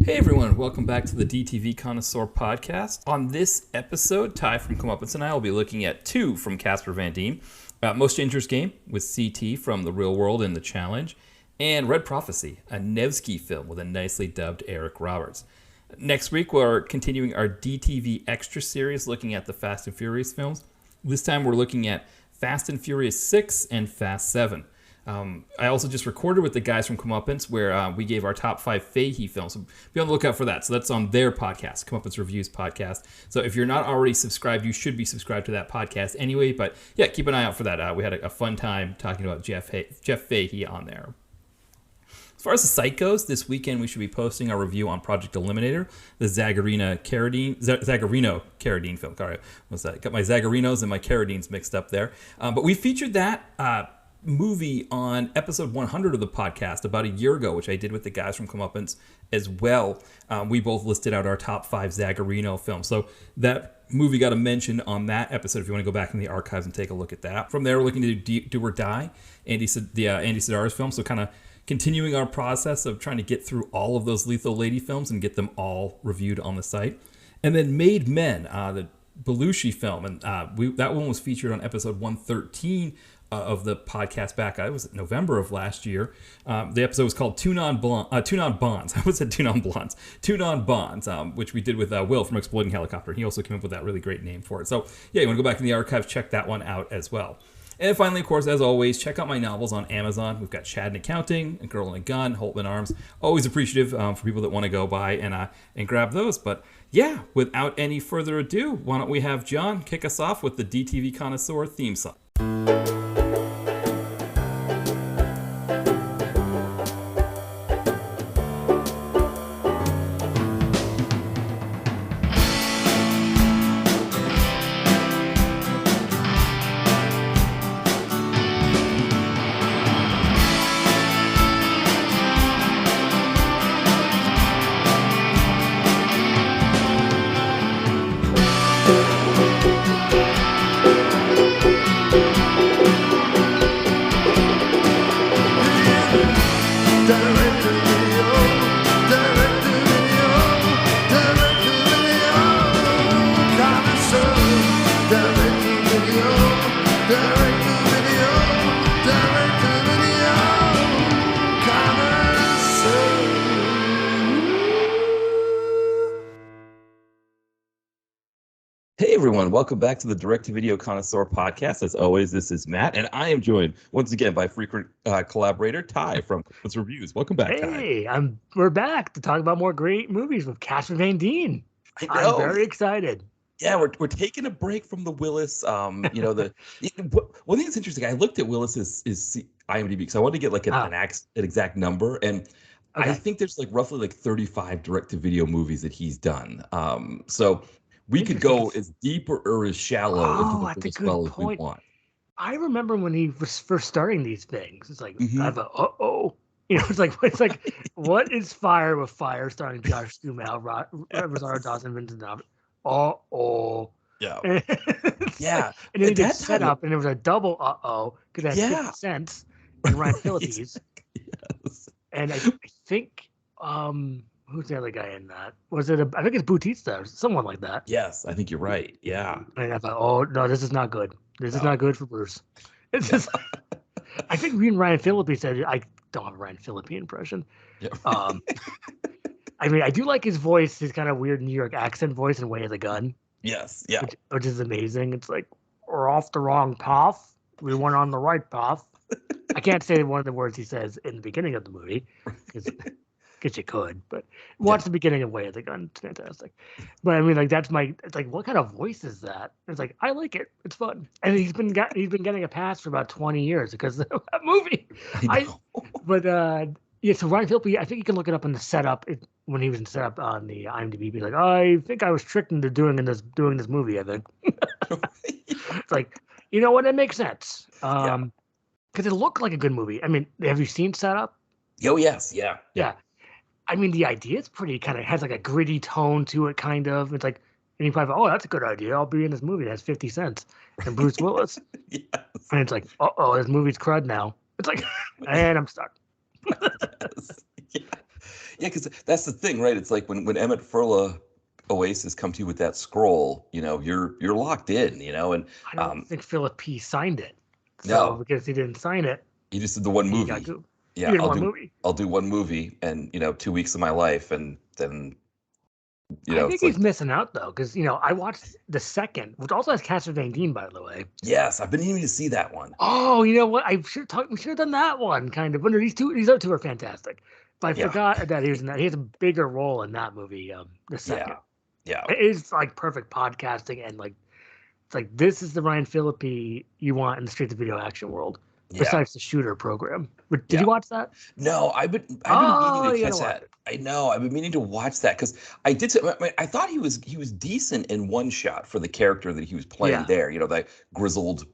Hey everyone, welcome back to the DTV Connoisseur podcast. On this episode, Ty from Comeuppance and I will be looking at two from Casper Van Dien, Most Dangerous Game with CT from The Real World and The Challenge, and Red Prophecy, a Nevsky film with a nicely dubbed Eric Roberts. Next week, we're continuing our DTV Extra series looking at the Fast and Furious films. This time we're looking at Fast and Furious 6 and Fast 7. I also just recorded with the guys from Comeuppance where we gave our top 5 Fahey films. So be on the lookout for that. So that's on their podcast, Comeuppance Reviews podcast. So if you're not already subscribed, you should be subscribed to that podcast anyway. But yeah, keep an eye out for that. We had a fun time talking about Jeff Fahey on there. As far as the site goes, this weekend we should be posting our review on Project Eliminator, the Zagarino Carradine film. Sorry, what's that? Got my Zagarinos and my Carradines mixed up there. But we featured that movie on episode 100 of the podcast about a year ago, which I did with the guys from Comeuppance as well. We both listed out our top 5 Zagarino films. So that movie got a mention on that episode if you want to go back in the archives and take a look at that. From there, we're looking to do or Die, Andy Sidaris film. So kind of continuing our process of trying to get through all of those Lethal Lady films and get them all reviewed on the site. And then Made Men, the Belushi film. And that one was featured on episode 113 of the podcast back. It was November of last year. The episode was called Tune on Bonds. I almost said Tune on Blondes. Tune on Bonds, which we did with Will from Exploding Helicopter. He also came up with that really great name for it. So yeah, you want to go back in the archives, check that one out as well. And finally, of course, as always, check out my novels on Amazon. We've got Chad in Accounting, A Girl in a Gun, Holtman Arms. Always appreciative for people that want to go by and grab those. But yeah, without any further ado, why don't we have John kick us off with the DTV Connoisseur theme song. Welcome back to the Direct-to-Video Connoisseur podcast. As always, this is Matt, and I am joined once again by frequent collaborator Ty from Comeuppance Reviews. Welcome back, Ty. Hey, we're back to talk about more great movies with Casper Van Dien. I'm very excited. Yeah, we're taking a break from the Willis. One thing that's interesting, I looked at Willis's IMDb because I wanted to get like an exact number, and okay. I think there's like roughly like 35 direct-to-video movies that he's done. So we could go as deep or as shallow into as well as we want. I remember when he was first starting these things. It's like, I have it's like, what is Fire with Fire starring Josh Duhamel, Rosario Dawson, Vincent D'Onofrio? Yeah. Yeah. And then he did Set Up, and it was a double because it had 50 cents and Ryan Phillippe. Yes. And I think who's the other guy in that? I think it's Bautista or someone like that. Yes, I think you're right. Yeah. And I thought, oh no, this is not good. This is not good for Bruce. It's just, I think even Ryan Phillippe said, I don't have a Ryan Phillippe impression. Yeah. I mean, I do like his voice, his kind of weird New York accent voice in Way of the Gun. Yes, yeah. Which is amazing. It's like, we're off the wrong path. We went on the right path. I can't say one of the words he says in the beginning of the movie because you could, but watch the beginning of Way of the Gun. It's fantastic. But I mean, like, it's like, what kind of voice is that? It's like, I like it. It's fun. And he's been getting a pass for about 20 years because of that movie. So Ryan Phillippe, I think you can look it up in the setup when he was in setup on the IMDb. Be like, I think I was tricked into doing this movie. I think it's like, you know what? It makes sense. Because it looked like a good movie. I mean, have you seen Setup? Oh yes, yeah. I mean, the idea is pretty kind of has like a gritty tone to it, kind of. It's like, and you probably go, oh, that's a good idea. I'll be in this movie that has 50 cents and Bruce Willis. Yes. And it's like, this movie's crud now. It's like, and I'm stuck. Yes. Yeah, because that's the thing, right? It's like when Emmett Furla Oasis come to you with that scroll, you're locked in, and I don't think Philip P. signed it. So no, because he didn't sign it, he just did the one he got movie. He Yeah, did one movie. I'll do one movie, and 2 weeks of my life, and then I think it's he's like, missing out though, because I watched the second, which also has Casper Van Dien, by the way. yes, I've been needing to see that one. Oh, you know what? We should have done that one, kind of. But no, these other two are fantastic. But I Yeah. forgot that he was in that. He has a bigger role in that movie. The second. Yeah. It is like perfect podcasting, and like it's like this is the Ryan Phillippe you want in the straight to video action world. Yeah. Besides the shooter program. But did you watch that? No, I've been meaning to catch that. I know I've been meaning to watch that because I thought he was decent in One Shot for the character that he was playing there. That grizzled,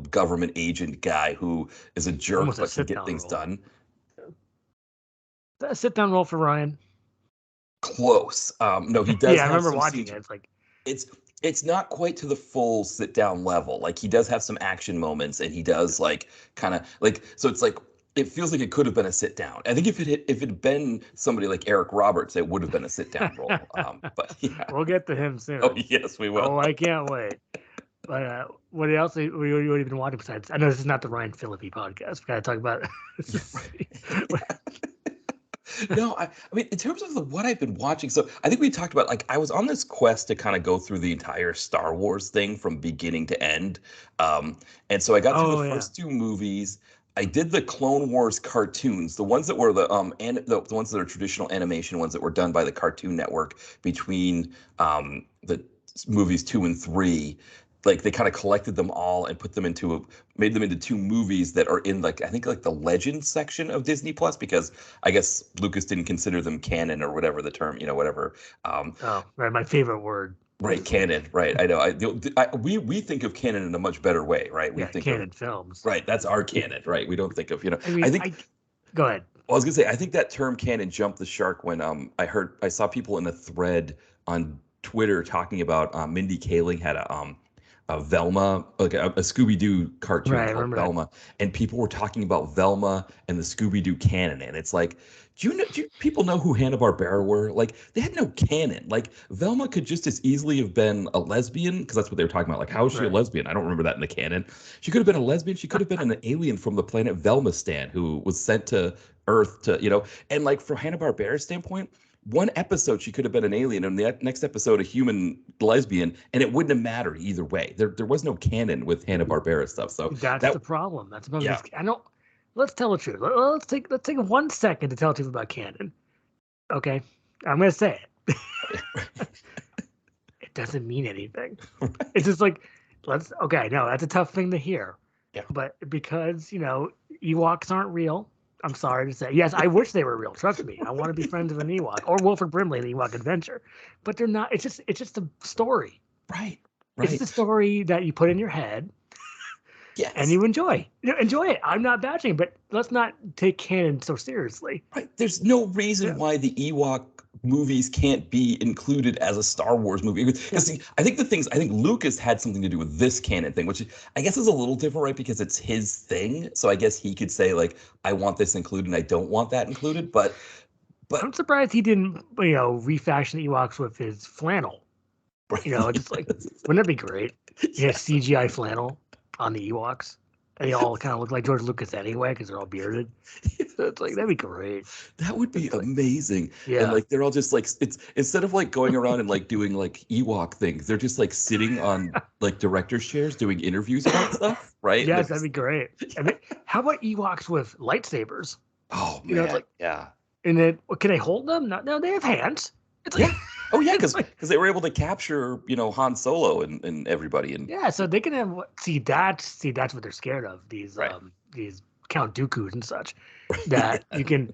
government agent guy who is a jerk Almost but can get things done. That sit down role for Ryan. Close. No, he does. Yeah, I have remember some watching scenes. it. It's like It's not quite to the full sit down level. Like he does have some action moments, and he does like kind of like so. It's like it feels like it could have been a sit down. I think if it had been somebody like Eric Roberts, it would have been a sit down role. But yeah, we'll get to him soon. Oh yes, we will. Oh, I can't wait. But what else have you been watching besides? I know this is not the Ryan Phillippe podcast. We got to talk about. No, I mean, in terms of what I've been watching, so I think we talked about, like, I was on this quest to kind of go through the entire Star Wars thing from beginning to end. And so I got through the first two movies. I did the Clone Wars cartoons, the ones that were the ones that are traditional animation ones that were done by the Cartoon Network between the movies 2 and 3. Like they kind of collected them all and made them into 2 movies that are in like I think like the Legends section of Disney Plus, because I guess Lucas didn't consider them canon or whatever the term, whatever. Right, my favorite word. Right, canon. Right, I know. We think of canon in a much better way, right? We think canon films. Right, that's our canon, right? We don't think of I think. Go ahead. Well, I was gonna say I think that term canon jumped the shark when I saw people in a thread on Twitter talking about Mindy Kaling had a Velma, like a Scooby-Doo cartoon called Velma, and people were talking about Velma and the Scooby-Doo canon, and it's like, do people know who Hanna-Barbera were? Like, they had no canon. Like, Velma could just as easily have been a lesbian, because that's what they were talking about. Like, how is she a lesbian? I don't remember that in the canon. She could have been a lesbian. She could have been an alien from the planet Velmastan who was sent to Earth to, and like from Hanna-Barbera's standpoint, one episode she could have been an alien, and the next episode a human lesbian, and it wouldn't have mattered either way. There was no canon with Hanna-Barbera stuff. So that's the problem. That's the problem. I don't. Let's tell the truth. Let's take 1 second to tell the truth about canon. Okay, I'm gonna say it. It doesn't mean anything. It's just like okay. No, that's a tough thing to hear. Yeah. But because Ewoks aren't real. I'm sorry to say. Yes, I wish they were real. Trust me. I want to be friends of an Ewok or Wilford Brimley in the Ewok Adventure, but they're not. It's just a story. Right. It's the story that you put in your head. Yes. And you enjoy. Enjoy it. I'm not bashing, but let's not take canon so seriously. Right. There's no reason why the Ewok movies can't be included as a Star Wars movie. Because I think Lucas had something to do with this canon thing, which I guess is a little different, right? Because it's his thing. So I guess he could say, like, I want this included and I don't want that included. But I'm surprised he didn't, refashion the Ewoks with his flannel. Just like, wouldn't that be great? He has CGI flannel on the Ewoks. And they all kind of look like George Lucas anyway, because they're all bearded. So it's like, that'd be great. That would be amazing. Yeah. And like they're all just like, it's instead of like going around and like doing like Ewok things, they're just like sitting on like director's chairs doing interviews about stuff, right? Yes, that'd be great. I mean, how about Ewoks with lightsabers? Oh man, yeah. And then can they hold them? No, they have hands. It's like, oh yeah, because they were able to capture Han Solo and everybody, and so they can have that's what they're scared of, these Count Dooku's and such, that you can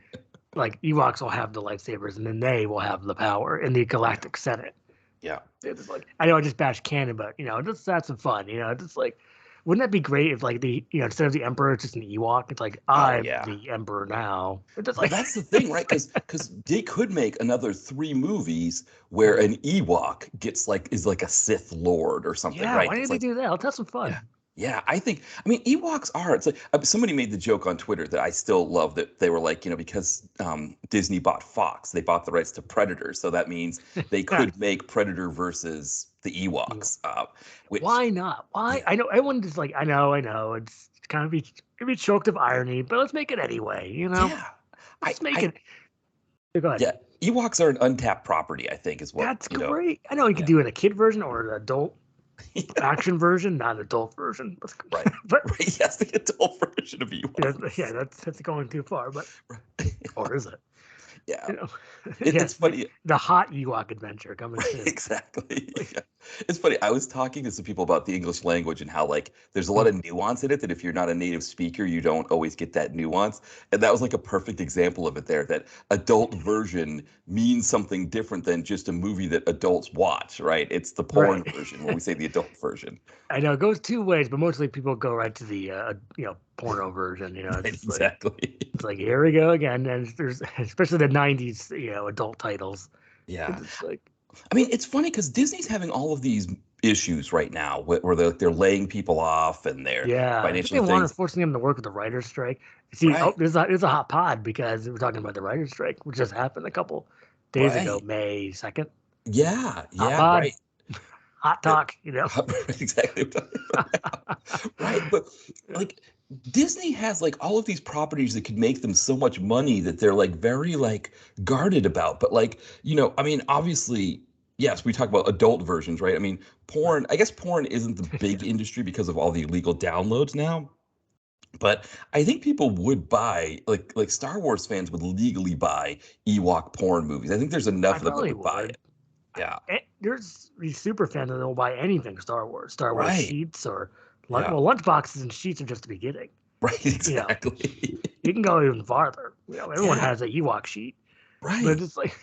like Ewoks will have the lightsabers and then they will have the power in the Galactic Senate. Yeah, it's like, I know I just bashed canon, but that's some fun. Just like, wouldn't that be great if like the instead of the Emperor it's just an Ewok? It's like I'm the Emperor now. It's like, that's the thing, right? Because they could make another 3 movies where an Ewok is like a Sith Lord or something, right? Why didn't they do that? Let's have some fun. Yeah, I mean, Ewoks are, it's like, somebody made the joke on Twitter that I still love, that they were like, because Disney bought Fox, they bought the rights to Predator. So that means they could make Predator versus the Ewoks, which, Why not? Why? yeah, I know everyone just like, I know. It's kind of be choked of irony, but let's make it anyway, yeah, Let's make it. Go ahead. yeah, Ewoks are an untapped property, I think, is what, That's great. I know you could yeah. do it in a kid version or an adult Yeah, action version, not an adult version. right. But Right. Yes, the adult version of Ewoks. yeah, that's going too far. But Right. or is it? Yeah. You know, It's funny. the hot Ewok adventure coming Right, soon. exactly. Yeah. It's funny. I was talking to some people about the English language and how, like, there's a lot of nuance in it that if you're not a native speaker, you don't always get that nuance. And that was like a perfect example of it there, that adult version means something different than just a movie that adults watch, right? It's the porn Right. version when we say the adult version. I know it goes two ways, but mostly people go right to the porno version. Right, It's exactly. it's like here we go again, and there's especially the '90s adult titles. Yeah. It's like I mean, it's funny because Disney's having all of these issues right now where they're laying people off and they're I think financially they want things. to forcing them to work with the writers' strike. See, Right. there's a hot pod because we're talking about the writers' strike, which just happened a couple days ago, Right. May 2nd. Yeah. Hot Yeah. pod, Right. hot Yeah. talk. Exactly what I'm talking about. Right. But like Disney has like all of these properties that could make them so much money that they're like very like guarded about. But like, I mean, obviously, yes, we talk about adult versions, right? I mean, porn, I guess porn isn't the big industry because of all the illegal downloads now. But I think people would buy, like Star Wars fans would legally buy Ewok porn movies. I think there's enough I of them that probably would buy would. it. Yeah. There's these super fans that will buy anything Star Wars Right. sheets or Yeah. lunchboxes and sheets are just the beginning. Right. Exactly. You can go even farther. Everyone Yeah. has a Ewok sheet, but Right. it's like,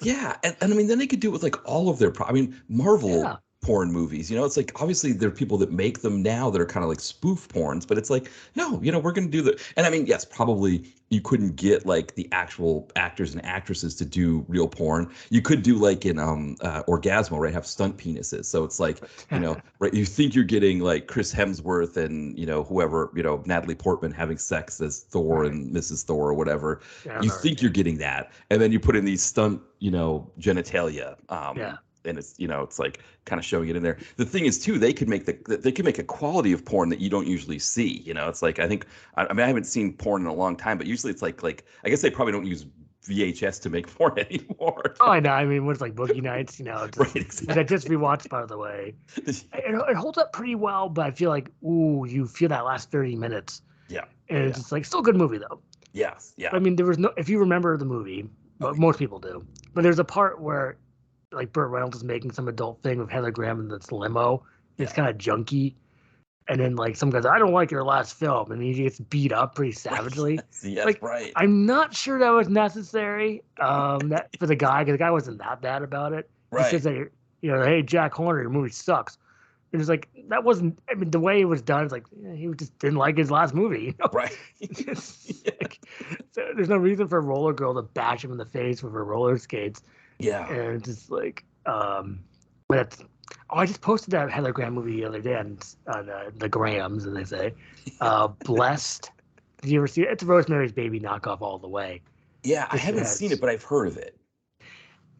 Yeah. And I mean, then they could do it with like all of their, I mean, Marvel yeah, porn movies, it's like obviously there are people that make them now that are kind of like spoof porns, but it's like, no, we're going to do the, and I mean, yes, probably you couldn't get like the actual actors and actresses to do real porn. You could do like in Orgasmo, right? Have stunt penises. So it's like, right. You think you're getting like Chris Hemsworth and, whoever, Natalie Portman having sex as Thor right. and Mrs. Thor or whatever. Yeah, You think you're getting that. And then you put in these stunt, genitalia. yeah. And it's it's like kind of showing it in there. The thing is too, they could make a quality of porn that you don't usually see. It's like I mean I haven't seen porn in a long time, but usually it's like I guess they probably don't use VHS to make porn anymore. Oh, I know. I mean, what's like Boogie Nights, Right, exactly. Which I just rewatched, by the way. It holds up pretty well, but I feel like, you feel that last 30 minutes. Yeah. And it's just like, still a good movie, though. Yes. Yeah. I mean, there was if you remember the movie, most people do, but there's a part where, like, Burt Reynolds is making some adult thing with Heather Graham in this limo. It's kind of junky. And then, like, some guys, I don't like your last film. And he gets beat up pretty savagely. Yes, like, right. I'm not sure that was necessary that for the guy, because the guy wasn't that bad about it. Right. He says that, hey, Jack Horner, your movie sucks. And it's like, that wasn't, I mean, the way it was done, it's like, he just didn't like his last movie. Right. Like, so there's no reason for Roller Girl to bash him in the face with her roller skates. Yeah. And it's just like, but I just posted that Heather Graham movie the other day on the Grams, as they say. Blessed. Did you ever see it? It's Rosemary's Baby knockoff all the way. Yeah, I haven't seen it, but I've heard of it.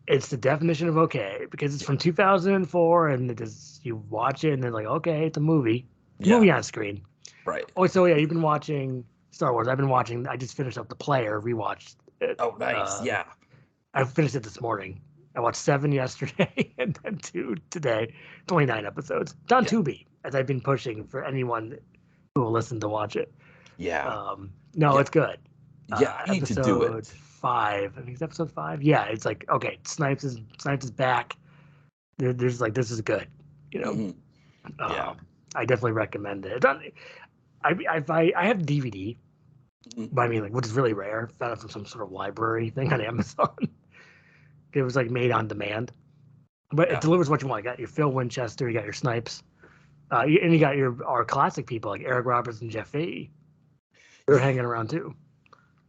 It's the definition of okay, because it's from 2004, and you watch it, and it's like, okay, it's a movie. Movie on screen. Right. Oh, so yeah, you've been watching Star Wars. I just finished up The Player, rewatched it. Oh, nice. Yeah. I finished it this morning. I watched 7 yesterday and then 2 today. 29 episodes. It's on Tubi, as I've been pushing for anyone who will listen to watch it. Yeah. It's good. Yeah, I need to do it. Episode 5. I think it's episode 5. Yeah, it's like, okay, Snipes is back. There's like, this is good. Mhm. Yeah. I definitely recommend it. I have DVD, but I mean, like, which is really rare. Found it from some sort of library thing on Amazon. It was like made on demand, but it delivers what you want. You got your Phil Winchester, you got your Snipes, and you got our classic people like Eric Roberts and Jeff Fahey. They're hanging around too.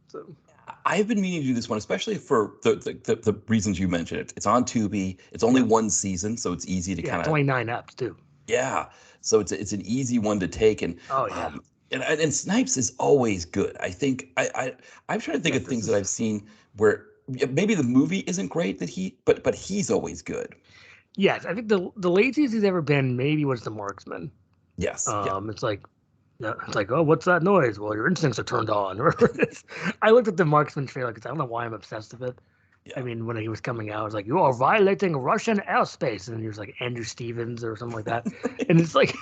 So I've been meaning to do this one, especially for the reasons you mentioned. It's on Tubi. It's only one season, so it's easy to kind of. It's only 9 eps too. Yeah. So it's an easy one to take, Oh yeah. And Snipes is always good. I think I'm trying to think Yeah, of things that I've seen where maybe the movie isn't great but he's always good. Yes, I think the laziest he's ever been maybe was the Marksman. Yes. Yeah. It's like, yeah, it's like, oh, what's that noise? Well, your instincts are turned on. Or I looked at the Marksman trailer because I don't know why I'm obsessed with it. I Yeah. mean, when he was coming out, I was like, you are violating Russian airspace. And he was like Andrew Stevens or something like that. And it's like,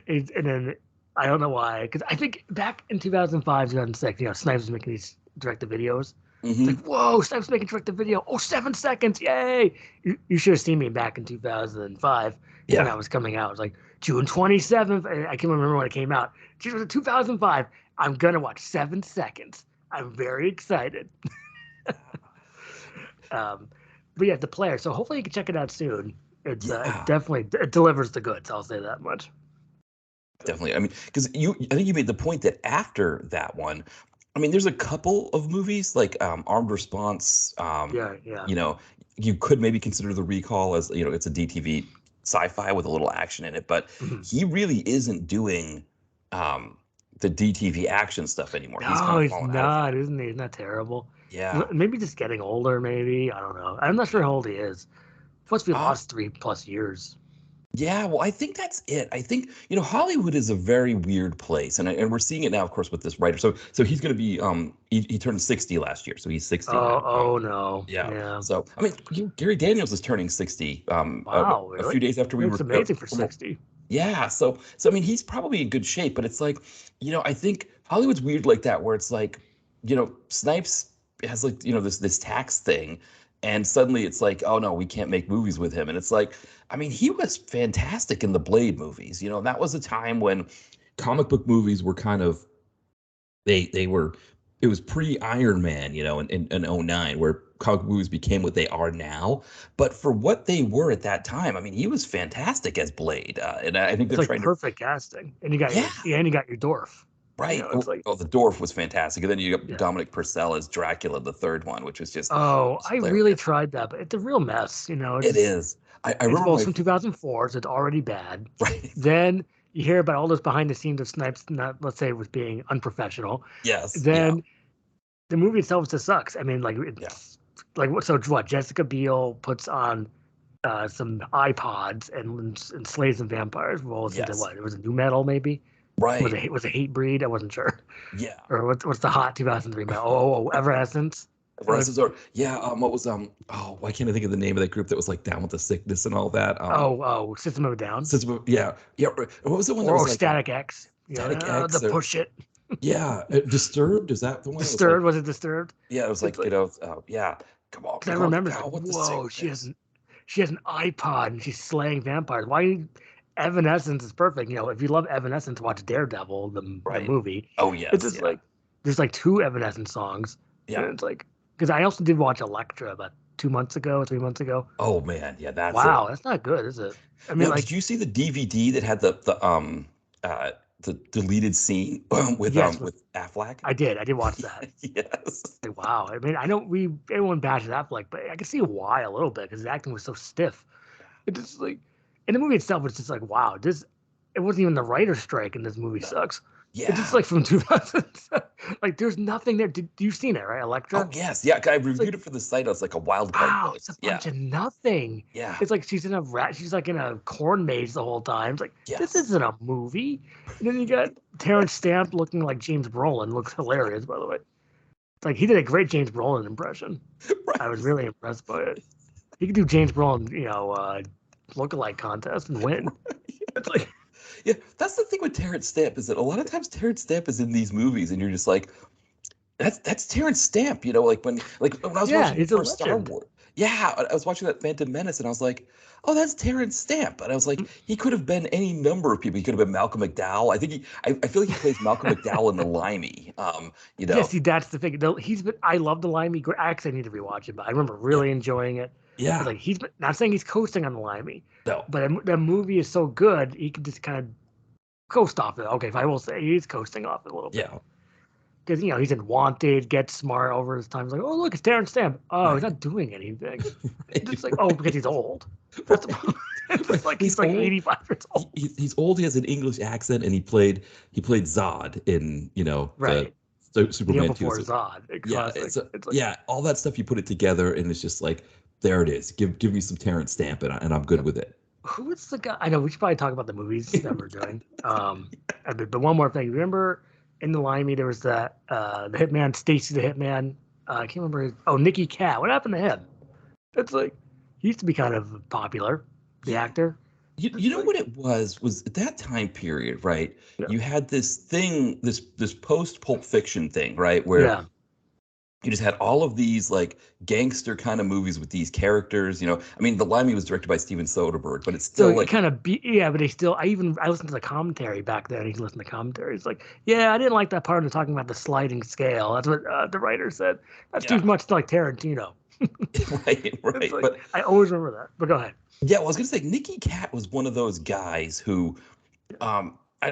and then I don't know why. Because I think back in 2005, 2006, Snipes was making these directed videos. It's like, whoa, Snipes making directed video. Oh, 7 seconds. Yay. You should have seen me back in 2005 when Yeah. I was coming out. It was like June 27th. I can't remember when it came out. It was 2005. I'm going to watch 7 seconds. I'm very excited. But yeah, the player. So hopefully you can check it out soon. It's Yeah. definitely it delivers the goods. I'll say that much. Definitely. I mean, because I think you made the point that after that one, I mean, there's a couple of movies like Armed Response. Yeah, yeah. You could maybe consider The Recall as it's a DTV sci-fi with a little action in it, but Mhm. he really isn't doing the DTV action stuff anymore. He's kind No, of he's fallen out of not, that. isn't he? Isn't that terrible? Yeah. Maybe just getting older. Maybe I don't know. I'm not sure how old he is. Plus, we Uh, lost 3+ years. Yeah, well, I think that's it. I think, Hollywood is a very weird place, and we're seeing it now, of course, with this writer. So he's going to be he turned 60 last year, so he's 60 Oh, now. oh no. Yeah. Yeah. So I mean, Gary Daniels is turning 60 Wow, a few really? days after we It's were amazing for 60. yeah. So I mean, he's probably in good shape, but it's like, I think Hollywood's weird like that, where it's like, Snipes has like, this tax thing, and suddenly it's like, oh no, we can't make movies with him. And it's like, I mean, he was fantastic in the Blade movies. That was a time when comic book movies were kind of they were it was pre-Iron Man, in '09, where comic book movies became what they are now. But for what they were at that time, I mean, he was fantastic as Blade, and I think It's they're like trying to, perfect casting, and you got yeah, your Dorf. right. It's like, Oh, the Dwarf was fantastic, and then you got yeah. Dominic Purcell as Dracula, the third one, which was just Oh, was I really hilarious. tried that, but it's a real mess. It is. I It's remember well, it's from 2004, so it's already bad. right. Then you hear about all those behind the scenes of Snipes, not let's say was being unprofessional. Yes, yeah, Then the movie itself just sucks. I mean, like yeah, it's like what Jessica Biel puts on some iPods and slays some vampires. Well, listen to yes, what? It was a new metal, maybe. right, Was a hate breed? I wasn't sure. yeah. Or what's the hot 2003 metal? Oh, Evanescence. Versus, or yeah, what was oh, why can't I think of the name of that group that was like down with the sickness and all that? System of a Down. Yeah, yeah. What was the one that Or was like Static X. Static The X? Or push it. yeah, Disturbed. Is that the one? It was like Disturbed. Was it Disturbed? yeah, it was It's like like, yeah. Come on, because I go, remember it's go like, with the whoa, sickness. she has an iPod and she's slaying vampires. Why? Evanescence is perfect. If you love Evanescence, watch Daredevil, the Right. movie. Oh It's yes, just yeah, like there's like 2 Evanescence songs, and yeah. it's like because I also did watch Elektra about 2 months ago, 3 months ago. Oh man, yeah. Wow, that's not good, is it? I mean, Now, did like, you see the DVD that had uh the deleted scene yes, with Affleck? I did watch that. Yes. Like, wow. I mean, I know everyone bashes Affleck, but I can see why a little bit because his acting was so stiff. It's just like, and the movie itself was just like, wow, it wasn't even the writer's strike, and this movie No. sucks. It's just Yeah. like from 2000. Like, there's nothing there. You've seen it, right, Oh Elektra? yes, yeah. I It's like, reviewed it for the site. It's like a wild card wow, it's a list. Yeah, bunch of nothing. yeah, It's like she's like in a corn maze the whole time. It's like this yes. isn't a movie. And then you got Terrence Stamp looking like James Brolin. Looks hilarious, by the way. Like he did a great James Brolin impression. I was Right. really impressed by it. He could do James Brolin, lookalike contest and win. It's like, Yeah, that's the thing with Terrence Stamp is that a lot of times Terrence Stamp is in these movies, and you're just like, that's Terrence Stamp. Like when I was yeah, watching the he's a first Star legend. Wars. Yeah, I was watching that Phantom Menace, and I was like, oh, that's Terrence Stamp. And I was like, he could have been any number of people. He could have been Malcolm McDowell. I feel like he plays Malcolm McDowell in The Limey. Yeah, see, that's the thing. I love the Limey. I actually need to rewatch it, but I remember Yeah, really enjoying it. It's yeah. like he's not saying he's coasting on the Limey, No, but the movie is so good he could just kind of coast off it. Okay, if I will say he's coasting off it a little bit yeah, because he's in Wanted, Get Smart over his time. It's like, oh look, it's Terrence Stamp. Oh, he's right, not doing anything. It's right, like, oh, because he's old. That's the problem. It's like he's like old. 85 years old. He's old. He has an English accent, and he played Zod in Right. the Superman 2. Before So, Zod. yeah, Classic. It's like, yeah, all that stuff you put it together, and it's just like there it is. Give me some Terrence Stamp, and I'm good with it. who is the guy? I know we should probably talk about the movies that we're doing. But one more thing. Remember in the Limey there was that the Hitman, Stacy the Hitman. I can't remember. Nicky Cat. What happened to him? It's like he used to be kind of popular, the actor. You know what it was at that time period, right? Yeah. You had this thing, this post Pulp Fiction thing, right, where you just had all of these like gangster kind of movies with these characters. I mean, The Limey was directed by Steven Soderbergh, but it's still So like kind of but they still. I listened to the commentary back then. I used to listen to commentary. It's like, yeah, I didn't like that part of talking about the sliding scale. That's what the writer said. That's too much like Tarantino. right. Like, But I always remember that. But go ahead. yeah, well, I was gonna say Nicky Cat was one of those guys who, I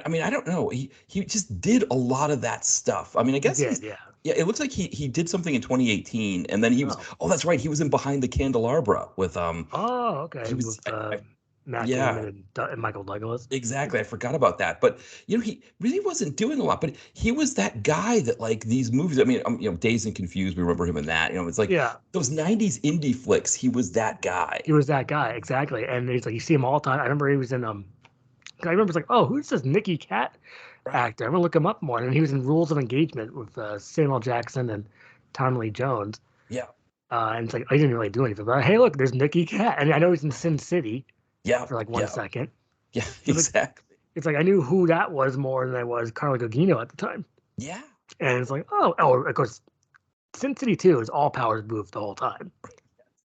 mean, I don't know, he just did a lot of that stuff. I mean, I guess Yeah. it looks like he did something in 2018, and then he was. Oh, that's right, he was in Behind the Candelabra with Oh, okay. He was, With Matt yeah. Damon and Michael Douglas. Exactly. I forgot about that. But, he really wasn't doing a lot. But he was that guy that, like, these movies, I mean, Dazed and Confused, we remember him in that. It's like those 90s indie flicks. He was that guy. He was that guy, exactly. And it's like, you see him all the time. I remember he was in, I remember it's like, oh, who's this Nicky Cat actor? I'm going to look him up more. And he was in Rules of Engagement with Samuel Jackson and Tommy Lee Jones. Yeah. And it's like, I didn't really do anything. But hey, look, there's Nicky Cat. And I know he's in Sin City. Yeah. For like 1 second. Yeah, exactly. It's like I knew who that was more than I was Carla Gugino at the time. Yeah. And it's like, oh, of course, Sin City 2 is all Powers Booth the whole time.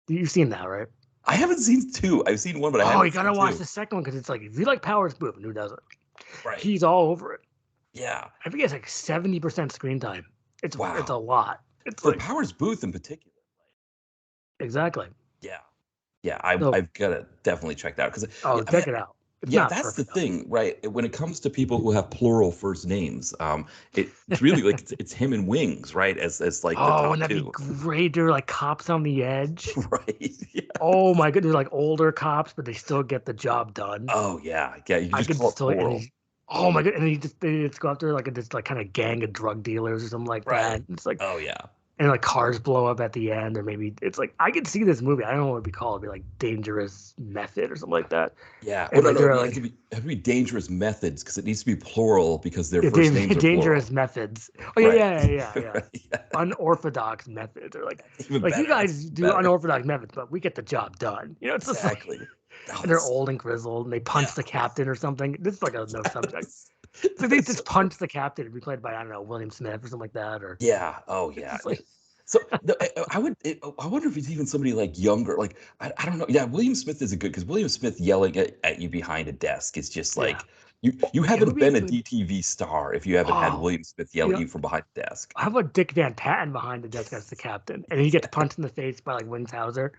You've seen that, right? I haven't seen 2. I've seen 1, but I haven't. Oh, you gotta watch 2. the second one because it's like, if you like Powers Booth, and who doesn't? Right. He's all over it. Yeah. I think it's like 70% screen time. It's Wow. It's a lot. It's For like Powers Booth in particular. exactly. Yeah. Yeah, I've got to definitely check that out because check it out. It's that's the thing, right? When it comes to people who have plural first names, it's really like it's him and Wings, right? As like the top and that'd two. be great. They're like cops on the edge. Right. Yeah. Oh my goodness, they're like older cops, but they still get the job done. Oh yeah. You I just could call it still. plural. Oh my god! And they just go after like this like kind of gang of drug dealers or something like that. It's like Oh yeah. And like cars blow up at the end, or maybe it's like I could see this movie. I don't know what it'd be called. It'd be like Dangerous Method or something like that. Yeah. And Well, like, no, they're it like has to be Dangerous Methods because it needs to be plural because their first names are Dangerous plural. Methods. Oh yeah, Right. yeah. Right, yeah. Unorthodox methods, or like Even you better. guys do Better. unorthodox methods, but we get the job done. It's just like, Exactly. and they're old and grizzled, and they punch the captain or something. This is like a no subject. So they just punch the captain and be played by, I don't know, William Smith or something like that. Or Yeah. Oh yeah. it's like, So I wonder if it's even somebody like younger. Like I don't know. Yeah, William Smith is a good because William Smith yelling at you behind a desk is just like you haven't would be been a good. DTV star if you haven't had Oh, William Smith yell at you from behind the desk. how about Dick Van Patten behind the desk as the captain, and he gets punched in the face by like Wings Hauser?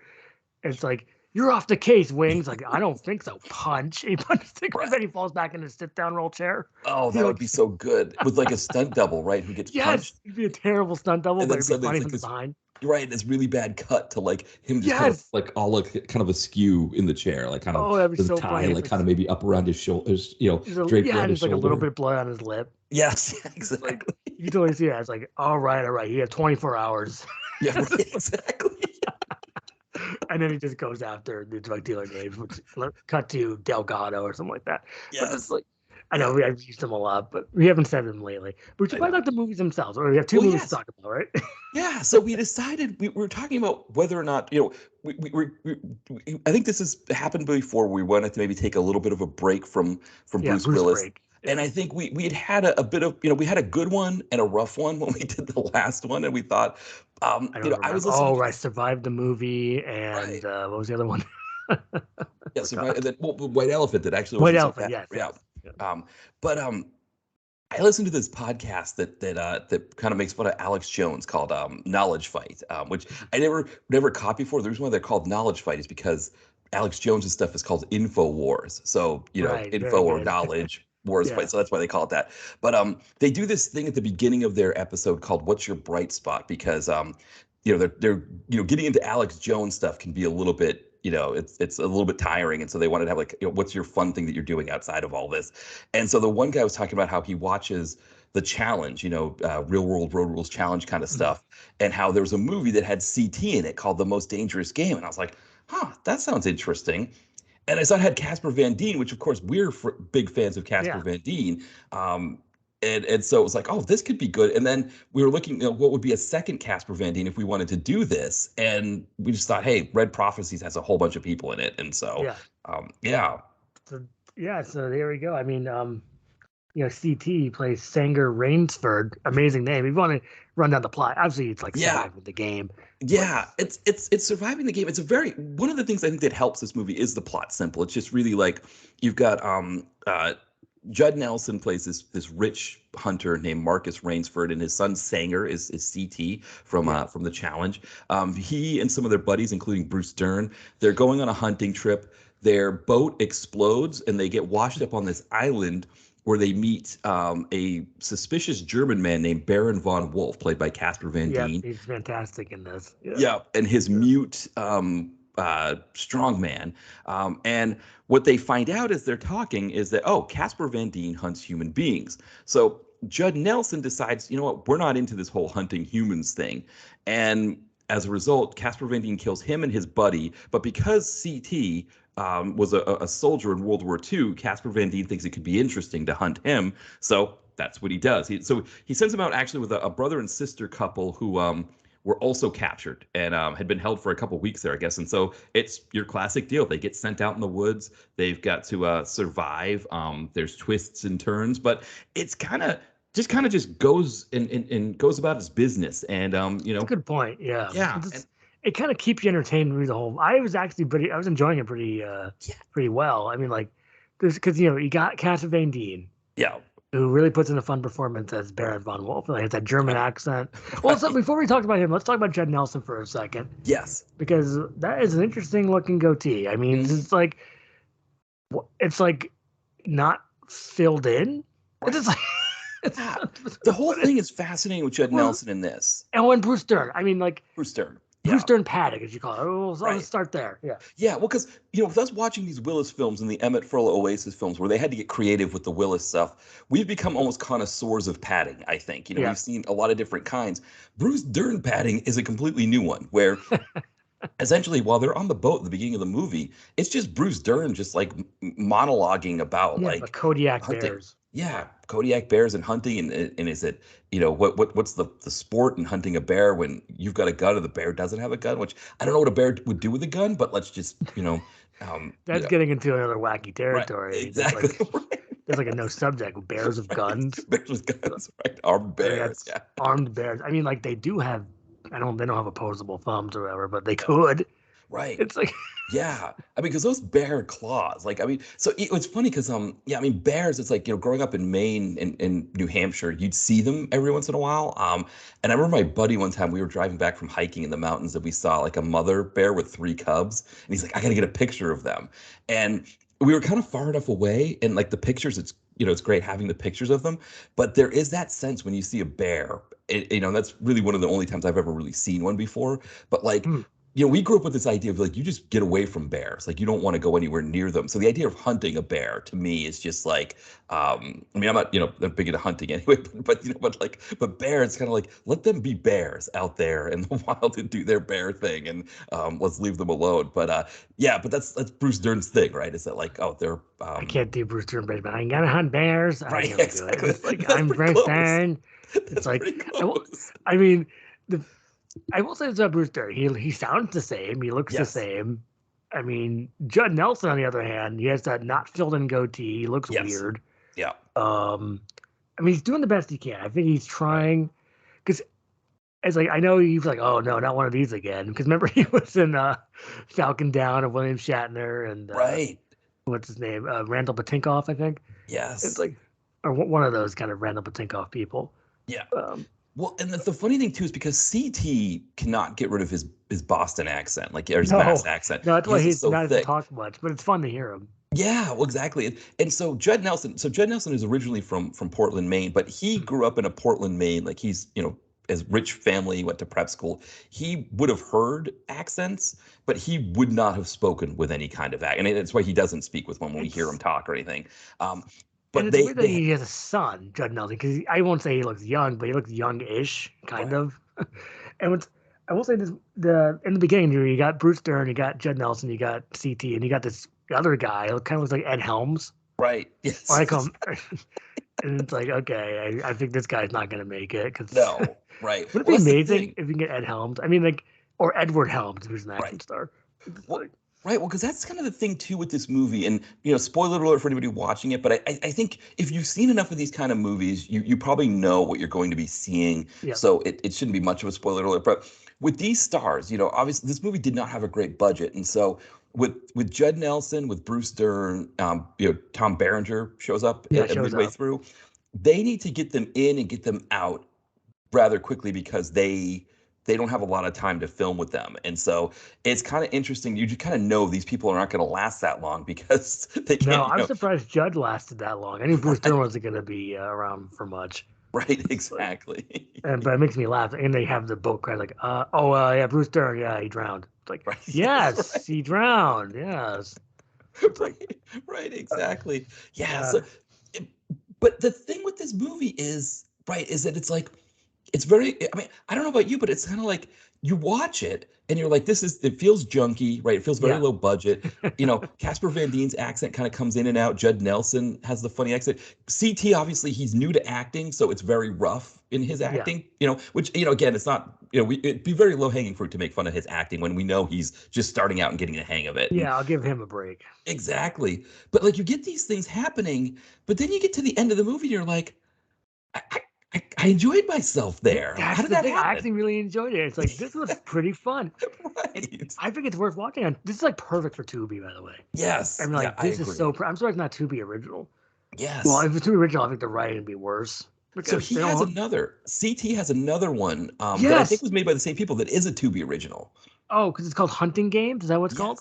And it's like, you're off the case, Wings. Like, I don't think so. Punch. He punches Dick, and then he falls back in his sit-down roll chair. Oh, that would be so good with like a stunt double, right? Who gets Yes, punched? it'd be a terrible stunt double, And but then it'd be suddenly funny it's from like this- behind. Right, this really bad cut to like him just kind of Yes. like all like kind of askew in the chair, like kind of Oh, that'd be with a so tie, funny. like kind of maybe up around his shoulders, There's draped and around his there's like a little shoulder. bit of blood on his lip. Yes, exactly. You can totally see that. It's like, all right. You have 24 hours. Yeah, right, exactly. And then he just goes after the drug dealer names, which cut to Delgado or something like that. But Yes. it's like, I know I've used them a lot, but we haven't said them lately. But we should probably like the movies themselves, or we have two movies to talk about, right? Yeah, so we decided we were talking about whether or not I think this has happened before. We wanted to maybe take a little bit of a break from Bruce Willis, break. and I think we had a bit of we had a good one and a rough one when we did the last one, and we thought I was listening. Oh, right, Survived the movie, and what was the other one? Yeah, and then White Elephant that actually White wasn't so Elephant, bad. yes. But I listened to this podcast that kind of makes fun of Alex Jones called Knowledge Fight, which I never caught before. The reason why they're called Knowledge Fight is because Alex Jones's stuff is called Info Wars. So info or knowledge wars fight. So that's why they call it that. But they do this thing at the beginning of their episode called "What's Your Bright Spot?" because they're getting into Alex Jones stuff can be a little bit it's a little bit tiring, and so they wanted to have like, what's your fun thing that you're doing outside of all this? And so the one guy was talking about how he watches the challenge, real world road rules challenge kind of stuff, and how there was a movie that had CT in it called The Most Dangerous Game, and I was like, that sounds interesting. And I saw it had Casper Van Dien, which of course we're big fans of Casper Van Dien. And so it was like, oh, this could be good. And then we were looking at what would be a second Casper Van Dien if we wanted to do this. And we just thought, hey, Red Prophecies has a whole bunch of people in it. And so, So there we go. I mean, CT plays Sanger Rainsford. Amazing name. If you want to run down the plot, obviously it's like surviving the game. Yeah, it's surviving the game. It's one of the things I think that helps this movie is the plot simple. It's just really like you've got Judd Nelson plays this rich hunter named Marcus Rainsford, and his son Sanger is CT from the challenge. He and some of their buddies, including Bruce Dern, they're going on a hunting trip. Their boat explodes and they get washed up on this island where they meet a suspicious German man named Baron von Wolf, played by Casper Van Dien. Yeah, he's fantastic in this. Yeah, and his mute strong man. And what they find out as they're talking is that, Casper Van Dien hunts human beings. So Judd Nelson decides, you know what, we're not into this whole hunting humans thing. And as a result, Casper Van Dien kills him and his buddy. But because CT was a soldier in World War II, Casper Van Dien thinks it could be interesting to hunt him. So that's what he does. He sends him out actually with a brother and sister couple who were also captured and had been held for a couple weeks there, I guess. And so it's your classic deal. They get sent out in the woods. They've got to survive. There's twists and turns, but it's kind of just goes and goes about its business. And That's a good point. Yeah. Yeah. It kind of keeps you entertained through the whole. I was enjoying it pretty well. I mean, like, because you got Casper Van Dien. Yeah. Who really puts in a fun performance as Baron von Wolf. Like, it's that German accent. Well, so before we talk about him, let's talk about Judd Nelson for a second. Yes. Because that is an interesting looking goatee. I mean, it's like not filled in. It's just like the whole thing is fascinating with Judd Nelson in this. And when Bruce Dern, Bruce Dern. Bruce Dern padding, as you call it. Let's start there. Yeah. Yeah. Well, because, with us watching these Willis films and the Emmett Furlow Oasis films where they had to get creative with the Willis stuff, we've become almost connoisseurs of padding, I think. We've seen a lot of different kinds. Bruce Dern padding is a completely new one where essentially while they're on the boat at the beginning of the movie, it's just Bruce Dern just like monologuing about the Kodiak hunting. Bears. Yeah, Kodiak bears and hunting, and is it what's the sport in hunting a bear when you've got a gun and the bear doesn't have a gun? Which I don't know what a bear would do with a gun, but let's just that's getting into another wacky territory. Right, exactly. There's like a no subject. Bears with guns. Bears with guns, right? Armed bears. Yeah. Armed bears. I mean, like they do have. They don't have opposable thumbs or whatever, but they could. Right. It's like. Yeah, I mean, because those bear claws, so it's funny because bears. It's like growing up in Maine and New Hampshire, you'd see them every once in a while. And I remember my buddy one time we were driving back from hiking in the mountains and we saw like a mother bear with 3 cubs, and he's like, I got to get a picture of them. And we were kind of far enough away, and like the pictures, it's great having the pictures of them, but there is that sense when you see a bear. That's really one of the only times I've ever really seen one before. But like. We grew up with this idea of like, you just get away from bears. Like you don't want to go anywhere near them. So the idea of hunting a bear to me is just like, I'm not, that big into hunting anyway, but bears kind of like, let them be bears out there in the wild and do their bear thing. And let's leave them alone. But but that's Bruce Dern's thing, right? Is that like, they're, I can't do Bruce Dern, but I ain't gonna hunt bears. Right, exactly. It's like, I'm Bruce Dern. It's like, I will say this about Bruce Dern. He sounds the same. He looks the same. I mean, Judd Nelson, on the other hand, he has that not filled in goatee. He looks weird. Yeah. He's doing the best he can. I think he's trying, because it's like, I know he's like, oh no, not one of these again. Because remember he was in Falcon Down of William Shatner and what's his name, Randall Patinkoff, I think. Yes. It's like, or one of those kind of Randall Patinkoff people. Yeah. Well, and the funny thing too is because CT cannot get rid of his Boston accent, or his Mass accent. No, that's why he's so not talk much, but it's fun to hear him. Yeah, well, exactly. And so Judd Nelson is originally from Portland, Maine, but he grew up in a Portland, Maine, like he's as rich family, went to prep school. He would have heard accents, but he would not have spoken with any kind of accent. And that's why he doesn't speak with one when we hear him talk or anything. And But it's weird that he has a son, Judd Nelson, because I won't say he looks young, but he looks young-ish, kind of. And I will say this: in the beginning, you got Bruce Dern, you got Judd Nelson, you got CT, and you got this other guy who kind of looks like Ed Helms. Right. Yes. Or I call him, and it's like, okay, I think this guy's not going to make it. Cause, No. Right. Would it be amazing if we can get Ed Helms? I mean, like, or Edward Helms, who's an action star. Right. Well, because that's kind of the thing too with this movie, and spoiler alert for anybody watching it. But I think if you've seen enough of these kind of movies, you probably know what you're going to be seeing. Yeah. So it shouldn't be much of a spoiler alert. But with these stars, obviously this movie did not have a great budget, and so with Judd Nelson, with Bruce Dern, Tom Berenger shows up midway through. They need to get them in and get them out rather quickly because they don't have a lot of time to film with them. And so it's kind of interesting. You just kind of know these people are not going to last that long because they can't. No, I'm surprised Judd lasted that long. I knew Bruce Dern wasn't going to be around for much. Right, exactly. But it makes me laugh. And they have the boat cry like, yeah, Bruce Dern, yeah, he drowned. It's like, right. Yes, right. He drowned, yes. Right, exactly. Yeah. But the thing with this movie is that it's like, it's very, I mean, I don't know about you, but it's kind of like you watch it and you're like, it feels junky, right? It feels very low budget. Casper Van Dien's accent kind of comes in and out. Judd Nelson has the funny accent. CT, obviously, he's new to acting, so it's very rough in his acting, which, again, it's not, it'd be very low hanging fruit to make fun of his acting when we know he's just starting out and getting the hang of it. Yeah, I'll give him a break. Exactly. But like you get these things happening, but then you get to the end of the movie and you're like, I enjoyed myself there. How did that happen? I actually really enjoyed it. It's like, this was pretty fun. Right. I think it's worth watching. This is like perfect for Tubi, by the way. Yes. I'm like, this is so. I'm sorry it's not Tubi original. Yes. Well, if it's Tubi original, I think the writing would be worse. So CT has another one that I think was made by the same people that is a Tubi original. Oh, because it's called Hunting Games? Is that what it's called?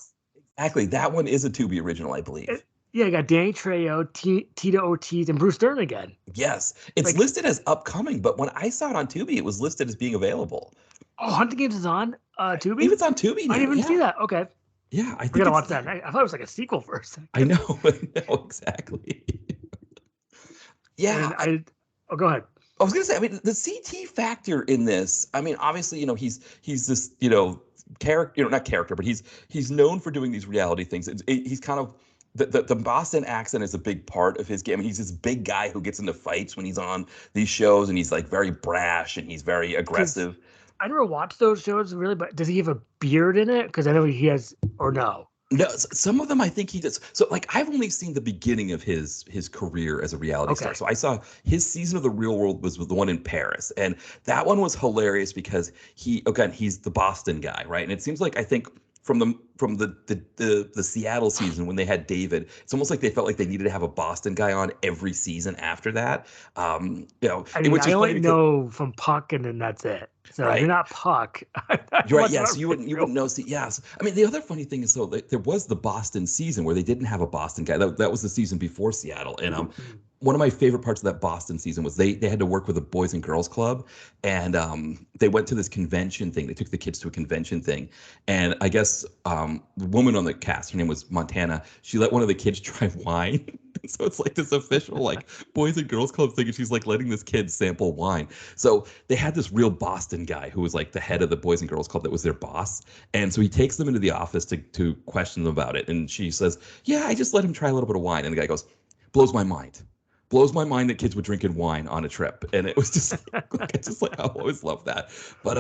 Exactly. That one is a Tubi original, I believe. You got Danny Trejo, Tito Ortiz, and Bruce Dern again. Yes. It's listed as upcoming, but when I saw it on Tubi, it was listed as being available. Oh, Hunting Games is on Tubi? I believe it's on Tubi now. I didn't even see that. Okay. Yeah. I gotta watch that. I thought it was like a sequel for a second. I know. Exactly. Yeah. Go ahead. I was going to say, I mean, the CT factor in this, I mean, obviously, he's this, character, not character, but he's known for doing these reality things. He's kind of, the Boston accent is a big part of his game. I mean, he's this big guy who gets into fights when he's on these shows, and he's like very brash and he's very aggressive. I never watched those shows really, but does he have a beard in it? Because I know he has, or no? No, some of them I think he does. So like I've only seen the beginning of his career as a reality star. So I saw his season of The Real World was the one in Paris, and that one was hilarious because he's the Boston guy, right? And it seems like I think from the Seattle season when they had David, it's almost like they felt like they needed to have a Boston guy on every season after that. I only know from Puck, and then that's it. So if you're not Puck, you're right. Yes, you wouldn't know. Yes, I mean the other funny thing is though there was the Boston season where they didn't have a Boston guy. That was the season before Seattle, and one of my favorite parts of that Boston season was they had to work with a Boys and Girls Club, and they went to this convention thing. They took the kids to a convention thing, and I guess the woman on the cast, her name was Montana. She let one of the kids try wine. So it's like this official like Boys and Girls Club thing, and she's like letting this kid sample wine. So they had this real Boston guy who was like the head of the Boys and Girls Club that was their boss, and so he takes them into the office to question them about it. And she says, "Yeah, I just let him try a little bit of wine." And the guy goes, "Blows my mind that kids would drinking wine on a trip." And it was just like I always love that. But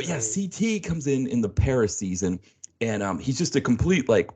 yeah, CT comes in the Paris season, and he's just a complete like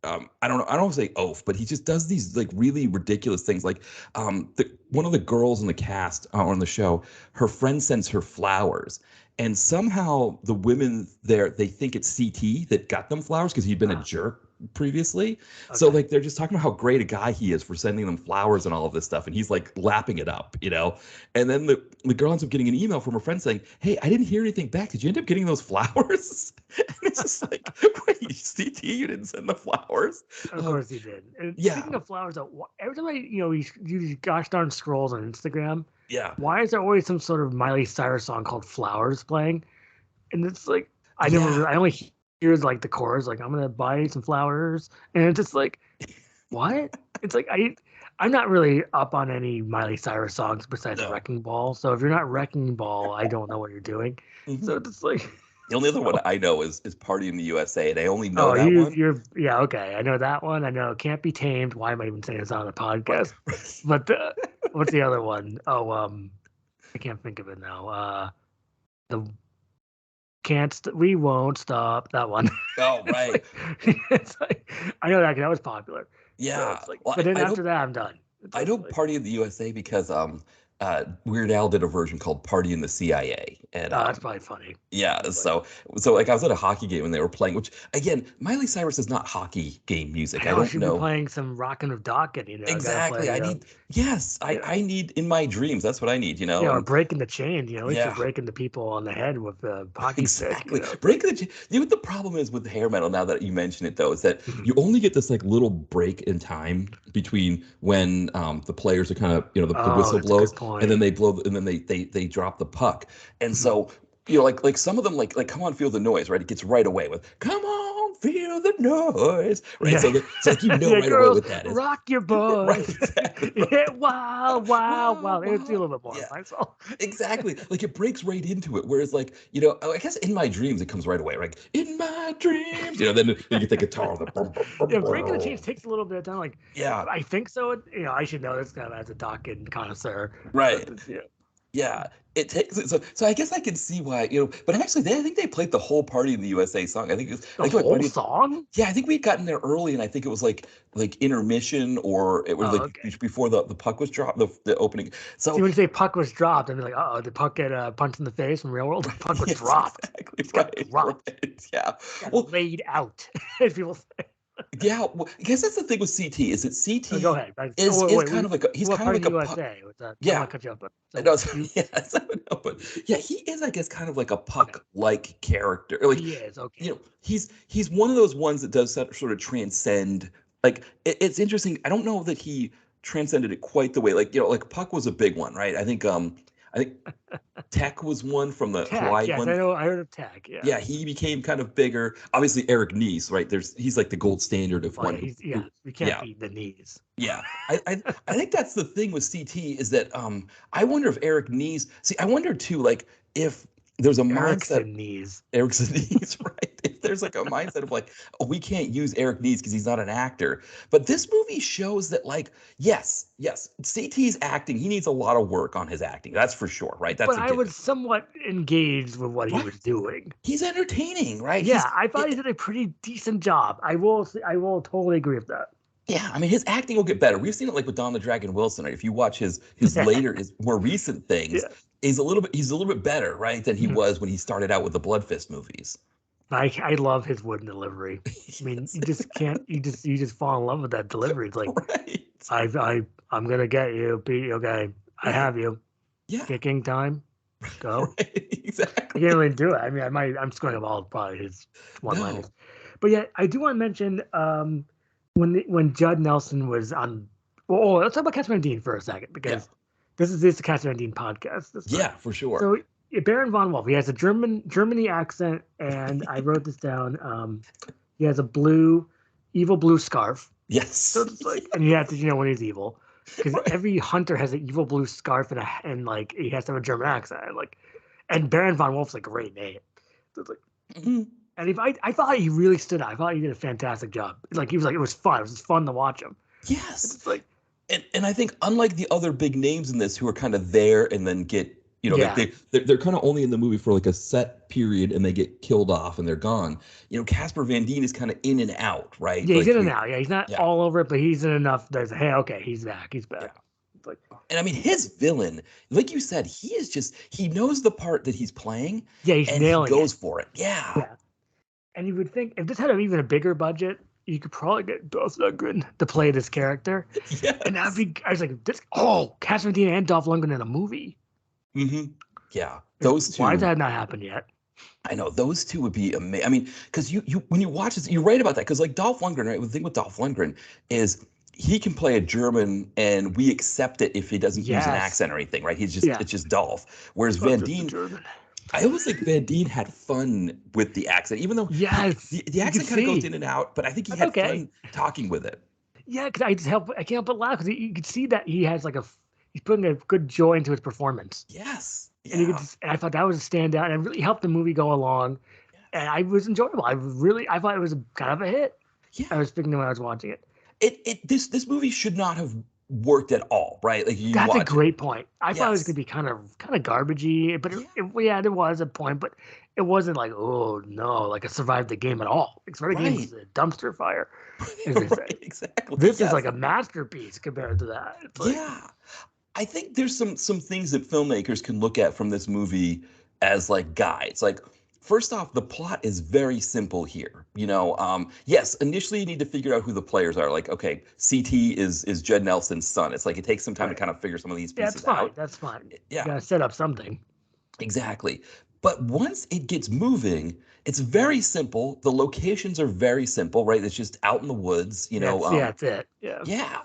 I don't want to say oaf, but he just does these like really ridiculous things. Like one of the girls in the cast on the show, her friend sends her flowers, and somehow the women there, they think it's CT that got them flowers because he'd been a jerk previously. Okay. So like they're just talking about how great a guy he is for sending them flowers and all of this stuff, and he's like lapping it up, and then the girl ends up getting an email from her friend saying, "Hey, I didn't hear anything back. Did you end up getting those flowers?" And it's just like, wait, CT, you didn't send the flowers? Of course he did. And speaking of flowers, every time I use gosh darn scrolls on Instagram, Yeah. Why is there always some sort of Miley Cyrus song called Flowers playing? And it's like, Yeah. I only hear like the chorus, like, I'm going to buy some flowers. And it's just like, what? It's like, I'm not really up on any Miley Cyrus songs besides No. Wrecking Ball. So if you're not Wrecking Ball, I don't know what you're doing. Mhm. So it's like, The only other one I know is Party in the USA, and I only know oh, that one. yeah, okay. I know that one. I know Can't Be Tamed. Why am I even saying this on a podcast? Right. But what's the other one? Oh, I can't think of it now. The we won't stop, that one. Oh, right. It's like, I know that was popular. So Yeah. it's like, Well, but then I after don't that, I'm done. I know Party in the USA because Weird Al did a version called Party in the CIA, and That's probably funny. yeah, so like I was at a hockey game and they were playing, which again, Miley Cyrus is not hockey game music. I don't She'd know be playing some Rockin' of Docket, exactly. Gotta I play, need yes, I need in my dreams. That's what I need, or and breaking the chain, at least you're yeah. breaking the people on the head with the hockey Exactly. stick. Breaking the you know what the problem is with hair metal now that you mention it though is that you only get this like little break in time between when the players are kind of the whistle That's a good blows point. and then they blow and then they drop the puck. And so like some of them like come on feel the noise, right? It gets right away with come on feel the noise, right? Yeah. So like Yeah, right away girls, with that is rock your right boys. exactly. Yeah, wow. Wow, It's a wow. little bit more Yeah. myself. Exactly. Like it breaks right into it. Whereas like, I guess in my dreams it comes right away. Like in my dreams, then you get the guitar, the boom, boom, boom, Yeah, breaking the chains boom. takes a little bit of time. Like, Yeah, I think so. I should know this kind of as a Dokken connoisseur. right. But yeah. Yeah. It takes it. So I guess I can see why, but actually I think they played the whole Party in the USA song. I think it was The I think whole song? yeah, I think we'd gotten there early and I think it was like intermission or it was Oh, like okay. before the puck was dropped, the opening. See, So when you say puck was dropped, I'd be like, oh, did puck get punched in the face from Real World? The puck was yes, dropped. exactly. It got dropped. Right. Yeah. Got Well, laid out, as people say. yeah, well, I guess that's the thing with CT is that Oh, go CT ahead. is kind of like he's what kind of part of like the a puck. USA? I don't Yeah, want to cut you off, but so no, you, yes, I don't know, but yeah, he is, I guess, kind of like a okay. puck-like character. Like, He is okay. He's one of those ones that does sort of transcend. Like, it's interesting. I don't know that he transcended it quite the way. Like, like Puck was a big one, right? I think Tech was one from the Tech, Hawaii yes, one. I know. I heard of Tech. Yeah. Yeah, he became kind of bigger. Obviously, Eric Nies, right? He's like the gold standard of Oh, one yeah, you can't yeah. beat the knees. Yeah, I think that's the thing with CT is that I wonder if Eric Nies. See, I wonder too, like if there's a mindset. Erickson knees. Erickson Nies, right? If there's like a mindset of like, oh, we can't use Eric Nies because he's not an actor. But this movie shows that, like, yes, CT's acting. He needs a lot of work on his acting. That's for sure, right? That's But a I given. was somewhat engaged with what he Right. was doing. He's entertaining, right? Yeah, I thought he did a pretty decent job. I will totally agree with that. Yeah, I mean, his acting will get better. We've seen it like with Don the Dragon Wilson. Right? If you watch his more recent things, Yeah. he's a little bit better, right, than he Mhm. was when he started out with the Blood Fist movies. I love his wooden delivery. I mean, you just can't. You just fall in love with that delivery. It's like right. I'm gonna get you. Okay, I have you. Yeah. Kicking time. Go. Right, exactly. I can't really do it. I mean, I'm just going to all probably his one-liners. No. But yeah, I do want to mention when Judd Nelson was on. Well, let's talk about Casper Van Dien for a second because this is the Casper Van Dien podcast. Yeah, for sure. So Baron von Wolf, he has a Germany accent, and I wrote this down. He has a evil blue scarf. Yes. So it's like, and you have to when he's evil, because every hunter has an evil blue scarf and like he has to have a German accent. And Baron von Wolf's a great name. So it's like, and if I thought he really stood out. I thought he did a fantastic job. Like he was it was fun. It was fun to watch him. Yes. It's like, and I think unlike the other big names in this who are kind of there and then get like they're kind of only in the movie for like a set period and they get killed off and they're gone. Casper Van Dien is kind of in and out, right? Yeah, he's like, in and out. Yeah, he's not all over it, but he's in enough that hey, okay, he's back. He's back. Yeah. It's like, and I mean, his villain, like you said, he knows the part that he's playing. Yeah, he's nailing he goes for it. Yeah. And you would think if this had even a bigger budget, you could probably get Dolph Lundgren to play this character. Yes. And I was like, Casper Van Dien and Dolph Lundgren in a movie. Mm-hmm. Yeah, those two. Why has that not happened yet? I know those two would be amazing. I mean, because you when you watch this, you're right about that. Because like Dolph Lundgren, right? The thing with Dolph Lundgren is he can play a German, and we accept it if he doesn't use an Yes. accent or anything, right? It's just Dolph. Whereas Fuck Van Mr. Dien, German. I always think Van Dien had fun with the accent, even though Yes, the you accent can kind of goes see. in and out, but I think he That's had okay. fun talking with it. Yeah, because I can't help but laugh because you can see that he has like he's putting a good joy into his performance. Yes. Yeah. And and I thought that was a standout, and it really helped the movie go along. And I was enjoyable. I thought it was kind of a hit. Yeah. I was thinking when I was watching it. This movie should not have worked at all, right? Like That's a great point. I thought it was Yes. gonna be kind of garbagey, but there was a point, but it wasn't like, oh no, like it survived the game at all. It's very game was a dumpster fire, as they say. Right, exactly. This is like a masterpiece compared to that. It's like, Yeah. I think there's some things that filmmakers can look at from this movie as like guides. Like, first off, the plot is very simple here. Yes, initially you need to figure out who the players are. Like, okay, CT is Judd Nelson's son. It's like it takes some time to kind of figure some of these pieces out. That's fine. Yeah. You gotta set up something. Exactly. But once it gets moving, it's very simple. The locations are very simple, right? It's just out in the woods, That's it. Yeah. Yeah.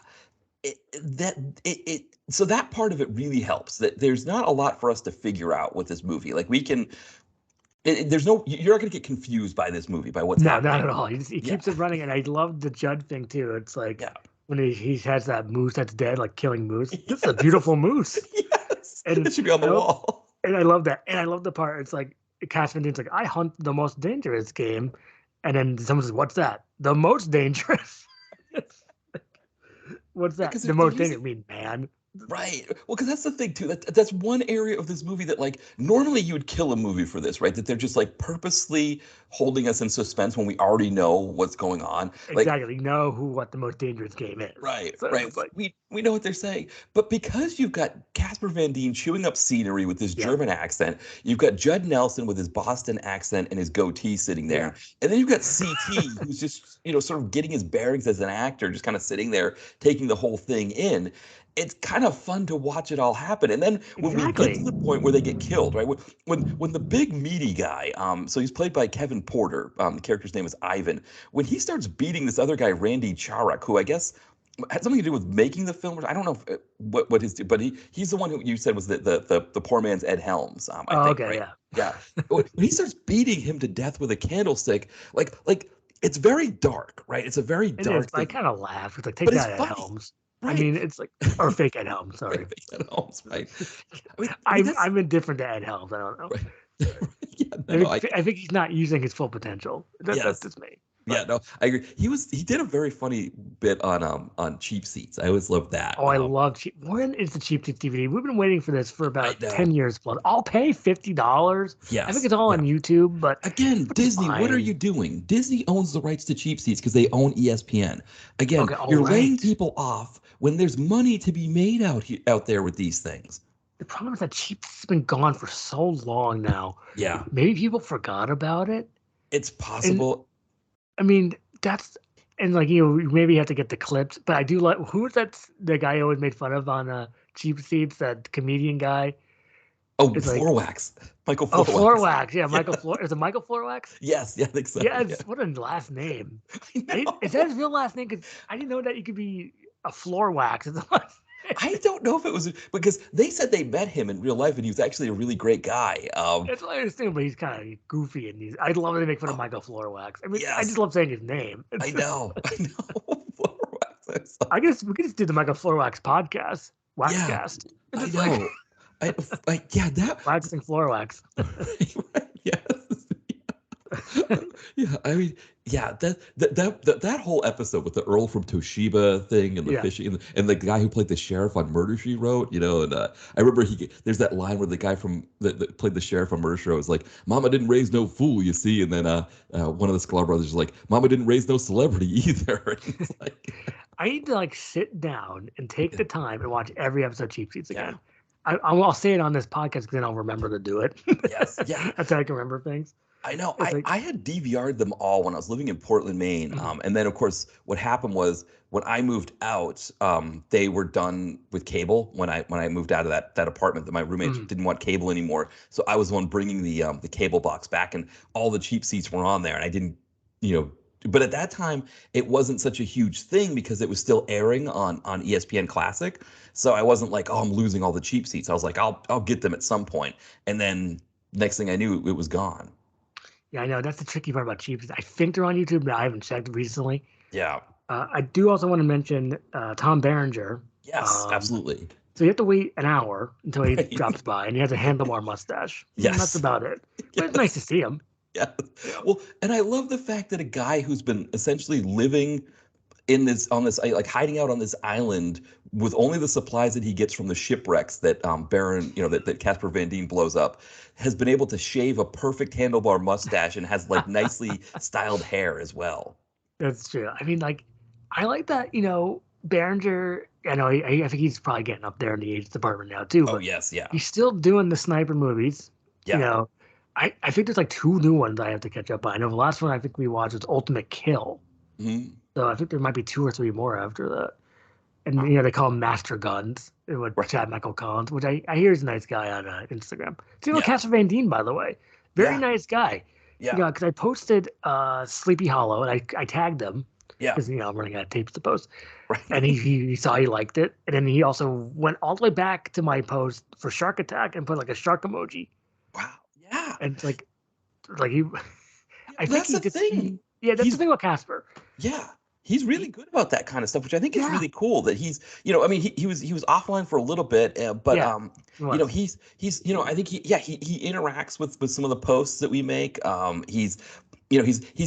So that part of it really helps. That there's not a lot for us to figure out with this movie. Like you're not going to get confused by this movie, by what's happening. No, not at all. He keeps it running, and I love the Judd thing too. It's like when he has that moose that's dead, like killing moose. This is a beautiful moose. Yes, and it should be on the wall. And I love that. And I love the part. It's like Casper Van Dien's like, I hunt the most dangerous game, and then someone says, "What's that? The most dangerous." What's that? The most dangerous? I mean, man. Right. Well, because that's the thing too. That's one area of this movie that like normally you would kill a movie for this, right? That they're just like purposely holding us in suspense when we already know what's going on. Exactly. Know what the most dangerous game is. Right. So right. Like, we know what they're saying, but because you've got Casper Van Dien chewing up scenery with his German accent, you've got Judd Nelson with his Boston accent and his goatee sitting there, and then you've got CT who's just sort of getting his bearings as an actor, just kind of sitting there taking the whole thing in. It's kind of fun to watch it all happen. And then when we get to the point where they get killed, right? When the big meaty guy, so he's played by Kevin Porter, the character's name is Ivan. When he starts beating this other guy, Randy Charak, who I guess had something to do with making the film. I don't know what his, but he's the one who you said was the poor man's Ed Helms. I think, right? Yeah. When he starts beating him to death with a candlestick, like it's very dark, right? It's a very dark thing. I kind of laugh. It's like, take that Ed Helms. Right. I mean, it's like, or fake Ed Helms, sorry. Fake Ed Helms, right. I'm indifferent to Ed Helms. I don't know. Right. I think he's not using his full potential. That's just me. But, yeah, no, I agree. He did a very funny bit on Cheap Seats. I always loved that. Oh, I love Cheap. When is the Cheap Seats DVD? We've been waiting for this for about 10 years plus. I'll pay $50. Yes. I think it's all on YouTube, but again, Disney, what are you doing? Disney owns the rights to Cheap Seats because they own ESPN. Again, you're laying people off when there's money to be made out there with these things. The problem is that Cheap Seats has been gone for so long now. Yeah. Maybe people forgot about it. It's possible. Maybe you have to get the clips, but I do like, who was the guy I always made fun of on Cheap Seats, that comedian guy? Oh, Floorwax. Michael Floorwax. Oh, Floorwax. Yeah, Michael Floor. Is it Michael Floorwax? Yes, I think so. Yes, yeah. What a last name. Is that his real last name? Because I didn't know that you could be a Floorwax. I don't know if it was because they said they met him in real life and he was actually a really great guy. That's what I understand, but he's kind of goofy and I love that they make fun of Michael Floorwax. I mean, yes. I just love saying his name. I know. Floorwax. I guess we could just do the Michael Floorwax podcast. Waxcast. Yeah, I know. That waxing Floorwax. Right, yes. Yeah, I mean, that whole episode with the Earl from Toshiba thing and the fishing and the guy who played the sheriff on Murder She Wrote, and I remember there's that line where the guy that played the sheriff on Murder She Wrote was like, "Mama didn't raise no fool, you see," and then one of the Sklar brothers is like, "Mama didn't raise no celebrity either." And it's like, I need to sit down and take the time and watch every episode of Cheap Seats again. Yeah. I'll say it on this podcast because then I'll remember to do it. Yes, yeah. That's how I can remember things. I know. I had DVR'd them all when I was living in Portland, Maine. And then, of course, what happened was when I moved out, they were done with cable when I moved out of that apartment. That my roommate didn't want cable anymore. So I was the one bringing the cable box back, and all the Cheap Seats were on there. And I didn't, but at that time it wasn't such a huge thing because it was still airing on ESPN Classic. So I wasn't like, oh, I'm losing all the cheap seats. I was like, I'll get them at some point. And then next thing I knew, it was gone. Yeah, I know. That's the tricky part about cheap seats. I think they're on YouTube, but I haven't checked recently. Yeah. I do also want to mention Tom Berenger. Yes, absolutely. So you have to wait an hour until he Right. drops by, and he has a handlebar mustache. Yes. And that's about it. But Yes. it's nice to see him. Yeah. Well, and I love the fact that a guy who's been essentially living in this like hiding out on this island with only the supplies that he gets from the shipwrecks that Baron, that Casper Van Dien blows up, has been able to shave a perfect handlebar mustache and has like nicely styled hair as well. That's true. I mean, like, I like that, Berenger, I know, I think he's probably getting up there in the age department now, too. Oh, But yes, yeah. he's still doing the sniper movies. Yeah. I think there's like 2 new ones I have to catch up on. I know the last one I think we watched was Ultimate Kill. Mhm. So I think there might be 2 or 3 more after that. And, they call him Master Guns with Right. Chad Michael Collins, which I hear is a nice guy on Instagram. So, Yeah. Casper Van Dien, by the way. Very Yeah. nice guy. Yeah. Because I posted Sleepy Hollow, and I tagged him. Yeah. Because, I'm running out of tapes to post. Right. And he saw he liked it. And then he also went all the way back to my post for Shark Attack and put like a shark emoji. Wow. Yeah. And it's like he, I think That's he the just, thing. yeah, that's He's- the thing about Casper. Yeah. He's really good about that kind of stuff, which I think is Yeah. really cool. That he's, I mean, he was offline for a little bit, but Yeah. he's I think he interacts with some of the posts that we make. He's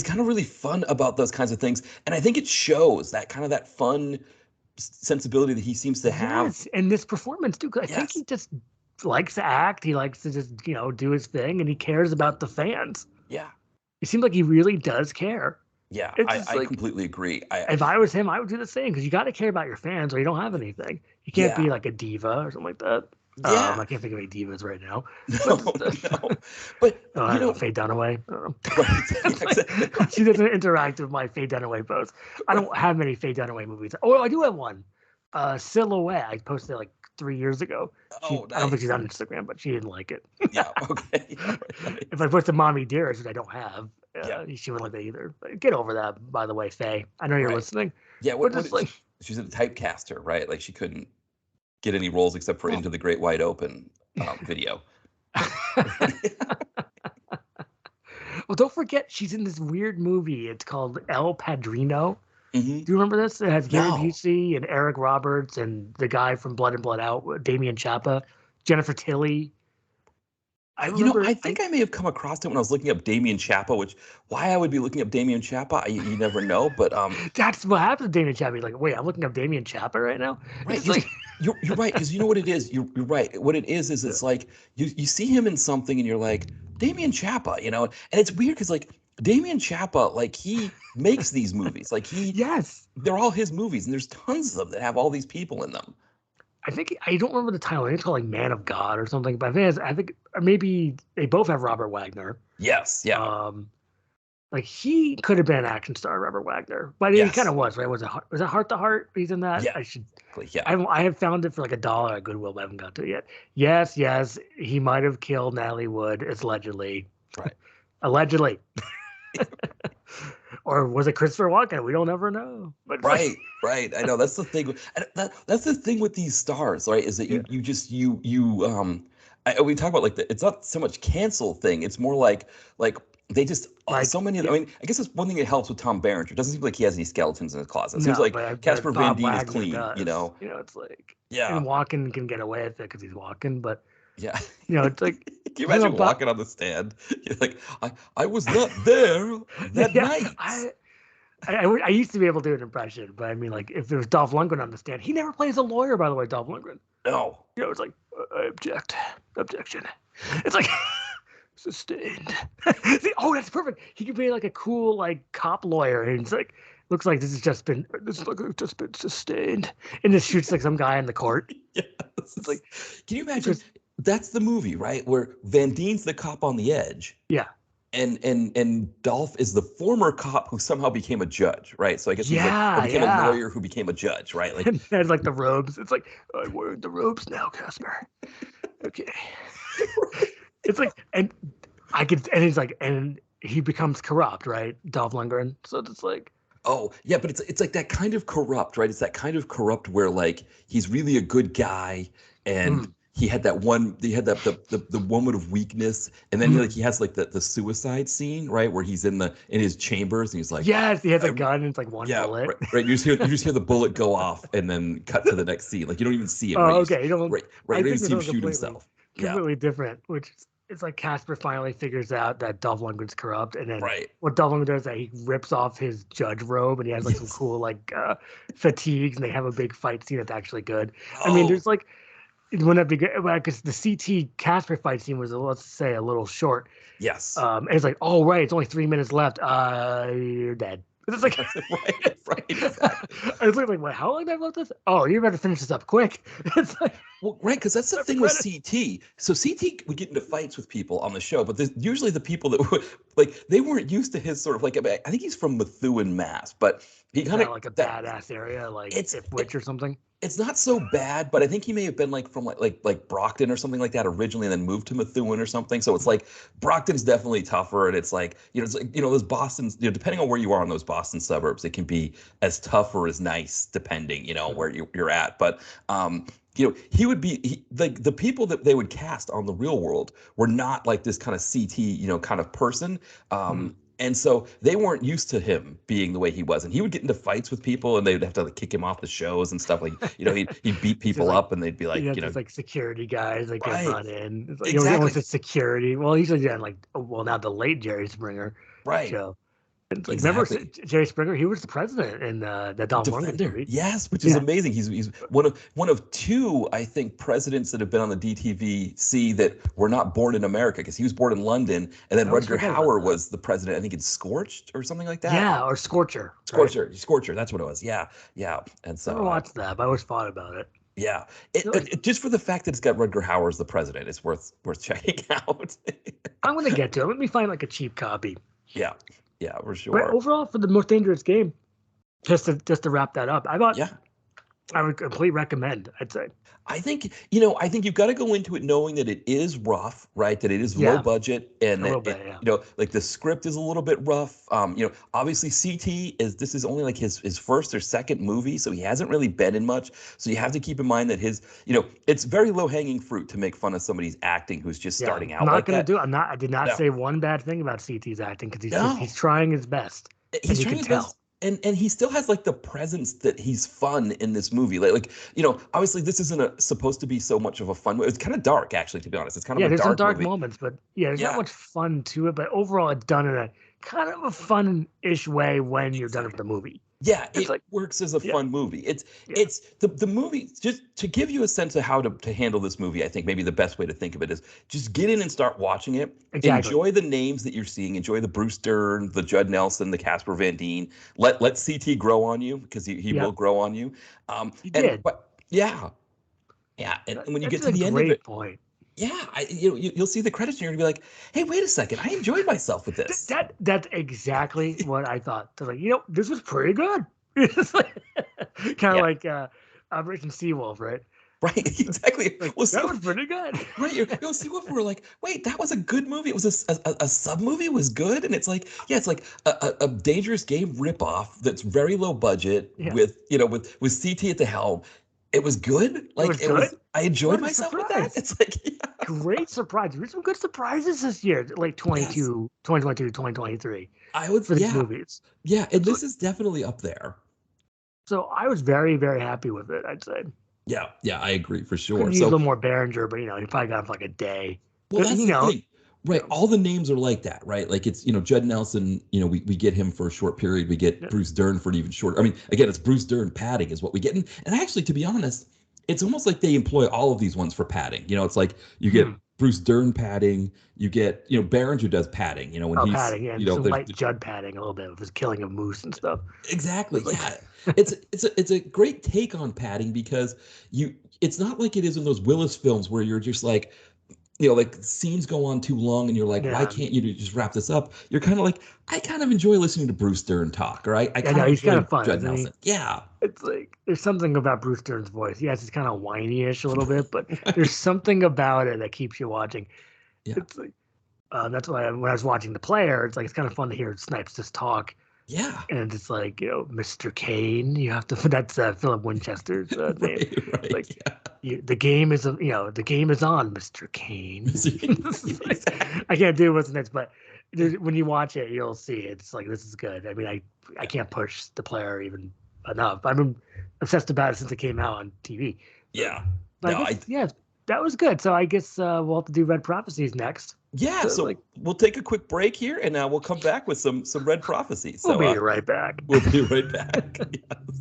kind of really fun about those kinds of things, and I think it shows that kind of that fun sensibility that he seems to have. Yes, and this performance too. 'Cause I think Yes. he just likes to act. He likes to just do his thing, and he cares about the fans. Yeah. It seems like he really does care. Yeah, It's I, just I like- completely agree. If I was him, I would do the same because you got to care about your fans, or you don't have anything. You can't Yeah. be like a diva or something like that. Yeah. I can't think of any divas right now. no. But I don't know, Faye Dunaway. I don't know. right, yeah, exactly. She doesn't interact with my Faye Dunaway posts. I don't have many Faye Dunaway movies. Oh, I do have one. Silhouette. I posted it like 3 years ago. Oh, I don't think nice. she's on Instagram, but she didn't like it. Yeah. Okay. Right. If I posted Mommy Dearest, which I don't have, Yeah. she wouldn't like that either. But get over that, by the way, Faye. I know you're Right. listening. Yeah. But What it's like, she's a typecaster, right? Like she couldn't get any roles except for Into the Great Wide Open video. well, don't forget she's in this weird movie. It's called El Padrino. Hmm. Do you remember this? It has Gary No. Busey and Eric Roberts and the guy from Blood and Blood Out, Damian Chapa, Jennifer Tilly. I remember. I think I may have come across it when I was looking up Damian Chapa, which why I would be looking up Damian Chapa, you never know. But That's what happens to Damian Chapa. He's like, wait, I'm looking up Damian Chapa right now. right, It's like, you're right, because you know what it is. You're right. What it is it's like you see him in something and you're like Damian Chapa, and it's weird because like Damian Chapa, like he makes these movies, like yes. they're all his movies, and there's tons of them that have all these people in them. I think I don't remember the title. I think it's called like Man of God or something. But I think or maybe they both have Robert Wagner. Yes, yeah, Like he could have been an action star, Robert Wagner, but he Yes. kind of was, right? Was it Heart to Heart? He's in that. Yeah. I should. yeah. I have found it for like $1 at Goodwill, but I haven't got to it yet. Yes, he might have killed Natalie Wood. It's allegedly. Right. Allegedly. Or was it Christopher Walken? We don't ever know. But Right, right. I know that's the thing. And that's the thing with these stars, right? Is that we talk about like it's not so much cancel thing. It's more like they just Like, so many. yeah. I mean, I guess that's one thing that helps with Tom Berenger. It doesn't seem like he has any skeletons in his closet. It seems No, like but Casper Van Bob Dien is Wagner clean. does. It's like Yeah, and Walken can get away with it because he's Walken, but yeah. it's like Can you I don't imagine know, Bob- walking on the stand? You're like, I was not there that Yeah, night. I used to be able to do an impression, but I mean, like, if there was Dolph Lundgren on the stand, he never plays a lawyer, by the way, Dolph Lundgren. No. It's like, I object. Objection. It's like, sustained. See, oh, that's perfect. He could be like a cool, like, cop lawyer, and it's like, looks like this has just been sustained. And just shoots, like, some guy in the court. Yes. It's like, Can you imagine? That's the movie, right? Where Van Dien's the cop on the edge. yeah. And Dolph is the former cop who somehow became a judge, right? So I guess he's Yeah, became yeah. a lawyer who became a judge, right? Like, And has, like, the robes. It's like, I'm wearing the robes now, Casper. Okay. It's like, and I could, and he's like, and he becomes corrupt, right? Dolph Lundgren. So it's like, Oh, yeah, but it's like that kind of corrupt, right? It's that kind of corrupt where like he's really a good guy and he had the moment of weakness, and then he has like the suicide scene, right? Where he's in his chambers and he's like, yes, he has a gun and it's like one yeah, bullet. right. You just hear the bullet go off and then cut to the next scene. Like you don't even see him. Oh, right? okay. You don't, Right. I You don't even think see him it's shoot himself. Yeah. completely different, which it's like Casper finally figures out that Dolph Lundgren's corrupt, and then Right. what Dolph Lundgren does is that he rips off his judge robe and he has like some cool like fatigues, and they have a big fight scene that's actually good. I mean, there's like, wouldn't that be good? Because the CT Casper fight scene was, let's say, a little short. Yes. And it's like, oh right, it's only 3 minutes left. You're dead. It's like, right. Exactly. I was like, wait, how long do I have left this? Oh, you better finish this up quick. It's like, well, right, because that's the thing with CT. So CT would get into fights with people on the show, but usually the people that would like they weren't used to his sort of like, I think he's from Methuen, Mass, but he kind of like a badass area, like Ipswich or something. It's not so bad, but I think he may have been like from like Brockton or something like that originally, and then moved to Methuen or something. So it's like Brockton's definitely tougher, and it's like it's like those Boston's, depending on where you are in those Boston suburbs, it can be as tough or as nice depending where you're at. But he would be like the people that they would cast on The Real World were not like this kind of CT kind of person. And so they weren't used to him being the way he was, and he would get into fights with people, and they'd have to like kick him off the shows and stuff. Like he'd beat people up, and they'd be like, just like security guys that get run in. It's like, exactly. It's security. Well, he's done like now the late Jerry Springer show. It's like, Exactly. Remember Jerry Springer? He was the president in the Don Lundgren movie. Yes, which is amazing. He's one of two, I think, presidents that have been on the DTVC that were not born in America, because he was born in London, and then Rutger Hauer was the president, I think, in Scorched or something like that. Yeah, or Scorcher. Scorcher, that's what it was. Yeah. And so I never watched that, but I always thought about it. Yeah, just for the fact that it's got Rutger Hauer as the president, it's worth checking out. I'm gonna get to it. Let me find like a cheap copy. Yeah, for sure. But overall, for the most dangerous game, just to wrap that up, I thought I would completely recommend, I'd say. I think you've got to go into it knowing that it is rough, right? That it is low budget, and like the script is a little bit rough. Obviously this is only like his first or second movie, so he hasn't really been in much. So you have to keep in mind that it's very low hanging fruit to make fun of somebody's acting who's just starting out. I did not say one bad thing about CT's acting, because he's trying his best. He's trying his best. And he still has like the presence that he's fun in this movie. Like obviously this isn't supposed to be so much of a fun movie. It's kind of dark, actually, to be honest. It's kind of a there's dark some dark movie. moments, but there's not much fun to it. But overall, it's done in a kind of a fun-ish way when you're done with the movie. Yeah, it works as a fun movie. It's the movie, just to give you a sense of how to handle this movie. I think maybe the best way to think of it is just get in and start watching it. Exactly. Enjoy the names that you're seeing. Enjoy the Bruce Dern, the Judd Nelson, the Casper Van Dien. Let CT grow on you, because he will grow on you. He did. But and when you get to the end of it, point. Yeah, you'll see the credits and you're gonna be like, "Hey, wait a second! I enjoyed myself with this." That's exactly what I thought. So like, this was pretty good. It's like, kind of like Operation Seawolf, right? Right, exactly. That was pretty good. Right, you'll see what we're like. Wait, that was a good movie. It was a sub movie was good, and it's like it's like a Dangerous Game ripoff that's very low budget with CT at the helm. It was good. Like it was. I enjoyed myself with that. It's like great surprise. There's some good surprises this year, like 2022, 2023. I would for these movies. Yeah, and this is definitely up there. So I was very, very happy with it, I'd say. Yeah, I agree for sure. Could use a little more Berenger, but he probably got him for like a day. Well, that's the thing. Right, all the names are like that, right? Like it's Judd Nelson. We get him for a short period. We get Bruce Dern for an even shorter. I mean, again, it's Bruce Dern padding is what we get, and actually, to be honest, it's almost like they employ all of these ones for padding. It's like you get Bruce Dern padding, you get Berenger does padding. When he's padding, some light Judd padding a little bit with his killing of moose and stuff. Exactly. Yeah, it's a great take on padding, because it's not like it is in those Willis films where you're just like. Like scenes go on too long and you're like, why can't you just wrap this up? You're kind of like, I kind of enjoy listening to Bruce Dern talk, or he's kind of fun. Judd Nelson. Yeah. It's like, there's something about Bruce Dern's voice. Yes, it's kind of whiny-ish a little bit, but there's something about it that keeps you watching. Yeah. It's like, That's why when I was watching The Player, it's like it's kind of fun to hear Snipes just talk. Yeah. And it's like, Mr. Kane, you have to. That's Philip Winchester's name. Right. Like, the game is, the game is on, Mr. Kane. I can't do what's next, but when you watch it, you'll see it's like this is good. I mean, I can't push The Player even enough. I've been obsessed about it since it came out on TV. Yeah. But that was good. So I guess we'll have to do Red Prophecies next. Yeah, so we'll take a quick break here, and we'll come back with some Red Prophecies. So, we'll be right back. We'll be right back. Yes.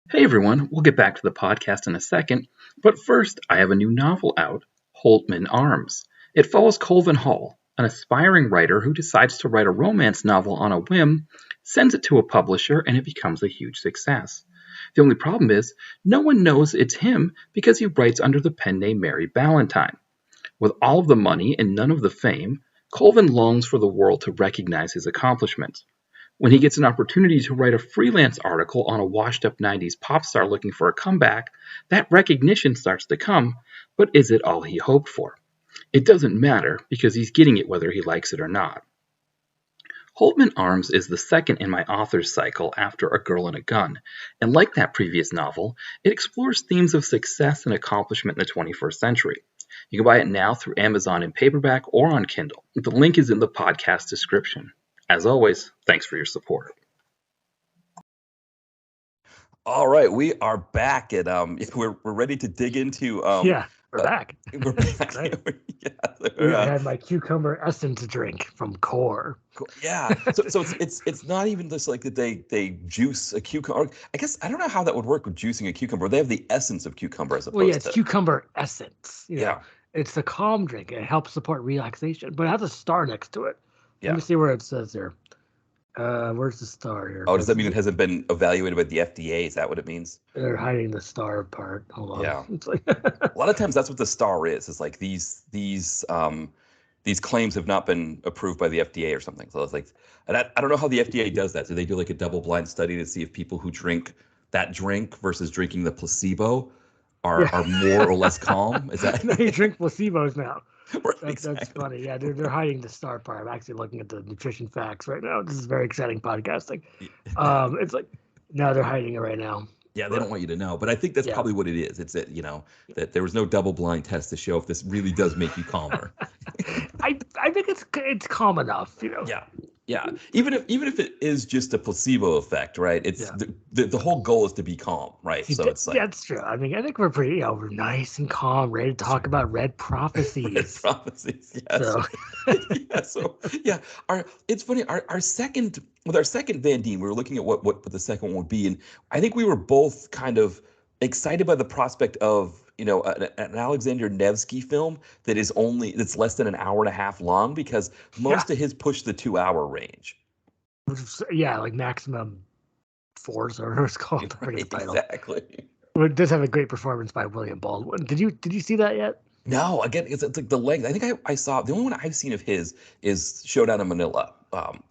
Hey everyone, we'll get back to the podcast in a second, but first I have a new novel out, Holtman Arms. It follows Colvin Hall, an aspiring writer who decides to write a romance novel on a whim, sends it to a publisher, and it becomes a huge success. The only problem is, no one knows it's him because he writes under the pen name Mary Ballantyne. With all of the money and none of the fame, Colvin longs for the world to recognize his accomplishments. When he gets an opportunity to write a freelance article on a washed-up 90s pop star looking for a comeback, that recognition starts to come, but is it all he hoped for? It doesn't matter because he's getting it whether he likes it or not. Holtman Arms is the second in my author's cycle after A Girl and a Gun, and like that previous novel, it explores themes of success and accomplishment in the 21st century. You can buy it now through Amazon in paperback or on Kindle. The link is in the podcast description. As always, thanks for your support. All right, we are back, and we're ready to dig into. We're back. We're back. I had my cucumber essence drink from Core. Yeah, so it's not even just like that they juice a cucumber. I guess I don't know how that would work with juicing a cucumber. They have the essence of cucumber as opposed it's cucumber essence. It's a calm drink. It helps support relaxation, but it has a star next to it. Let me see where it says there. Where's the star here? Oh, does that mean it hasn't been evaluated by the FDA? Is that what it means? They're hiding the star part. Hold on. Yeah. It's like a lot of times that's what the star is. It's like these claims have not been approved by the FDA or something. So it's like, and I don't know how the FDA does that. Do they do like a double-blind study to see if people who drink that drink versus drinking the placebo are more or less calm? Is that? They drink placebos now. Right, That's funny. Yeah, they're hiding the star part. I'm actually looking at the nutrition facts right now. This is very exciting podcasting. It's like, no, they're hiding it right now. Yeah, they don't want you to know, but I think that's probably what it is. It's that that there was no double-blind test to show if this really does make you calmer. I think it's calm enough, Yeah. Even if it is just a placebo effect, right? It's the whole goal is to be calm, right? So it's like that's true. I mean, I think we're pretty, we're nice and calm, ready to talk about Red Prophecies. Red Prophecies, yes. It's funny. Our second Van Dien, we were looking at what the second one would be, and I think we were both kind of excited by the prospect of an Alexander Nevsky film that's less than an hour and a half long, because most of his push the 2-hour range. Like Maximum Force, or whatever it's called. Right, exactly. It does have a great performance by William Baldwin. Did you see that yet? No, again, it's like the length. I think I saw the only one I've seen of his is Showdown in Manila.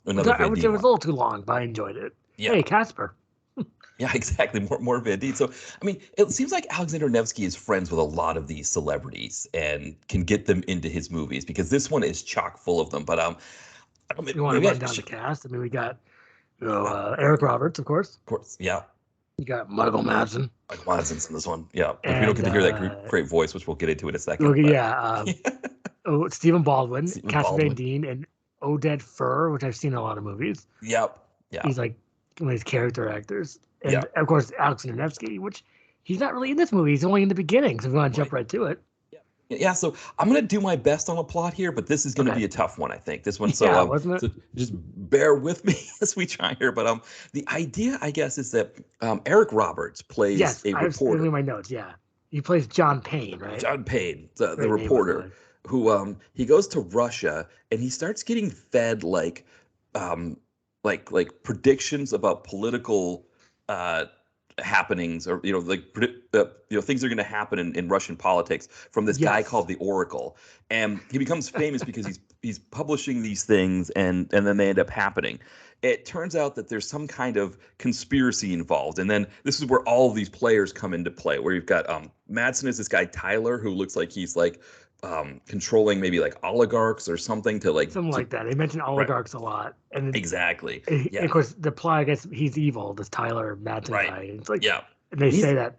Another Van Dien. It was a little too long, but I enjoyed it. Yeah. Hey, Casper. Yeah, exactly. More Van Dien. So, I mean, it seems like Alexander Nevsky is friends with a lot of these celebrities and can get them into his movies, because this one is chock full of them. But you want to run down the cast? I mean, we got Eric Roberts, of course. Of course, yeah. You got Michael Madsen. Michael Madsen's in this one, yeah. We don't get to hear that great voice, which we'll get into in a second. Stephen Baldwin, Casper Van Dien, and Oded Fur, which I've seen in a lot of movies. Yep. Yeah. He's like one of his character actors. And of course, Alexander Nevsky, which he's not really in this movie. He's only in the beginning. So we want to jump right to it. Yeah, so I'm going to do my best on a plot here, but this is going to be a tough one, I think. This one, wasn't it? So just bear with me as we try here. But the idea, I guess, is that Eric Roberts plays a reporter. In my notes, he plays John Payne, right? John Payne, the reporter, who he goes to Russia and he starts getting fed like predictions about political happenings, or things are going to happen in Russian politics from this guy called the Oracle, and he becomes famous because he's publishing these things, and then they end up happening. It turns out that there's some kind of conspiracy involved, and then this is where all of these players come into play, where you've got Madsen is this guy Tyler, who looks like he's like controlling maybe like oligarchs or something to like something to, like that. They mention right, oligarchs a lot, and exactly, and yeah, of course the plot. I guess he's evil. This Tyler Madsen right, guy. And it's like, yeah, and they he's say that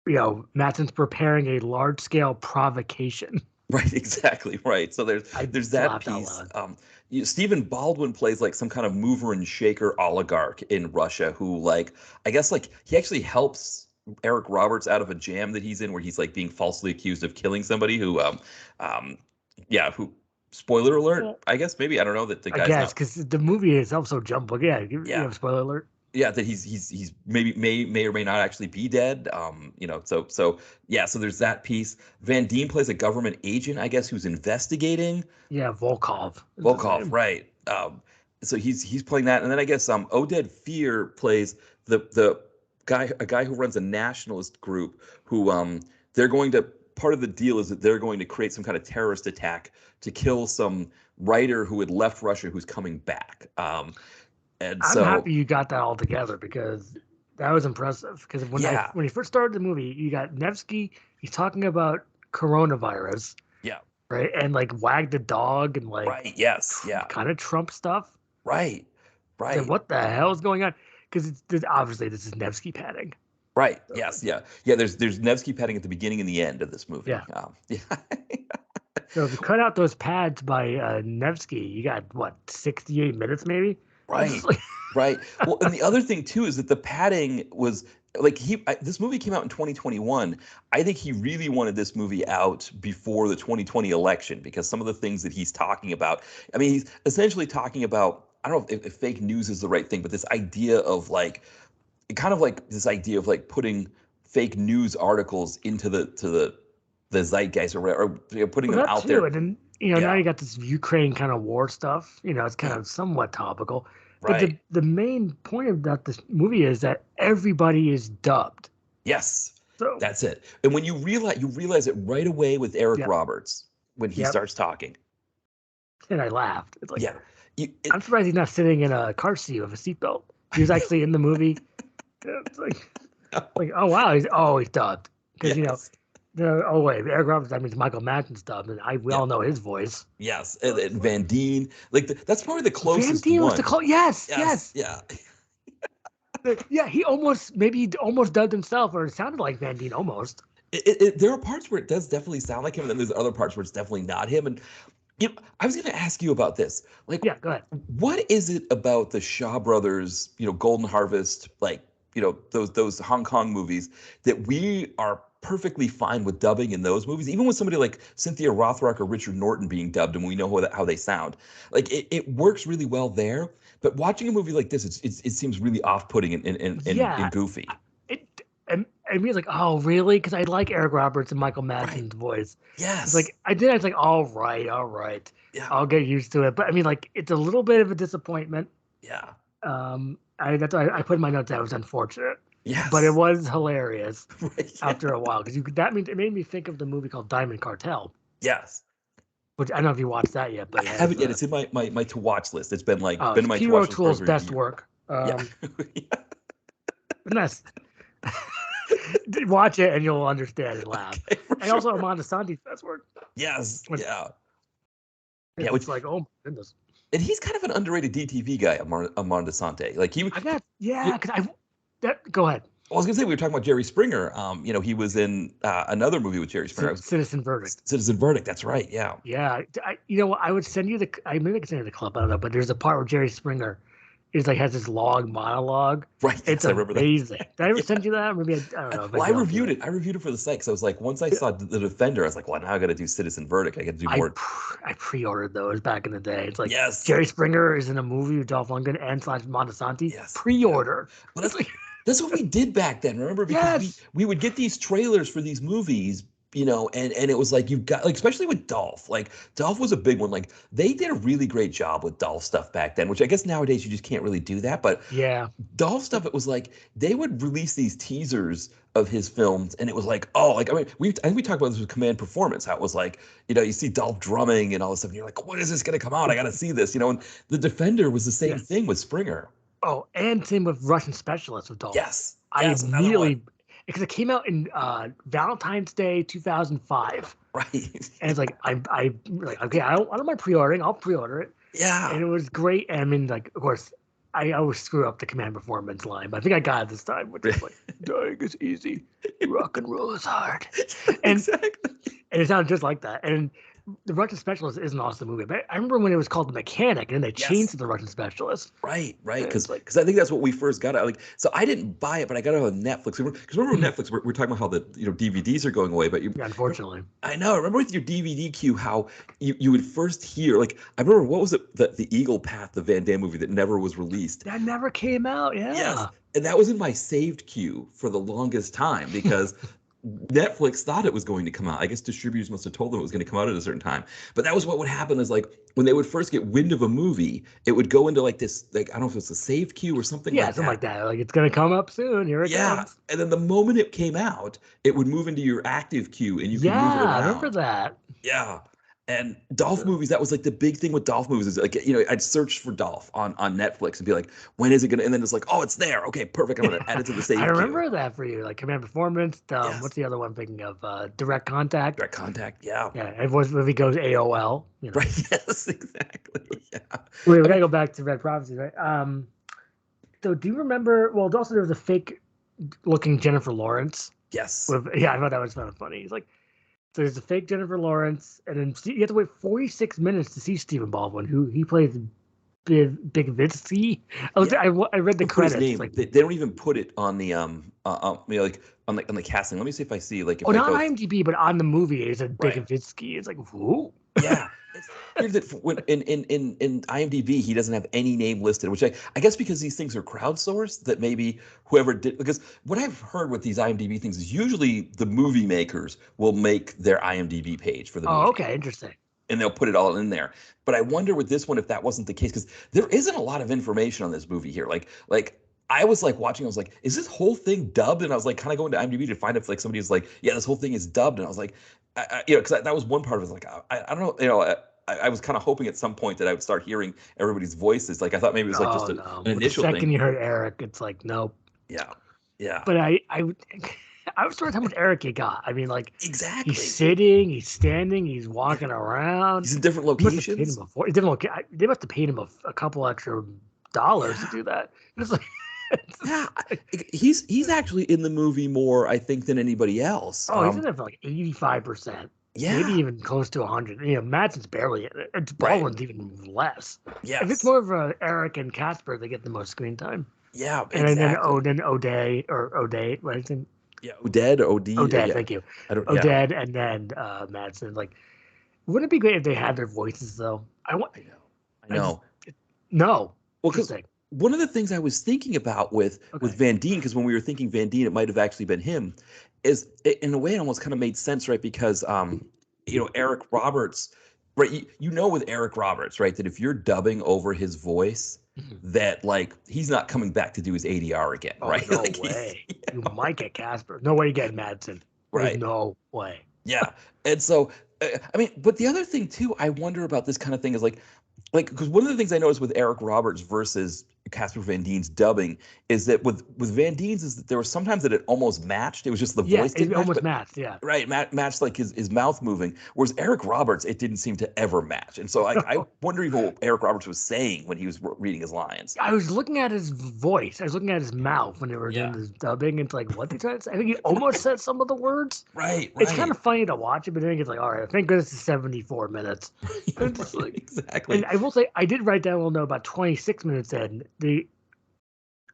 Madsen's preparing a large scale provocation. right, exactly, right. So I there's that laughed out piece. loud. Stephen Baldwin plays like some kind of mover and shaker oligarch in Russia who, like, I guess like he actually helps Eric Roberts out of a jam that he's in where he's like being falsely accused of killing somebody who um yeah, who, spoiler alert, Well, I guess, maybe, I don't know, that the I guy's guess not, because the movie itself so jumbled. Yeah, yeah, spoiler alert. yeah, that he's maybe may or may not actually be dead. So yeah, so there's that piece. Van Dien plays a government agent, I guess, who's investigating Yeah, Volkov is his Volkov, name. right? So he's playing that, and then I guess Oded Fear plays the guy, a guy who runs a nationalist group who they're going to, part of the deal is that they're going to create some kind of terrorist attack to kill some writer who had left Russia who's coming back. And I'm so happy you got that all together because that was impressive. Because yeah, when he first started the movie, you got Nevsky. He's talking about coronavirus, yeah, right? And like wag the dog and like right, yes, yeah, kind of Trump stuff. right, It's like, right. what the hell is going on? Because obviously this is Nevsky padding. Right. So, Yes. Yeah. Yeah. There's Nevsky petting at the beginning and the end of this movie. yeah. Yeah. So if you cut out those pads by Nevsky, you got what 68 minutes maybe. Right. Right. Well, and the other thing too is that the padding was like this movie came out in 2021. I think he really wanted this movie out before the 2020 election because some of the things that he's talking about. I mean, he's essentially talking about, I don't know if fake news is the right thing, but this idea of like, kind of like this idea of like putting fake news articles into the zeitgeist or putting Well, them that out too, there. and then now Yeah. you got this Ukraine kind of war stuff. It's kind Yeah. of somewhat topical. But Right. the main point about this movie is that everybody is dubbed. Yes. So That's it. And when you realize it right away with Eric yep, Roberts when he yep. starts talking. And I laughed. It's like Yeah. I'm surprised he's not sitting in a car seat with a seatbelt. He was actually in the movie. It's like oh wow, he's dubbed because Yes. oh wait, Eric Roberts, that means Michael Madsen's dubbed, and we Yeah. all know his voice. Yes. And Van Dien, like that's probably the closest Van Dien one. was the close. Yes. Yeah. Yeah, he almost dubbed himself, or it sounded like Van Dien almost. There are parts where it does definitely sound like him, and then there's other parts where it's definitely not him. And I was going to ask you about this. Like, Yeah, go ahead. what is it about the Shaw Brothers, Golden Harvest, like, those Hong Kong movies that we are perfectly fine with dubbing in those movies, even with somebody like Cynthia Rothrock or Richard Norton being dubbed, and we know how they sound. Like, it works really well there. But watching a movie like this, it seems really off-putting and goofy. And me, it's like, oh, really? Because I like Eric Roberts and Michael Right. Madsen's voice. Yes. It's like I was like, all right, Yeah. I'll get used to it. But I mean, like, it's a little bit of a disappointment. Yeah. That's why I put in my notes that was unfortunate. Yes. But it was hilarious Right, after a while because that means it made me think of the movie called Diamond Cartel, yes. which I don't know if you watched that yet. But I haven't yet. It's in my to watch list. It's been like been in my to P.O. watch list for Toole's over a best year. work. Yeah. And that's watch it and you'll understand and laugh. Okay, for And also sure. Armando Santi's best work. Yes. Which- Yeah. It's Yeah, which- like, oh my goodness. And he's kind of an underrated DTV guy, Armando Sante. Like he. Go ahead. I was gonna say we were talking about Jerry Springer. He was in another movie with Jerry Springer. Citizen Verdict. Citizen Verdict. That's right. Yeah. Yeah, I would send you maybe I could send you the clip. I don't know, but there's a part where Jerry Springer is like has this long monologue. Right. It's yes, I remember that. amazing. Did I ever send you that? Maybe I don't know. Well, I reviewed it. I reviewed it for the site. So I was like, once I saw The Defender, I was like, well, now I got to do Citizen Verdict. I got to do more. I pre-ordered those back in the day. It's like Yes. Jerry Springer is in a movie with Dolph Lundgren and Montesanti. Yes. Pre-order. Well, that's what we did back then. Remember? Because Yes. we would get these trailers for these movies, and it was like you've got, like, especially with Dolph. Like Dolph was a big one. Like they did a really great job with Dolph stuff back then, which I guess nowadays you just can't really do that. But Yeah. Dolph stuff, it was like they would release these teasers of his films, and it was like, oh, like I mean, I think we talked about this with Command Performance, how it was like, you see Dolph drumming and all this stuff, and you're like, when is this gonna come out? I gotta see this, And The Defender was the same thing with Springer. Oh, and same with Russian Specialists with Dolph. Yes. I Yes, another immediately, one. because it came out in Valentine's Day 2005. Right. And it's like I like, okay, I don't mind pre-ordering. I'll pre-order it. Yeah. And it was great. And I mean, like, of course, I always screw up the command performance line, but I think I got it this time, which is like, dying is easy, rock and roll is hard. And, Exactly. and it sounds just like that. And the Russian Specialist is an awesome movie. But I remember when it was called The Mechanic, and then they changed to The Russian Specialist. Right. And Because it's like, I think that's what we first got. Like, so I didn't buy it, but I got it on Netflix. Because remember Netflix, we're talking about how the DVDs are going away, but yeah, unfortunately. I know. I remember with your DVD queue how you would first hear, like, I remember, what was it, the Eagle Path, the Van Damme movie that never was released. That never came out, yeah. Yes. And that was in my saved queue for the longest time because Netflix thought it was going to come out. I guess distributors must have told them it was going to come out at a certain time. But that was what would happen, is like when they would first get wind of a movie, it would go into like this, like, I don't know if it's a save queue or something Yeah, like something that. like that. Like, it's going to come up soon. Here it comes. And then the moment it came out, it would move into your active queue and you could move it Yeah, around. I remember that. Yeah. And Dolph movies, that was like the big thing with Dolph movies, is like, I'd search for Dolph on Netflix and be like, when is it going to, and then it's like, oh, it's there. Okay, perfect. I'm going to add it to the save I queue. remember that for you, like Command Performance. Yes. What's the other one I'm thinking of? Direct Contact. Direct Contact, yeah. Yeah, everyone's movie goes AOL. You know. Right, yes, exactly. Yeah. Wait, we gotta go back to Red Prophecies, right? So do you remember? Well, also there was a fake-looking Jennifer Lawrence. Yes. Yeah, I thought that was kind of funny. He's like, so there's a fake Jennifer Lawrence, and then you have to wait 46 minutes to see Stephen Baldwin, who he plays Big Vitsky. I read the Don't put his credits. name. Like, They don't even put it on the like on the casting. Let me see if I see, like, if oh, I not go, IMDb, but on the movie, it's a Big Right. Vitsky. It's like, who? yeah. It's weird that when in IMDb he doesn't have any name listed, which I guess because these things are crowdsourced, that maybe whoever did, because what I've heard with these IMDb things is usually the movie makers will make their IMDb page for the movie. Oh, okay, interesting. And they'll put it all in there. But I wonder with this one if that wasn't the case, because there isn't a lot of information on this movie here. Like I was like watching, I was like, is this whole thing dubbed? And I was like kind of going to IMDb to find if like somebody was like, yeah, this whole thing is dubbed. And I was like, because that was one part of it. Like, I don't know, I was kind of hoping at some point that I would start hearing everybody's voices. Like I thought maybe it was like just No. an initial The second thing. you heard Eric, it's like, nope. Yeah, yeah, But I was surprised how much Eric he got. I mean, like, exactly. he's sitting, he's standing, he's walking around. He's in different They must have paid him locations. before. They must have paid him a couple extra dollars to do that. It's like, Yeah, he's actually in the movie more, I think, than anybody else. oh, he's in there for like 85%. Yeah, Maybe even close to 100. You know, Madsen's barely in it. And Baldwin's even less. yes. If it's more of Eric and Casper, they get the most screen time. Yeah, And exactly. then O'Day, what is it? Yeah, Oded, OD. Oded, yeah. thank you. I don't. Oded and then Madsen. Like, wouldn't it be great if they had their voices though? I know. No. Well, because Interesting. one of the things I was thinking about with Van Dien, because when we were thinking Van Dien, it might have actually been him, is in a way it almost kind of made sense, right? Because Eric Roberts, right? You know, with Eric Roberts, right, that if you're dubbing over his voice, that like he's not coming back to do his ADR again, Oh, right? no Like, way. You might get Casper. No way you get Madsen. There's Right. no way. Yeah, and so I mean, but the other thing too, I wonder about this kind of thing is like because one of the things I noticed with Eric Roberts versus Casper Van Dien's dubbing is that with Van Dien's is that there were sometimes that it almost matched. It was just the Yeah, voice it didn't match, almost but- matched. Yeah. Right, matched like his mouth moving. Whereas Eric Roberts, it didn't seem to ever match. And so I wonder even what Eric Roberts was saying when he was reading his lines. I was looking at his voice. I was looking at his mouth when they were doing this dubbing. It's like, what they trying to say? I think he almost said some of the words. Right. It's kind of funny to watch it, but then it's like, all right, thank goodness it's 74 minutes. It's just like, exactly. and I will say, I did write down a little note about 26 minutes in.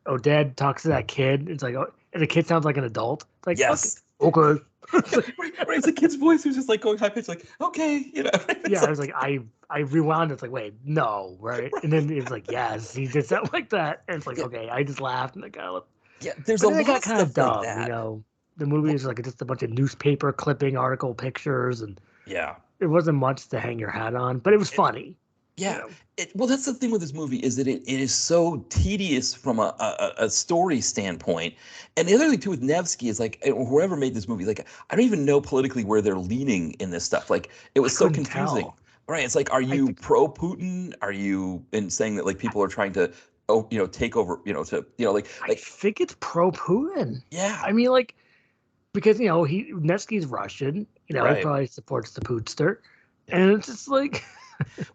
Oded talks to that kid. It's like, and the kid sounds like an adult. It's like, Yes. okay. right, it's a kid's voice who's just like going high pitched, like, okay, It's Yeah, I was like, I rewound. It's like, wait, no, right? And then it's like, yes, he did something like that. And it's like, okay, I just laughed and I kind of. yeah. There's But a then it lot got of kind of stuff dumb, like that. you know. The movie is like just a bunch of newspaper clipping, article pictures, and Yeah. it wasn't much to hang your hat on, but it was funny. Yeah. You know? Well, that's the thing with this movie is that it is so tedious from a story standpoint. And the other thing too with Nevsky is like whoever made this movie, like I don't even know politically where they're leaning in this stuff. Like it was so couldn't confusing. tell. Right. It's like, are you pro Putin? Are you in saying that like people are trying to take over, I think it's pro Putin. yeah. I mean, like, because Nevsky's Russian. He Right. probably supports the Pootster, and it's just like.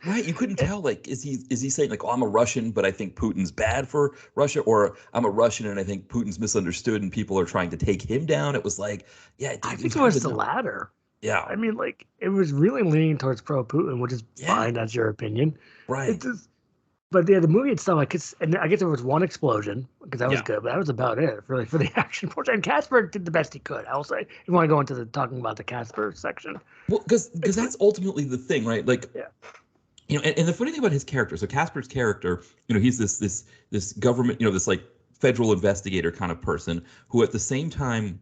Right, you couldn't tell. Like, is he saying like, "Oh, I'm a Russian, but I think Putin's bad for Russia," or "I'm a Russian and I think Putin's misunderstood and people are trying to take him down"? It was like, yeah, I think it was the latter. Yeah, I mean, like, it was really leaning towards pro-Putin, which is fine. That's your opinion, right? It just, but the movie itself, and I guess there was one explosion because that was good, but that was about it really for the action portion. And Casper did the best he could. I'll say. If you want to go into talking about the Casper section, well, because that's ultimately the thing, right? Like, and the funny thing about his character, so Casper's character, he's this government, this like federal investigator kind of person who at the same time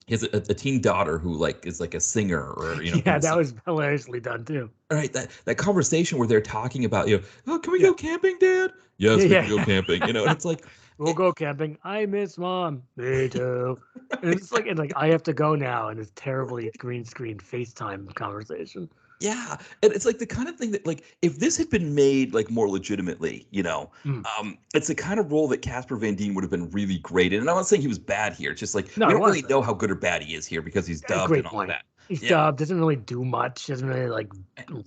has a teen daughter who like is like a singer or that was hilariously done too. All right, that conversation where they're talking about oh, can we go camping, Dad? Yes, we can go camping. And it's like we'll go camping. I miss Mom. Me too. And it's like I have to go now, and it's terribly green screen FaceTime conversation. Yeah, and it's like the kind of thing that like if this had been made like more legitimately, it's the kind of role that Casper Van Dien would have been really great in. And I'm not saying he was bad here. It's just like we don't really know how good or bad he is here because he's dubbed and all that. He's dubbed, doesn't really do much, doesn't really like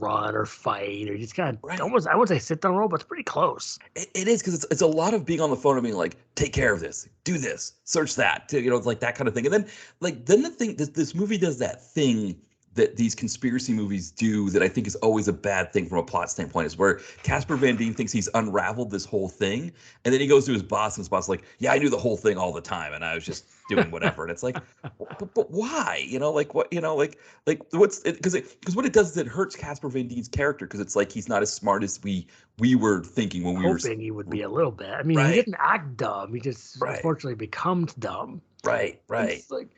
run or fight, or just kind of almost, I wouldn't say sit down role, but it's pretty close. It is because it's a lot of being on the phone and being like, take care of this, do this, search that, it's like that kind of thing. And then the thing, this movie does that thing that these conspiracy movies do that I think is always a bad thing from a plot standpoint, is where Casper Van Dien thinks he's unraveled this whole thing, and then he goes to his boss, and his boss is like, yeah, I knew the whole thing all the time, and I was just doing whatever. And it's like, but why? Like what? What's it? Because what it does is it hurts Casper Van Dien's character, because it's like he's not as smart as we were thinking when we were hoping he would be a little bit. I mean, he didn't act dumb; he just unfortunately becomes dumb. Right. It's like,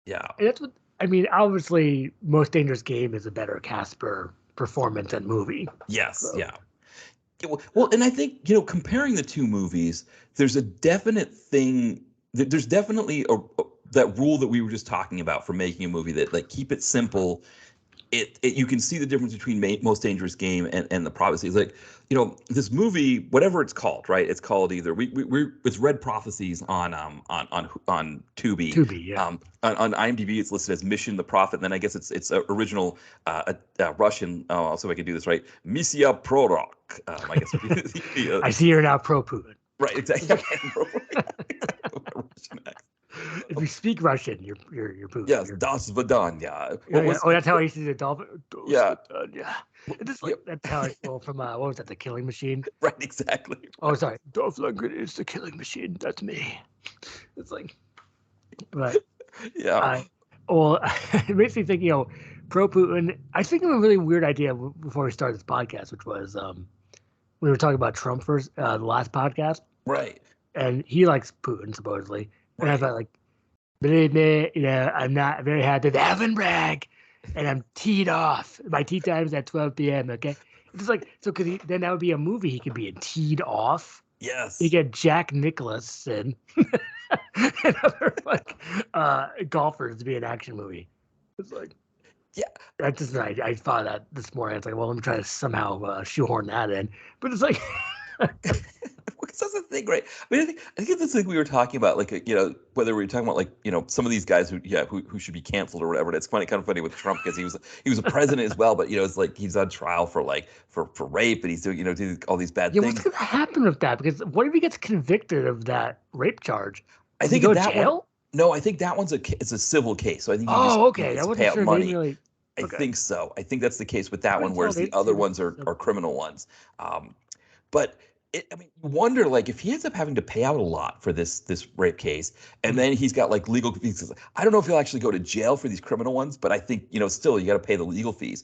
yeah, and that's what. I mean, obviously, Most Dangerous Game is a better Casper performance and movie. Yes, so. Yeah. Well, and I think, comparing the two movies, there's a definite thing, there's definitely that rule that we were just talking about for making a movie, that like keep it simple. You can see the difference between Most Dangerous Game and The Prophecies. Like, this movie, whatever it's called, right? It's called either it's Red Prophecies on Tubi. Tubi, yeah. On IMDb, it's listed as Mission the Prophet. And then I guess it's original Russian. Oh, also I can do this right. Missia Prorok. I guess. I see you're now pro Putin. Right. Exactly. If you speak Russian, you're Putin. Yes, Das Vidanya. That's how I used to do it. Yeah. It's like, that's how from what was that, The Killing Machine? Right, exactly. Oh, sorry. Dolph Lundgren is The Killing Machine. That's me. It's like, but yeah. It makes me think, pro Putin. I think of a really weird idea before we started this podcast, which was we were talking about Trump first, the last podcast. Right. And he likes Putin, supposedly. And I thought, like, believe me, I'm not very happy with Alvin Bragg, and I'm teed off. My tea time is at 12 p.m., okay? It's like, so because then that would be a movie he could be in, teed off. Yes. You get Jack Nicholson and other, like, golfers to be an action movie. It's like, yeah. That's just, I thought that this morning. It's like, well, let me try to somehow shoehorn that in. But it's like... Because that's the thing, right? I mean, I think it's the thing we were talking about, like, whether we were talking about, like, some of these guys who should be canceled or whatever. It's kind of funny with Trump, because he was a president as well, but it's like he's on trial for rape, and he's doing doing all these bad things. What's gonna happen with that? Because what if he gets convicted of that rape charge? I think go to that jail? No, I think that one's it's a civil case. So I think okay. I wasn't sure money. Really... I think so. I think that's the case with that one, whereas the other ones are criminal ones. But you wonder, like, if he ends up having to pay out a lot for this rape case, and then he's got like legal fees. I don't know if he'll actually go to jail for these criminal ones, but I think still you got to pay the legal fees.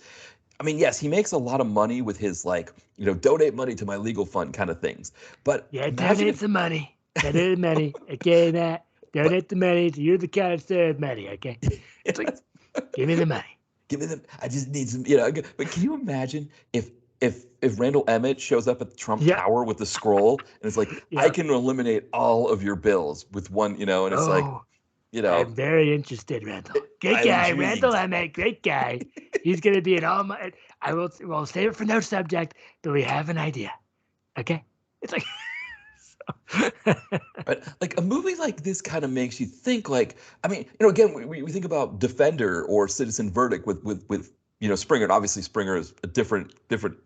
I mean, yes, he makes a lot of money with his donate money to my legal fund kind of things. But donate the money. Donate the money. Okay, Matt. Donate the money. You're the kind of serve money. Okay, it's like, give me the money. Give me the. I just need some. But can you imagine if Randall Emmett shows up at the Trump Tower with the scroll, and it's like, I can eliminate all of your bills with one, and it's like, I'm very interested, Randall. Great guy, Randall Emmett, great guy. He's going to be in all my, we'll save it for no subject, but we have an idea. Okay? It's like, But like a movie like this kind of makes you think like, I mean, again, we think about Defender or Citizen Verdict with Springer, and obviously Springer is a different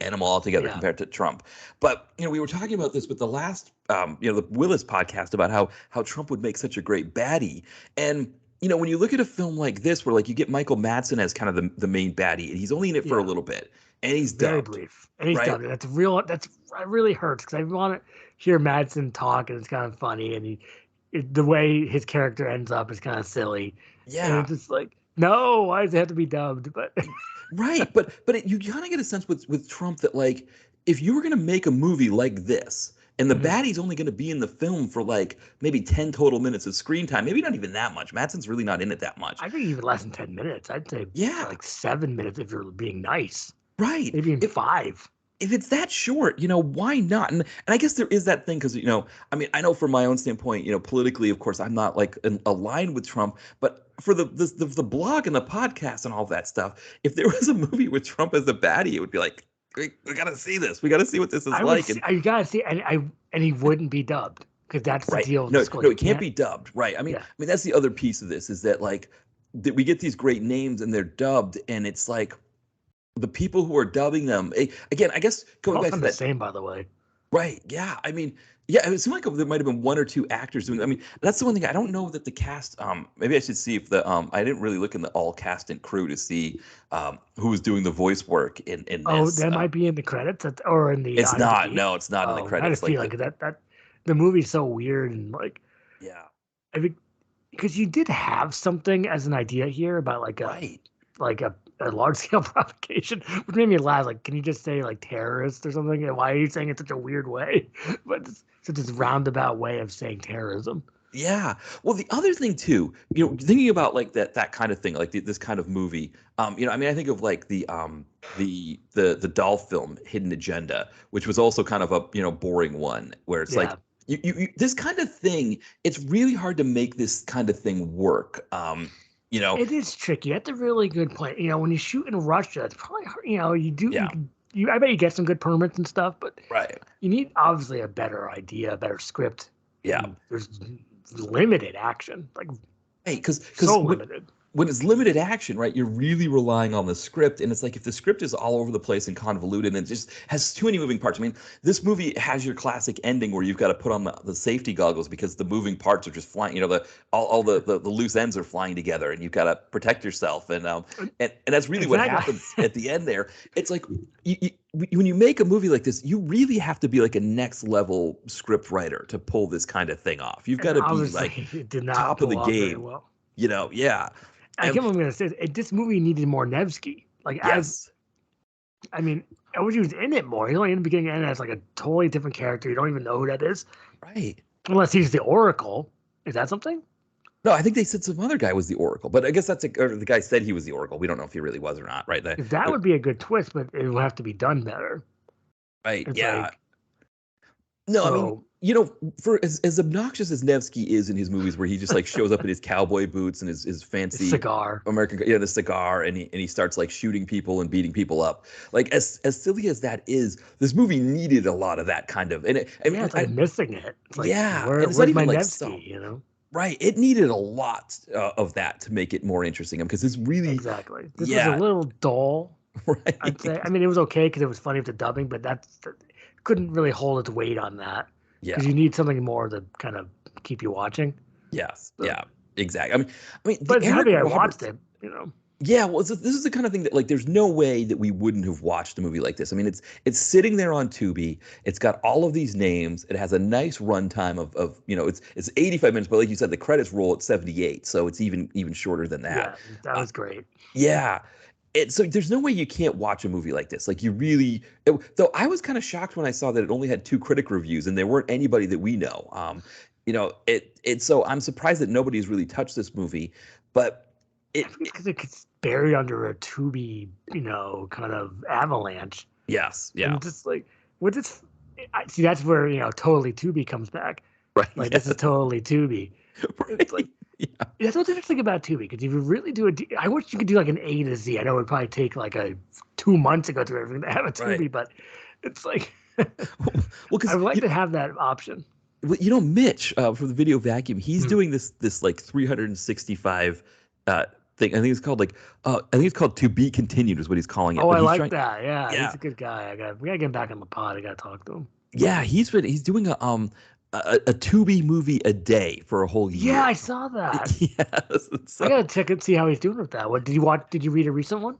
animal altogether compared to Trump. But we were talking about this with the last the Willis podcast about how Trump would make such a great baddie. And when you look at a film like this, where like you get Michael Madsen as kind of the main baddie, and he's only in it for a little bit, and he's very dubbed, brief, and he's right? dubbed. That really hurts because I want to hear Madsen talk, and it's kind of funny, and the way his character ends up is kind of silly. Yeah, and it's just like, no, why does it have to be dubbed? But right, but you kind of get a sense with Trump that like if you were going to make a movie like this, and the baddie's only going to be in the film for like maybe 10 total minutes of screen time, maybe not even that much. Madsen's really not in it that much. I think even less than 10 minutes. I'd say like 7 minutes if you're being nice. Right, maybe even 5. If it's that short, why not? And I guess there is that thing because, I mean, I know from my own standpoint, politically, of course, I'm not like aligned with Trump, but for the blog and the podcast and all that stuff, if there was a movie with Trump as the baddie, it would be like, we got to see this. We got to see what this is like. You got to see, and he wouldn't be dubbed because that's the deal. No, it can't be dubbed. Right. I mean, that's the other piece of this is that like that we get these great names and they're dubbed, and it's like, the people who are dubbing them, again, I guess going back to that. Same, by the way. Right. Yeah. I mean, it seemed like there might have been 1 or 2 actors doing. I mean, that's the one thing I don't know that the cast. Maybe I should see if I didn't really look in the all cast and crew to see who was doing the voice work in this. Oh, that might be in the credits or in the. It's not. No, it's not in the credits. I just feel like that the movie's so weird and like. Yeah. I mean, because you did have something as an idea here about like a large-scale provocation, which made me laugh. Like, can you just say like terrorist or something? And why are you saying it such a weird way? But it's such this roundabout way of saying terrorism. Yeah. Well, the other thing too, thinking about like that kind of thing, like this kind of movie. I mean, I think of like the Dolph film, Hidden Agenda, which was also kind of a boring one, where it's like you this kind of thing. It's really hard to make this kind of thing work. It is tricky. That's a really good point. When you shoot in Russia, it's probably hard. You do. Yeah. I bet you get some good permits and stuff, but you need obviously a better idea, a better script. Yeah. There's limited action, like because so limited. When it's limited action, right, you're really relying on the script. And it's like if the script is all over the place and convoluted and it just has too many moving parts. I mean, this movie has your classic ending where you've got to put on the safety goggles because the moving parts are just flying. All the loose ends are flying together and you've got to protect yourself. And that's really what happens at the end there. It's like when you make a movie like this, you really have to be like a next level script writer to pull this kind of thing off. You've got to be like top of the game. Well. Yeah. I get what I'm going to say. This movie needed more Nevsky. Like, I wish he was in it more. He's only in the beginning and as like a totally different character. You don't even know who that is. Right. Unless he's the Oracle. Is that something? No, I think they said some other guy was the Oracle. But I guess or the guy said he was the Oracle. We don't know if he really was or not, right? That would be a good twist, but it would have to be done better. Right, I mean, for as obnoxious as Nevsky is in his movies, where he just like shows up in his cowboy boots and his fancy cigar, the cigar, and he starts like shooting people and beating people up. Like as silly as that is, this movie needed a lot of that kind of. And it's like missing it. It's like, where's not my even Nevsky? Right, it needed a lot of that to make it more interesting. Because it's really This was a little dull. Right. I'd say. I mean, it was okay because it was funny with the dubbing, but couldn't really hold its weight on that. Yeah. Because you need something more to kind of keep you watching. Yes. So. Yeah. Exactly. I mean, but I watched it. Yeah. Well, this is the kind of thing that like, there's no way that we wouldn't have watched a movie like this. I mean, it's sitting there on Tubi. It's got all of these names. It has a nice runtime of it's 85 minutes, but like you said, the credits roll at 78, so it's even shorter than that. Yeah, that was great. Yeah. So there's no way you can't watch a movie like this. Like though I was kind of shocked when I saw that it only had 2 critic reviews and there weren't anybody that we know. So I'm surprised that nobody's really touched this movie, but because it gets buried under a Tubi, kind of avalanche. Yes. Yeah. And just like see, that's where totally Tubi comes back. Right. Like this is totally Tubi. Right. It's like. Yeah. That's what's interesting about Tubi, because if you really do it, I wish you could do like an A to Z. I know it would probably take like 2 months to go through everything to have a Tubi, but it's like, I would like to have that option. well, Mitch from the Video Vacuum, he's doing this like 365 thing. I think it's called To Be Continued is what he's calling it. Oh, But I he's like that. Yeah, yeah, he's a good guy. We gotta get him back on the pod. I gotta talk to him. yeah, he's doing a Tubi movie a day for a whole year. Yeah, I saw that. Yes. So, I gotta check and see how he's doing with that. What did you watch? Did you read a recent one?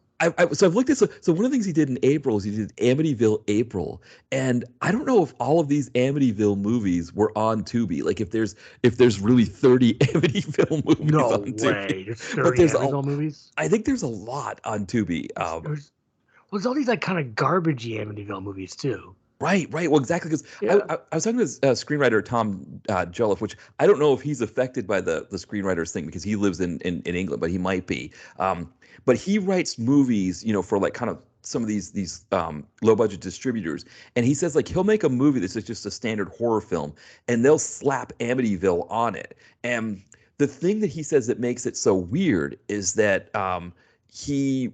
so I've looked at so one of the things he did in April is he did Amityville April, and I don't know if all of these Amityville movies were on Tubi. Like if there's really 30 Amityville movies No on way. Tubi. There's But 30 there's Amityville movies. I think there's a lot on Tubi. There's all these like kind of garbagey Amityville movies too. Right. Well, exactly, because Yeah. I was talking to this screenwriter Tom Jolliffe, which I don't know if he's affected by the screenwriters thing because he lives in England, but he might be. But he writes movies, for like kind of some of these low budget distributors, and he says like he'll make a movie that's just a standard horror film, and they'll slap Amityville on it. And the thing that he says that makes it so weird is that he,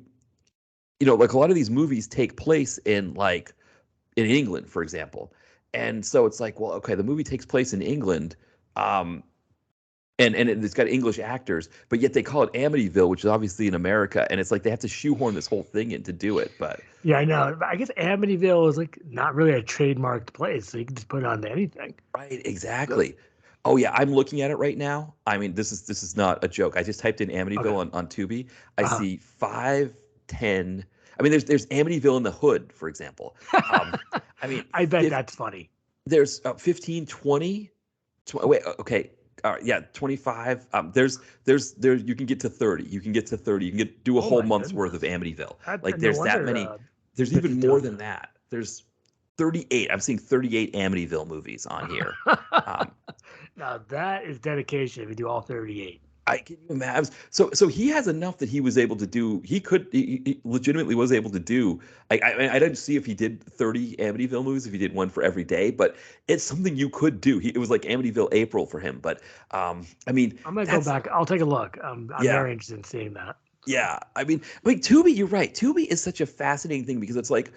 like a lot of these movies take place in England, for example. And so it's like, well, okay, the movie takes place in England, and it's got English actors, but yet they call it Amityville, which is obviously in America, and it's like they have to shoehorn this whole thing in to do it. But yeah, I know. I guess Amityville is like not really a trademarked place, so you can just put it on anything. Right, exactly. Oh yeah, I'm looking at it right now. I mean, this is not a joke. I just typed in Amityville on Tubi. I see 5, 10. I mean, there's Amityville in the Hood, for example. I mean, I bet that's funny. There's 15, 20. Wait, okay. All right, yeah, 25. There's you can get to 30. You can do a whole month's worth of Amityville. There's that many. There's even more than that. There's 38. I'm seeing 38 Amityville movies on here. Now that is dedication if you do all 38. Can you imagine? So he has enough that he was able to do. He legitimately was able to do. I didn't see if he did 30 Amityville movies, if he did one for every day, but it's something you could do. It was like Amityville April for him. But I mean, I'm gonna go back. I'll take a look. I'm very interested in seeing that. Yeah, I mean, Tubi. You're right. Tubi is such a fascinating thing because it's like,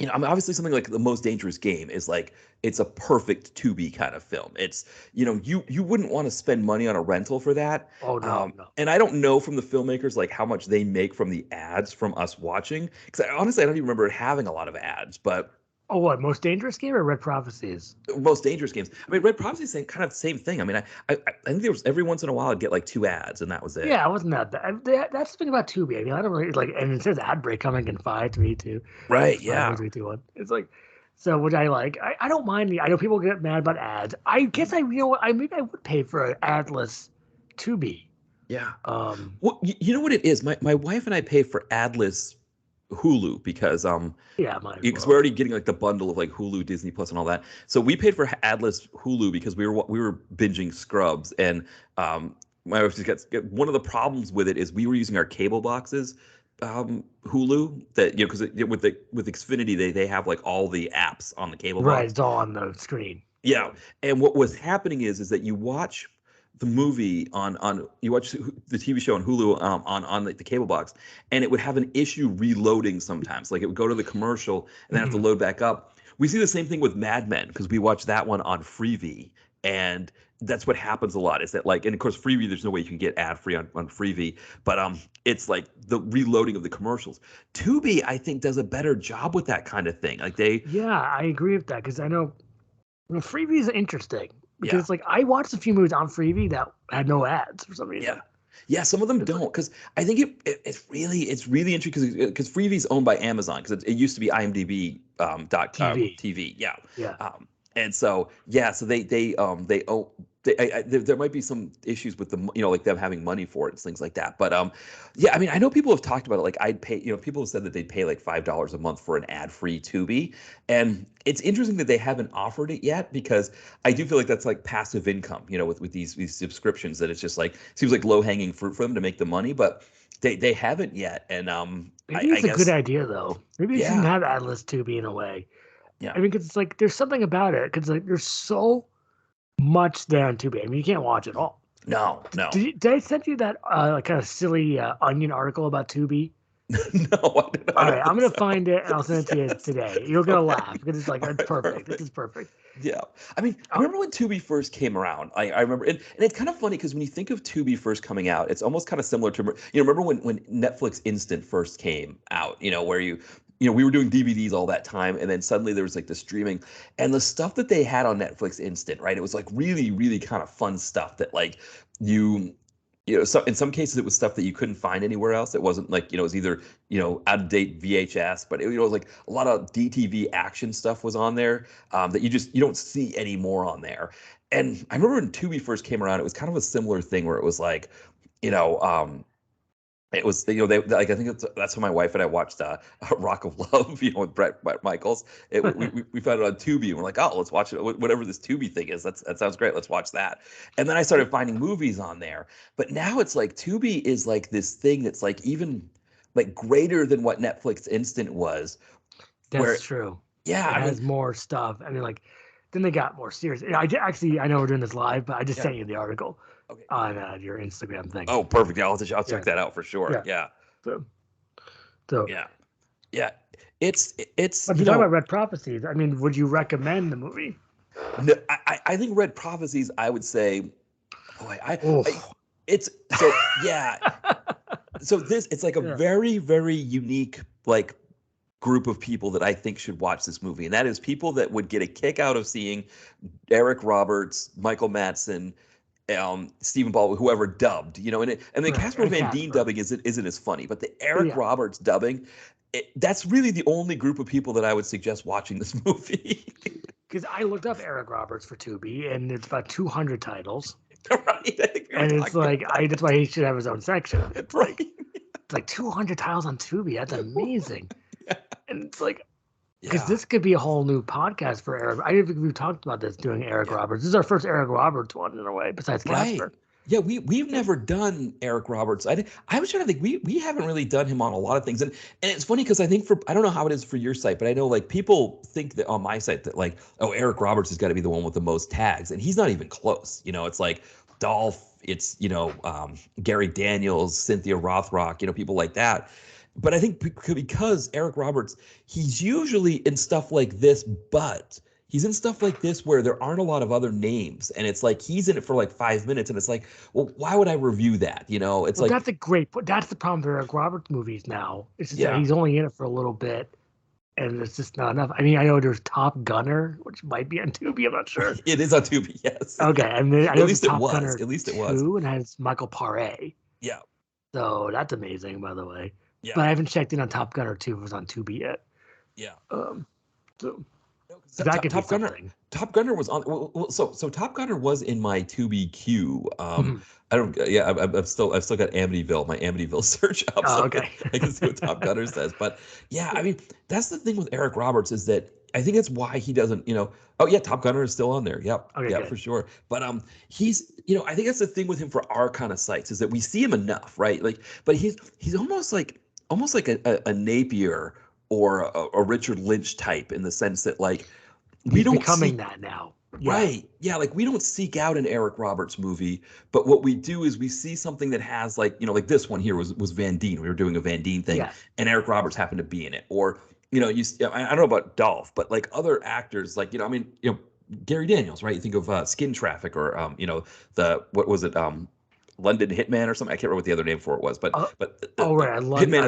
I mean, obviously something like The Most Dangerous Game is like, it's a perfect Tubi kind of film. It's, you wouldn't want to spend money on a rental for that. Oh, no. And I don't know from the filmmakers, like how much they make from the ads from us watching. Because honestly, I don't even remember it having a lot of ads, but. Oh, what? Most Dangerous Game or Red Prophecies? Most Dangerous Games. I mean, Red Prophecies, kind of the same thing. I mean, I think there was every once in a while I'd get like 2 ads and that was it. Yeah, it wasn't that bad. That's the thing about Tubi. I mean, I don't really like, and it says ad break coming in 5, 3, 2. Right, 5, yeah. 4, 3, 2, 1. It's like, so what I like, I don't mind. I know people get mad about ads. I guess maybe I would pay for an adless Tubi. Yeah. Well, you know what it is? My wife and I pay for adless Hulu because because we're already getting like the bundle of like Hulu, Disney Plus, and all that. So we paid for adless Hulu because we were binging Scrubs, and my wife just got one of the problems with it is we were using our cable boxes Hulu that because with Xfinity they have like all the apps on the cable box. Right, it's all on the screen. Yeah, and what was happening is that you watch the movie you watch the TV show on Hulu on like the cable box, and it would have an issue reloading sometimes. Like it would go to the commercial and then have to load back up. We see the same thing with Mad Men because we watch that one on Freevee, and that's what happens a lot. Is that and of course Freevee, there's no way you can get ad free on Freevee, but it's like the reloading of the commercials. Tubi, I think, does a better job with that kind of thing. Yeah, I agree with that because I know Freevee is interesting. Because I watched a few movies on Freevee that had no ads for some reason. Yeah, some of them don't because I think it's really interesting because Freevee's owned by Amazon because it used to be IMDb TV. Yeah. And so so they own. There might be some issues with them, like them having money for it and things like that. But I mean, I know people have talked about it. Like I'd pay, people have said that they'd pay like $5 a month for an ad-free Tubi, and it's interesting that they haven't offered it yet because I do feel like that's like passive income, with these subscriptions that it's just like seems like low-hanging fruit for them to make the money, but they haven't yet. And maybe it's a good idea though. Maybe you shouldn't have adless Tubi in a way. Yeah, I mean, because it's like there's something about it because like there's so much there on Tubi. I mean, you can't watch it all. No. Did I send you that kind of silly Onion article about Tubi? No, I don't All right, I'm think gonna so. find it and I'll send it to you today. You're gonna Okay. laugh because it's like it's Okay, perfect. This perfect. is perfect. Yeah. I mean, I Oh, remember when Tubi first came around. I remember, and it's kind of funny because when you think of Tubi first coming out, it's almost kind of similar to, remember when Netflix Instant first came out, where we were doing DVDs all that time, and then suddenly there was like the streaming and the stuff that they had on Netflix Instant, right? It was like really, really kind of fun stuff that like you, so in some cases it was stuff that you couldn't find anywhere else. It wasn't like, it was either, out of date VHS, but it was like a lot of DTV action stuff was on there that you don't see anymore on there. And I remember when Tubi first came around, it was kind of a similar thing where it was like, you know, um, it was, they like, I think that's when my wife and I watched Rock of Love, with Brett Michaels. We found it on Tubi and we're like, oh, let's watch it. Whatever this Tubi thing is, that sounds great. Let's watch that. And then I started finding movies on there. But now it's like Tubi is like this thing that's like even like greater than what Netflix Instant was. Where, that's true. yeah, It I has mean, more stuff. I mean, like, then they got more serious. Actually, I know we're doing this live, but I just yeah, sent you the article okay. on your Instagram thing. Oh, perfect. Yeah, I'll check Yeah, that out for sure. yeah. Yeah, So, so, yeah, yeah. It's but to talk about Red Prophecies, I mean, would you recommend the movie? no, I think Red Prophecies, I would say, boy, Oh, it's so yeah. So it's like a yeah, very, very unique like group of people that I think should watch this movie, and that is people that would get a kick out of seeing Eric Roberts, Michael Madsen, Stephen Baldwin, whoever dubbed, and then right. Casper And Van Dien Casper. dubbing isn't as funny, but the Eric Yeah, Roberts dubbing, that's really the only group of people that I would suggest watching this movie. because I looked up Eric Roberts for Tubi, and it's about 200 titles, Right? I think we were and it's talking like about that's why he should have his own section. It's right. like 200 titles on Tubi. That's amazing, Yeah. and it's like. Because Yeah. this could be a whole new podcast for Eric. I didn't think we've talked about this doing Eric Yeah. Roberts. This is our first Eric Roberts one in a way, besides Right. Casper. Yeah, we've never done Eric Roberts. I was trying to think we haven't really done him on a lot of things. And it's funny because I think I don't know how it is for your site, but I know like people think that on my site that like, oh, Eric Roberts has got to be the one with the most tags, and he's not even close. It's like Dolph, it's Gary Daniels, Cynthia Rothrock, people like that. But I think because Eric Roberts, he's usually in stuff like this, but he's in stuff like this where there aren't a lot of other names, and it's like he's in it for like 5 minutes, and it's like, well, why would I review that? It's Well, like, that's the problem with Eric Roberts movies now. It's just that yeah, he's only in it for a little bit, and it's just not enough. I mean, I know there's Top Gunner, which might be on Tubi. I'm not sure. it is on Tubi, yes. Okay, Yeah. and then I At know there's least it Top was. Gunner At least it was. 2, and has Michael Paré. Yeah, So that's amazing, by the way. yeah, But I haven't checked in on Top Gunner 2 if it was on Tubi yet. yeah. So No, 'cause that could be Top Gunner. something. Top Gunner was on. So Top Gunner was in my Tubi queue. Mhm. I don't. Yeah, I've still got Amityville, my Amityville search up, Oh, so okay. I can see what Top Gunner says. But yeah, I mean, that's the thing with Eric Roberts is that I think that's why he doesn't. Oh yeah, Top Gunner is still on there. Yep, Okay, yeah, good. for sure. But he's. I think that's the thing with him for our kind of sites is that we see him enough, right? Like, but he's almost like a Napier or a Richard Lynch type in the sense that like we He's don't becoming see. that now. Yeah. Right. Yeah. Like we don't seek out an Eric Roberts movie, but what we do is we see something that has like, like this one here was Van Dien. We were doing a Van Dien thing Yeah. and Eric Roberts happened to be in it. Or, I don't know about Dolph, but like other actors, like, Gary Daniels, right? You think of Skin Traffic or, what was it? London Hitman or something. I can't remember what the other name for it was, but, Right. Hitman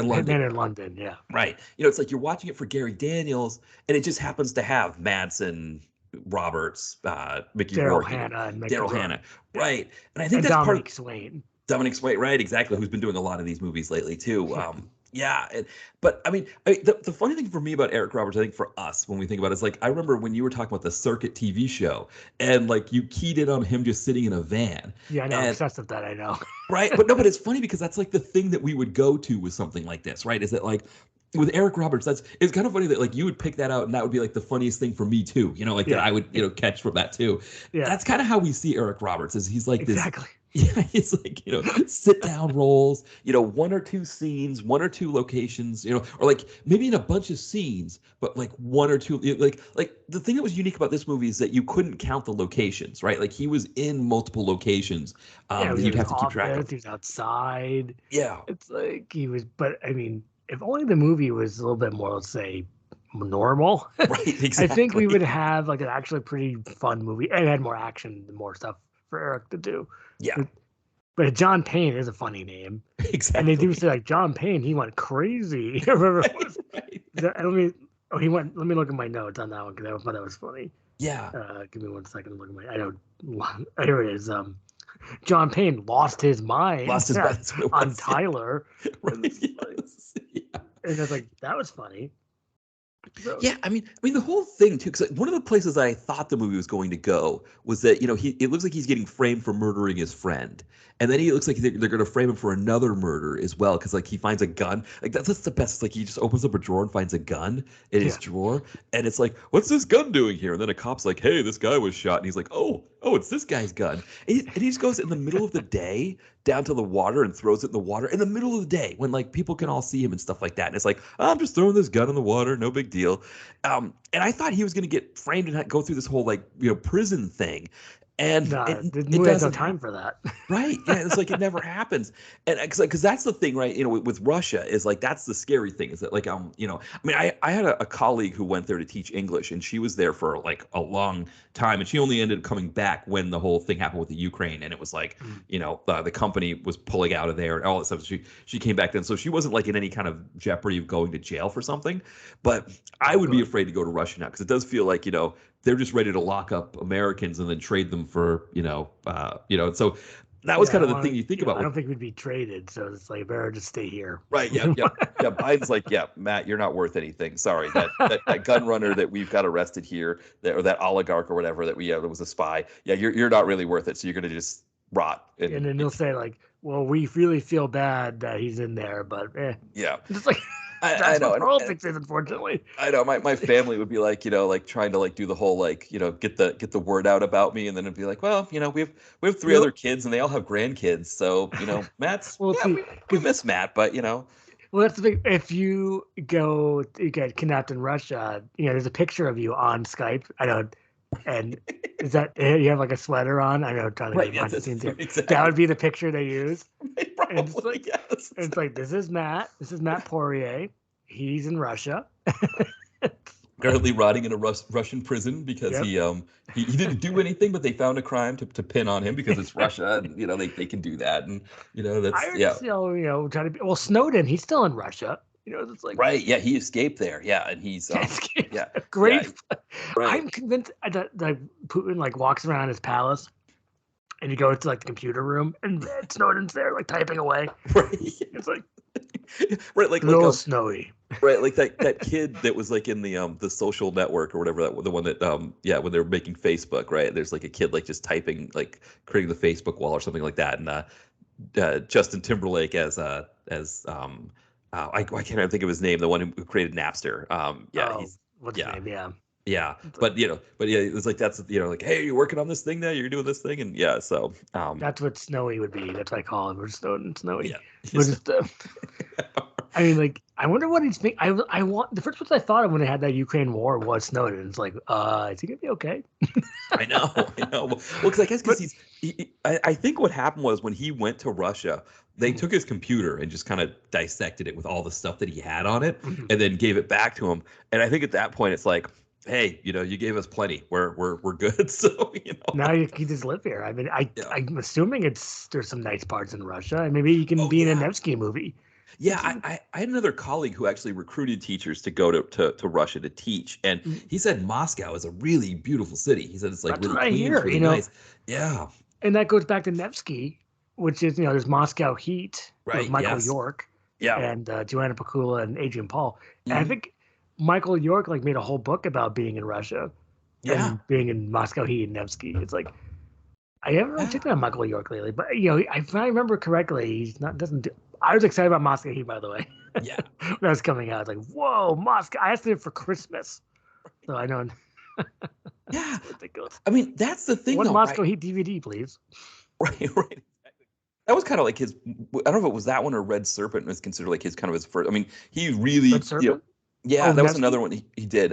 in London. Hitman in London. Yeah. Right. It's like you're watching it for Gary Daniels and it just happens to have Madsen, Roberts, Mickey Daryl Rourke, Hannah and Mick Daryl Rourke. Hannah, Yeah. right? And I think And that's part Dominic of Swain. Dominic Swain, right? Exactly, who's been doing a lot of these movies lately too. Yeah, but I mean, the funny thing for me about Eric Roberts, I think for us when we think about it, is like I remember when you were talking about the Circuit TV show, and like you keyed in on him just sitting in a van. Yeah, I know. And Obsessed with that. I know. right, but no, but it's funny because that's like the thing that we would go to with something like this, right? Is that like with Eric Roberts, it's kind of funny that like you would pick that out and that would be like the funniest thing for me too, like that I would catch from that too. Yeah. That's kind of how we see Eric Roberts, is he's like this. Exactly. Yeah, he's like, sit down roles, one or two scenes, one or two locations, or like maybe in a bunch of scenes, but like one or two, like the thing that was unique about this movie is that you couldn't count the locations, right? Like he was in multiple locations Yeah, that you'd have to keep track of. He was outside. Yeah. It's like he was, but I mean, if only the movie was a little bit more, let's say, normal. Right, exactly. I think we would have like an actually pretty fun movie and had more action and more stuff for Eric to do. Yeah, But John Payne is a funny name. exactly. And they do say like John Payne, he went crazy. Remember it was, he went. Let me look at my notes on that one because I thought that was funny. Yeah. Give me 1 second to look at my. I don't. Here it is. John Payne lost his mind. Lost his mind on Tyler. Right. Yes. Yeah. And I was like, that was funny. So, Yeah, I mean the whole thing too. Because one of the places I thought the movie was going to go was that it looks like he's getting framed for murdering his friend, and then he looks like they're going to frame him for another murder as well. Because like he finds a gun. Like that's the best. It's like he just opens up a drawer and finds a gun in his drawer, and it's like, what's this gun doing here? And then a cop's like, hey, this guy was shot, and he's like, oh, it's this guy's gun. And he just goes in the middle of the day down to the water and throws it in the water in the middle of the day when like people can all see him and stuff like that. And it's like, I'm just throwing this gun in the water, no big deal. And I thought he was going to get framed and go through this whole like prison thing. And it has no time for that. Right. Yeah. It's like it never happens. And because that's the thing, right? With Russia is like that's the scary thing is that like I mean, I had a colleague who went there to teach English, and she was there for like a long time, and she only ended up coming back when the whole thing happened with the Ukraine, and it was like the company was pulling out of there and all that stuff. So she came back then, so she wasn't like in any kind of jeopardy of going to jail for something. But I would be afraid to go to Russia now because it does feel like they're just ready to lock up Americans and then trade them for so that was kind of the thing you think about. I don't think we'd be traded, so it's like better just stay here. Right? Yeah. Biden's like, yeah, Matt, you're not worth anything. Sorry, that gun runner that we've got arrested here, or that oligarch or whatever that was a spy. Yeah, you're not really worth it. So you're gonna just rot. And then they'll say like, well, we really feel bad that he's in there, but yeah, it's like. I know. Politics is, unfortunately. I know. My family would be like, like trying to like do the whole like, get the word out about me, and then it'd be like, well, we have 3 other kids, and they all have grandkids, so Matt's we miss Matt, but Well, that's the thing. If you get kidnapped in Russia, there's a picture of you on Skype. I know, and is that you have like a sweater on? I know, trying to get behind the scenes here. Exactly. That would be the picture they use. Probably, and it's like, yes. And it's like this is Matt Poirier. He's in Russia. Currently rotting in a Russian prison because he didn't do anything, but they found a crime to pin on him because it's Russia, and they can do that, and that's trying to be Snowden. He's still in Russia. It's like right, yeah, he escaped there, yeah, and he's great. Yeah, right. I'm convinced that Putin like walks around his palace, and you go to like the computer room, and Snowden's there like typing away. Right, it's like right, like snowy. Right, like that kid that was like in the social network or whatever, the one that when they were making Facebook, right? There's like a kid like just typing, like creating the Facebook wall or something like that, and Justin Timberlake as I can't even think of his name, the one who created Napster. What's his name? Yeah. Yeah, but it was like that's like, hey, you're working on this thing now, you're doing this thing, and so that's what Snowy would be. That's what I call him. We're Snowden Snowy. Yeah. Just, I mean, like, I wonder what he's thinking. I want the first person I thought of when they had that Ukraine war was Snowden. It's like, is he gonna be okay? I know. Well, because I guess I think what happened was when he went to Russia, they took his computer and just kind of dissected it with all the stuff that he had on it, and then gave it back to him. And I think at that point it's like, hey, you gave us plenty. We're good. So now you can just live here. I mean, I'm assuming there's some nice parts in Russia, and maybe you can be in a Nevsky movie. Yeah, I had another colleague who actually recruited teachers to go to Russia to teach, and he said Moscow is a really beautiful city. He said it's like really clean, really nice. Yeah, and that goes back to Nevsky, which is there's Moscow Heat, right? With Michael York, and Joanna Pacula and Adrian Paul, and I think Michael York like made a whole book about being in Russia, and being in Moscow Heat and Nevsky. It's like I haven't really checked out Michael York lately, but if I remember correctly, he's not doesn't do. I was excited about Moscow Heat, by the way. Yeah. When that was coming out, I was like, whoa, Moscow. I asked it for Christmas. So I know. Yeah. I mean, that's the thing. One Moscow Heat DVD, please. Right. That was kind of like his, I don't know if it was that one or Red Serpent was considered like his kind of his first. I mean, he really, Red Serpent? That was another one he did.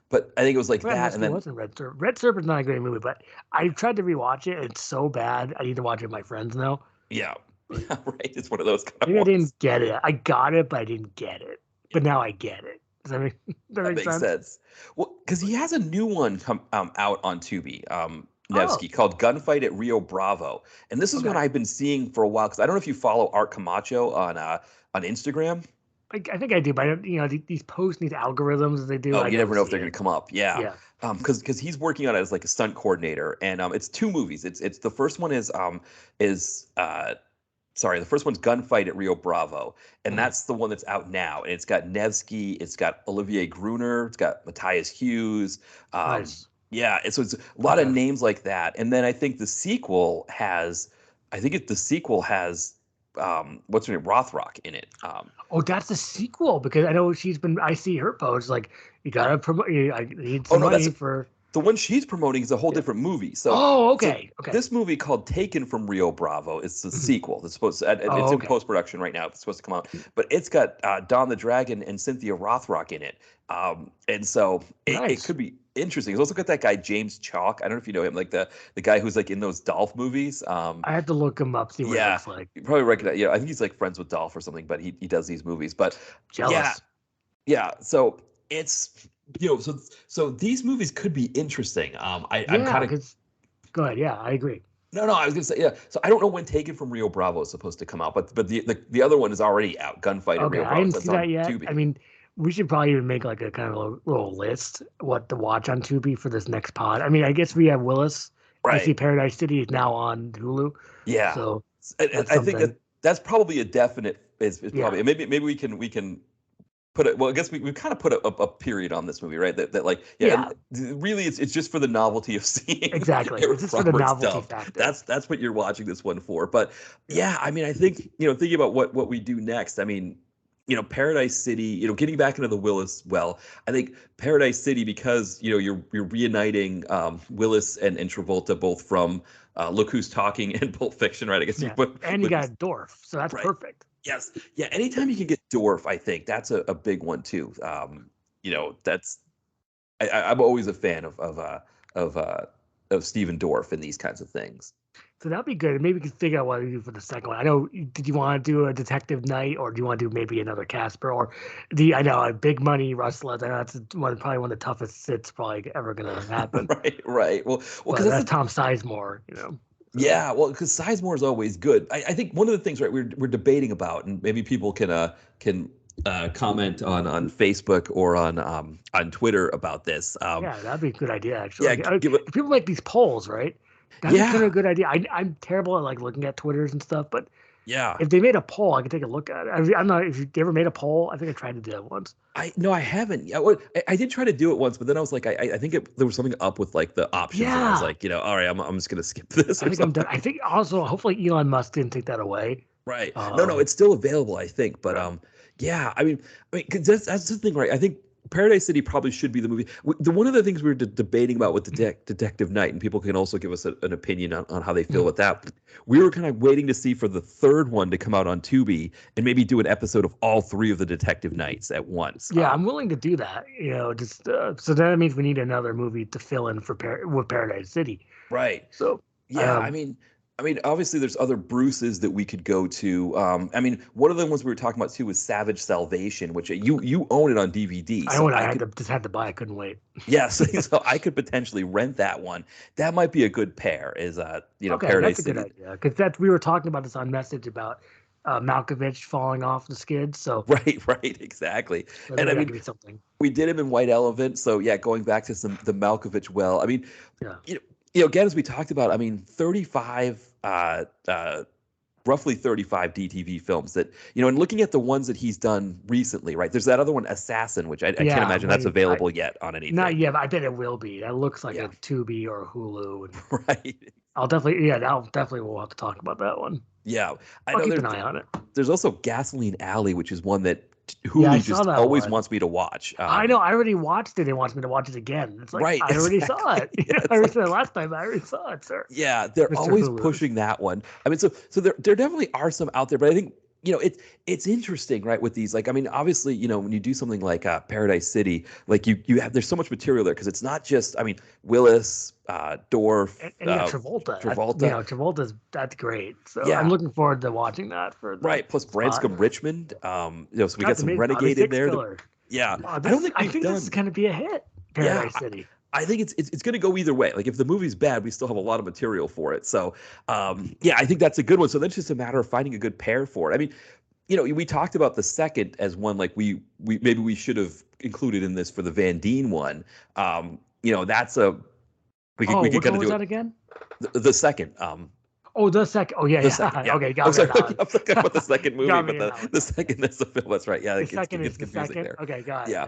But I think it was like that. And then it wasn't Red Serpent. Red Serpent's not a great movie, but I tried to rewatch it. It's so bad. I need to watch it with my friends now. Yeah. Yeah, right. It's one of those kind Maybe I of ones. didn't get it. I got it, but I didn't get it. But now I get it. Does that make, that That make makes sense? sense. Well, because he has a new one out on Tubi, Oh, Nevsky, called Gunfight at Rio Bravo, and this is one okay. I've been seeing for a while. Because I don't know if you follow Art Camacho on Instagram. I think I do, but I don't, these posts, these algorithms that they do, Oh, I you never never know if see they're going it. to come up. Yeah. Yeah. Because he's working on it as like a stunt coordinator, and it's two movies. It's the first one is sorry, the first one's Gunfight at Rio Bravo, and Mhm. that's the one that's out now. And it's got Nevsky, it's got Olivier Gruner, it's got Matthias Hughes. Nice. Yeah, so it's a lot of Okay. names like that. And then I think the sequel has, what's her name, Rothrock in it. Oh, that's the sequel because I know I see her posts like, you gotta promote. I need Oh some no, money for. the one she's promoting is a whole Yeah. different movie. Oh, So okay. Okay. this movie called Taken from Rio Bravo is the Mhm. sequel. It's supposed to, Oh, it's in okay. post production right now. It's supposed to come out, but it's got Don the Dragon and Cynthia Rothrock in it. And so it Nice. could be interesting. It's also got that guy James Chalk. I don't know if you know him, like the guy who's like in those Dolph movies. I have to look him up, see what it Yeah, looks like. you probably recognize. Yeah, I think he's like friends with Dolph or something, but he does these movies. But yeah, Jealous. yeah. So it's so these movies could be interesting. I'm Yeah, kind of because go ahead. Yeah, I agree. no. I was gonna say yeah. So I don't know when Taken from Rio Bravo is supposed to come out, but the other one is already out. Gunfight at Okay, Rio I Bravo. didn't So see it's on that yet. Tubi. I mean, we should probably even make like a kind of a little list what to watch on Tubi for this next pod. I mean, I guess we have Willis. I see Right. Paradise City is now on Hulu, Yeah. so And that's I think something. that's probably a definite. Is Yeah, probably maybe we can put it. Well, I guess we kind of put a period on this movie, right? That like yeah, yeah, and really it's just for the novelty of seeing exactly. It's Eric just for the Roberts novelty dubbed. factor. That's what you're watching this one for. But Yeah, yeah, I mean, I think thinking about what we do next. I mean, Paradise City. Getting back into the Willis well. I think Paradise City because you're reuniting Willis and Travolta both from Look Who's Talking and Pulp Fiction, right? I guess you yeah, put and you Look got Who's a Dorf, so that's right. perfect. Yes. Yeah. Anytime you can get Dorf, I think that's a big one too. That's I'm always a fan of of Steven Dorff in these kinds of things. So that'd be good. Maybe we could figure out what to do for the second one. I know. Did you want to do a Detective Night, or do you want to do maybe another Casper, or I know a Big Money Rustler. I know that's probably one of the toughest sits probably ever gonna happen. Right. Right. Well, But because that's Tom Sizemore, So. yeah. Well, because Sizemore is always good. I think one of the things right we're debating about, and maybe people can comment on Facebook or on Twitter about this. Yeah, that'd be a good idea Yeah. actually. Give it. If people like these polls, right? That'd be kind of Yeah. a good idea. I'm terrible at like looking at Twitters and stuff, but Yeah. if they made a poll, I could take a look at it. I'm not. If you ever made a poll, I think I tried to do that once. No, I haven't. Yeah, well, I did try to do it once, but then I was like, I think there was something up with like the options, and I was Yeah, like, all right, I'm just gonna skip this I or think I'm done. something. I think also hopefully Elon Musk didn't take that away. Right? No, Um, it's still available, I think. But right. yeah, I mean, 'cause that's the thing, right? I think Paradise City probably should be the movie. The one of the things we were debating about with Detective Night, and people can also give us an opinion on how they feel with that. We were kind of waiting to see for the third one to come out on Tubi and maybe do an episode of all three of the Detective Nights at once. Yeah, I'm willing to do that. Just so that means we need another movie to fill in for with Paradise City. Right. So, Yeah, I mean, obviously there's other Bruces that we could go to. I mean, one of the ones we were talking about too was Savage Salvation, which you own it on DVD, I so know I I had could to just had to buy. I couldn't wait. yes, so I could potentially rent that one. That might be a good pair. Is Okay, Paradise that's a good City. idea because we were talking about this on message about Malkovich falling off the skids. So, Right, exactly. And I maybe that mean, could be something. we did him in White Elephant, so yeah, going back to the Malkovich well. I mean, Yeah. again as we talked about, I mean, 35 roughly 35 DTV films that, and looking at the ones that he's done recently, right? There's that other one, Assassin, which I can't Yeah, imagine that's available yet on anything. not yet, but I bet it will be. That looks like Yeah. a Tubi or Hulu. And Right. we'll have to talk about that one. Yeah. I I'll know keep an eye on it. there's also Gasoline Alley, which is one that Yeah, Hulu I just saw that always one. wants me to watch. I know. I already watched it. It wants me to watch it again. It's like Right, I already saw it. exactly. Yeah, it's I already like- said it last time. I already saw it, sir. Yeah, they're Mr. always Hulu. pushing that one. I mean, so there definitely are some out there, but I think it's interesting, right? With these, like, I mean, obviously, when you do something like Paradise City, like you have, there's so much material there because it's not just, I mean, Willis, Dorff, And you got Travolta. Travolta, That's great. So I'm yeah, looking forward to watching that for the right. Plus spot. Branscombe Richmond, so we got Not to some mention Bobby Renegade in there. Filler. Yeah, Wow, I don't think I we've think done. this is going to be a hit. Yeah, Paradise City. I think it's going to go either way. Like if the movie's bad, we still have a lot of material for it. So, yeah, I think that's a good one. So then it's just a matter of finding a good pair for it. I mean, we talked about the second as one, like we maybe we should have included in this for the Van Dien one. That's a we could Which kind one of was do that it. again? The second. The second. Oh yeah, The yeah. second, yeah. Okay, got I'm me sorry, on that one. I'm thinking about the second movie, Got but me on that one. the second is the film. That's right. Yeah, The it second gets is the confusing second. there. Okay, got it. Yeah.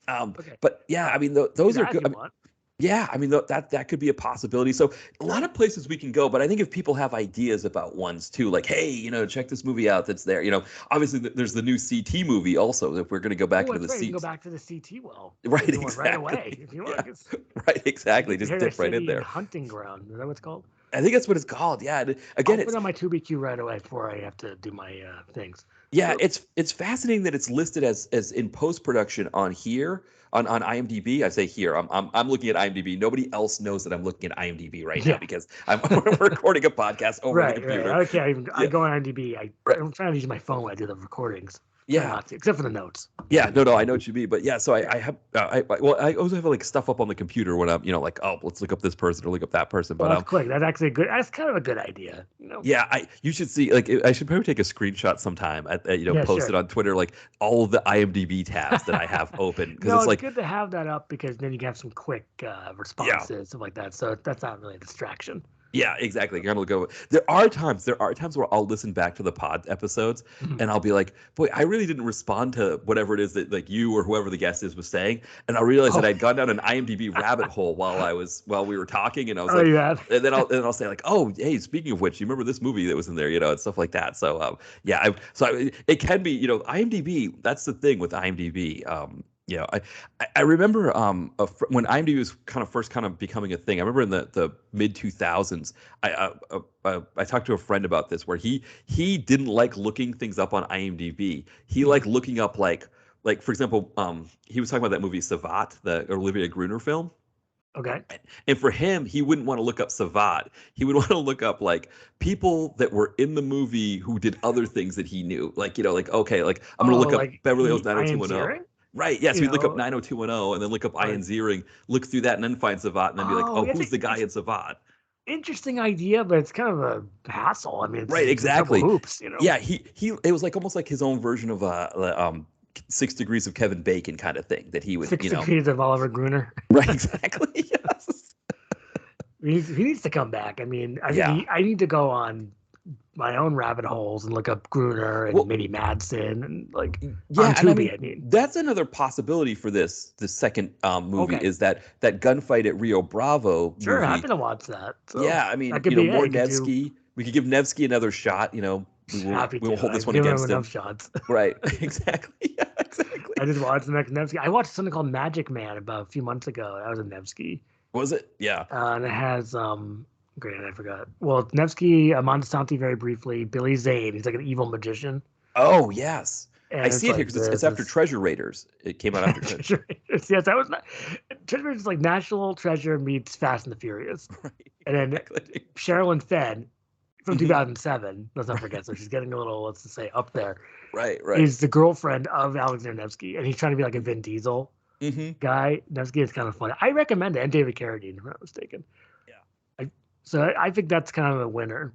Yeah. Okay. But yeah, I mean, You those can are add good. if you want. Yeah, I mean that could be a possibility. So a lot of places we can go, but I think if people have ideas about ones too, like, hey, check this movie out that's there. Obviously there's the new CT movie also. If we're going to go back Oh, into that's the right. You can CT, go back to the CT well. right? If you want, right Exactly. away. If you want. Yeah, 'Cause right. Exactly. Just Paradise dip right in City and there. Hunting Ground. Is that what it's called? I think that's what it's called. Yeah. And I'll again, put it on my 2BQ right away before I have to do my things. yeah, So, it's fascinating that it's listed as in post production on here on IMDb. I say here. I'm looking at IMDb. Nobody else knows that I'm looking at IMDb right now yeah. because I'm recording a podcast over the Right. computer. I can't even. I Yeah. go on IMDb. Right. I'm trying to use my phone when I do the recordings. Yeah. Try not to, except for the notes. Yeah, no, I know what you mean, but yeah. So I have, I also have like stuff up on the computer when I'm, like, oh, let's look up this person or look up that person. Well, But that's quick. That's actually good. That's kind of a good idea. yeah, you should see, like, I should probably take a screenshot sometime Yeah, post sure. it on Twitter, like all of the IMDb tabs that I have open because No, it's it's like, good to have that up because then you can have some quick responses, stuff like that. So that's not really a distraction. yeah, exactly. You're gonna go. There are times where I'll listen back to the pod episodes and I'll be like, boy, I really didn't respond to whatever it is that like you or whoever the guest is was saying, and I'll realize that I'd gone down an IMDb rabbit hole while we were talking, and I was and then I'll say like, oh, hey, speaking of which, you remember this movie that was in there, and stuff like that. So yeah, it can be, IMDb. That's the thing with IMDb. I remember when IMDb was kind of becoming a thing. I remember in the mid 2000s, I talked to a friend about this where he didn't like looking things up on IMDb. He liked looking up like for example, he was talking about that movie Savat, the Olivia Gruner film. Okay. And for him, he wouldn't want to look up Savat. He would want to look up like people that were in the movie who did other things that he knew. Like, okay, like I'm going to look up Beverly Hills 90210. Right. Yeah. So we look up 90210 and then look up Ian Ziering, look through that and then find Savat and then be like, oh, who's the guy in Savat? Interesting idea, but it's kind of a hassle. I mean, right. Exactly. Hoops, Yeah. It was like almost like his own version of 6 Degrees of Kevin Bacon kind of thing that he would, 6 Degrees of Oliver Gruner. Right. Exactly. Yes. He needs to come back. I mean, I think I need to go on my own rabbit holes and look up Gruner and maybe Madsen and like on Tubi. I mean, that's another possibility for the second movie is that gunfight at Rio Bravo. Sure, movie. happy to watch that. So yeah, I mean, more Nevsky. We could give Nevsky another shot. We will hold this one against him. Enough shots. Right. Exactly. Yeah, exactly. I just watched the next Nevsky. I watched something called Magic Man about a few months ago. That was a Nevsky. Was it? Yeah. And it has great, I forgot. Well, Nevsky, Montesanti very briefly, Billy Zane. He's like an evil magician. Oh yes, and I see it here because it's after Treasure Raiders. It came out after Treasure Raiders. Yes, that was not. Treasure Raiders is like National Treasure meets Fast and the Furious. Right. And then Sherilyn Fenn from 2007. Let's not forget. So she's getting a little, let's just say, up there. Right. Is the girlfriend of Alexander Nevsky, and he's trying to be like a Vin Diesel guy. Nevsky is kind of funny. I recommend it, and David Carradine, if I'm not mistaken. So I think that's kind of a winner.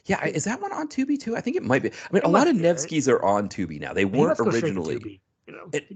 Yeah, is that one on Tubi too? I think it might be. I mean, a lot of Nevskys are on Tubi now. They weren't originally. It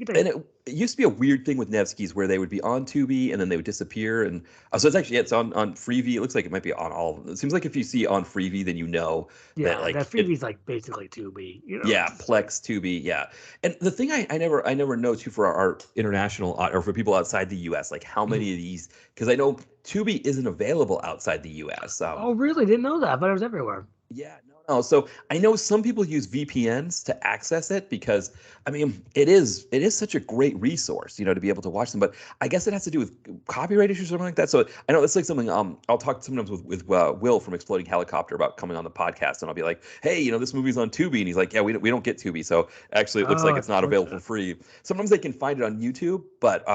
used to be a weird thing with Nevskys where they would be on Tubi and then they would disappear. And so it's on Freevee. It looks like it might be on all of them. It seems like if you see on Freevee, then that Freevee's like basically Tubi. Yeah, Plex, Tubi. Yeah, and the thing I never know too for our international or for people outside the U.S. like how many of these, because I know Tubi isn't available outside the U.S. Oh, really? Didn't know that, but it was everywhere. Yeah, no. So I know some people use VPNs to access it because I mean it is such a great resource, to be able to watch them. But I guess it has to do with copyright issues or something like that. So I know it's like something I'll talk sometimes with Will from Exploding Helicopter about coming on the podcast, and I'll be like, hey, this movie's on Tubi, and he's like, yeah, we don't get Tubi, so actually it looks like it's not available for free. Sometimes they can find it on YouTube, but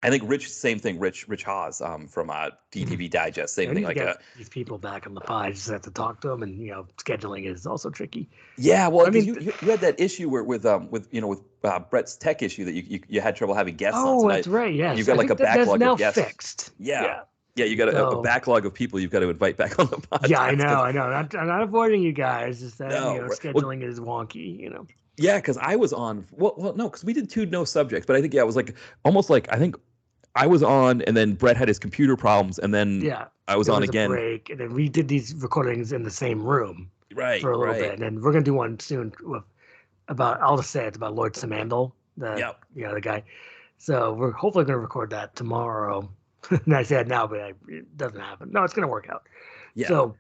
I think same thing. Rich Haas from DTV Digest, same thing. Like these people back on the pod, just have to talk to them, and scheduling is also tricky. Yeah, well, I mean, you had that issue with Brett's tech issue that you had trouble having guests on. Oh, that's right. Yes, you got like a backlog of guests. Fixed. Yeah. You got a backlog of people you've got to invite back on the podcast. Yeah, I know. I'm not avoiding you guys. Just that scheduling is wonky. Yeah, because I was on. Well, no, because we did 2 no subjects, but I think it was like almost like I think I was on, and then Brett had his computer problems, and then I was on again. Break, and then we did these recordings in the same room, for a little bit, and then we're gonna do one soon about. I'll just say it's about Lloyd Samandel, the guy. So we're hopefully gonna record that tomorrow. And I say it now, but it doesn't happen. No, it's gonna work out. Yeah. So,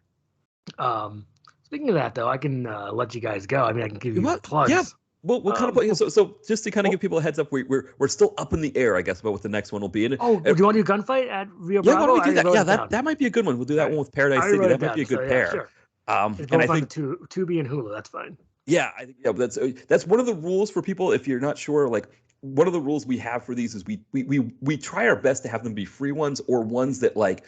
speaking of that, though, I can let you guys go. I mean, I can give you plugs. Yeah. Well, we'll kind of so just to kind of give people a heads up, we're still up in the air, I guess, about what the next one will be. And do you want to do Gunfight at Rio Bravo? Yeah, why don't we do that? Yeah, that might be a good one. We'll do that one with Paradise City. That might be a good pair. Sure. And I think Tubi and Hulu. That's fine. Yeah, I think but that's one of the rules for people. If you're not sure, like one of the rules we have for these is we try our best to have them be free ones or ones that like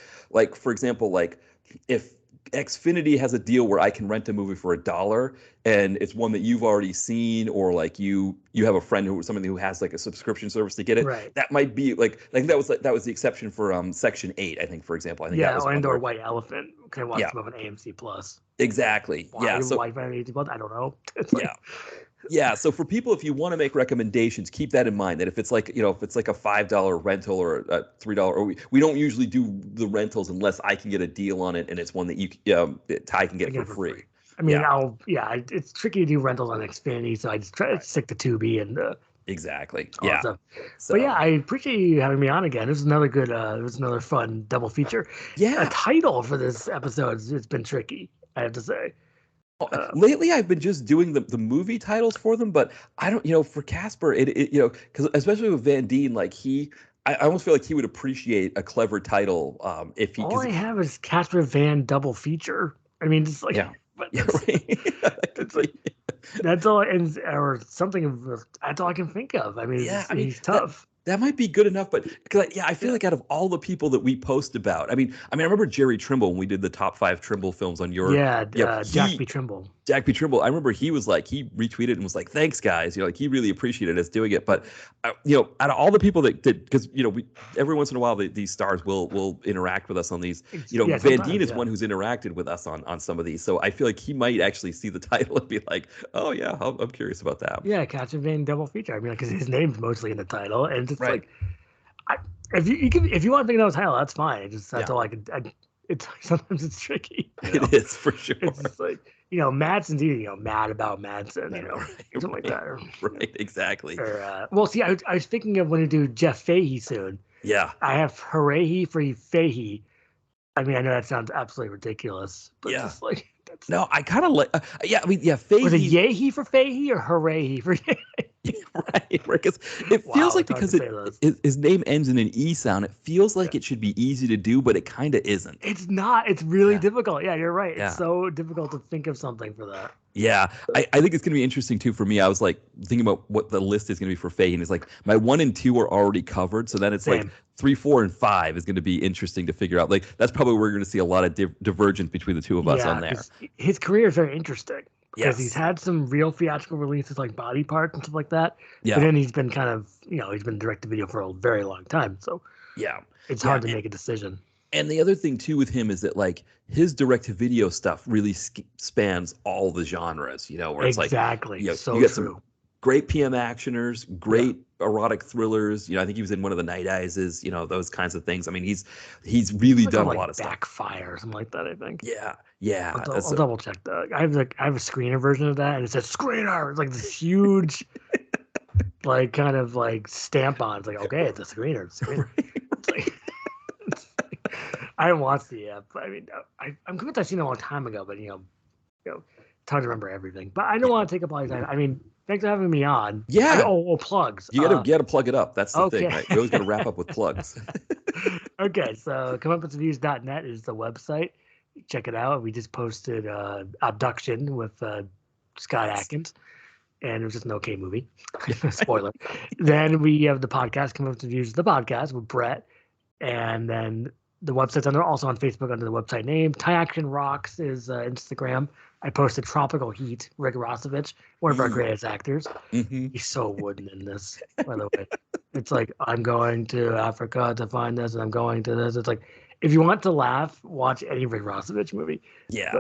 for example, like if Xfinity has a deal where I can rent a movie for $1 and it's one that you've already seen, or like you have a friend somebody who has like a subscription service to get it. Right. That might be like that was the exception for Section 8, I think, for example. I think that was or White Elephant can watch them on AMC Plus. Exactly. Why AMC Plus? I don't know. Yeah. So for people, if you want to make recommendations, keep that in mind. That if it's like if it's like a $5 rental or a $3, or we don't usually do the rentals unless I can get a deal on it and it's one that Ty can get for free. I mean, it's tricky to do rentals on Xfinity, so I just try to stick to Tubi and. Exactly. Yeah. So, but I appreciate you having me on again. This was another good. It was another fun double feature. Yeah. A title for this episode. It's been tricky, I have to say. Lately, I've been just doing the movie titles for them, but I don't, for Casper, because especially with Van Dien, like I almost feel like he would appreciate a clever title if he. All I have is Casper Van double feature. I mean, just like it's like that's all, or something. That's all I can think of. I mean, he's tough. That might be good enough, but I feel like out of all the people that we post about, I mean, I remember Jerry Trimble when we did the top 5 Trimble films on your Jack B. Trimble. Jack B. Trimble. I remember he was like, he retweeted and was like, "Thanks, guys." Like he really appreciated us doing it. But out of all the people that did, because we every once in a while these stars will interact with us on these. Van Dien is one who's interacted with us on some of these, so I feel like he might actually see the title and be like, "Oh yeah, I'm curious about that." Yeah, Casper Van double feature. I mean, because his name's mostly in the title, and it's like, if you want to think of the title, that's fine. That's all I could. Sometimes it's tricky. It is for sure. It's just like Madsen's either mad about Madsen, something like that. Right, exactly. Or I was thinking of when to do Jeff Fahey soon. Yeah, I have hooray for Fahey. I mean, I know that sounds absolutely ridiculous, but just like no, I kind of like. Fahey. Was it yay for Fahey or hooray for Fahey? Right, because it feels like because his name ends in an E sound, it feels like it should be easy to do, but it kind of isn't. It's not. It's really difficult. Yeah, you're right. It's so difficult to think of something for that. Yeah, I think it's going to be interesting, too, for me. I was, like, thinking about what the list is going to be for Fahey, and it's like my 1 and 2 are already covered, so then it's like 3, 4, and 5 is going to be interesting to figure out. Like, that's probably where we're going to see a lot of divergence between the two of us on there. His career is very interesting. Because he's had some real theatrical releases like Body Parts and stuff like that. Yeah. But then he's been kind of, he's been direct to video for a very long time. So it's hard to make a decision. And the other thing, too, with him is that, like, his direct-to-video stuff really spans all the genres, where it's exactly. You get some great PM actioners, great erotic thrillers. I think he was in one of the Night Eyes, those kinds of things. I mean, he's really done a lot of stuff. Backfire, something like that, I think. Yeah. I'll double check that. I have a screener version of that, and it says screener. It's like this huge, like kind of like stamp on. It's like, okay, it's a screener. It's a screener. I didn't watch the but I mean, I'm convinced I've seen it a long time ago, but it's hard to remember everything. But I don't want to take up all your time. I mean, thanks for having me on. Yeah. Plugs. You gotta plug it up. That's the thing, okay. right? We always gotta wrap up with plugs. Okay, so comeuppance is the website. Check it out. We just posted Abduction with Scott Adkins, and it was just an okay movie. Spoiler. Then we have the podcast, Comeuppance Reviews, the podcast with Brett, and then the website's also on Facebook under the website name. Tie Action Rocks is Instagram. I posted Tropical Heat, Rick Rossovich, one of our greatest actors. Mm-hmm. He's so wooden in this, by the way. It's like, I'm going to Africa to find this, and I'm going to this. It's like, if you want to laugh, watch any Rick Rossovich movie. Yeah.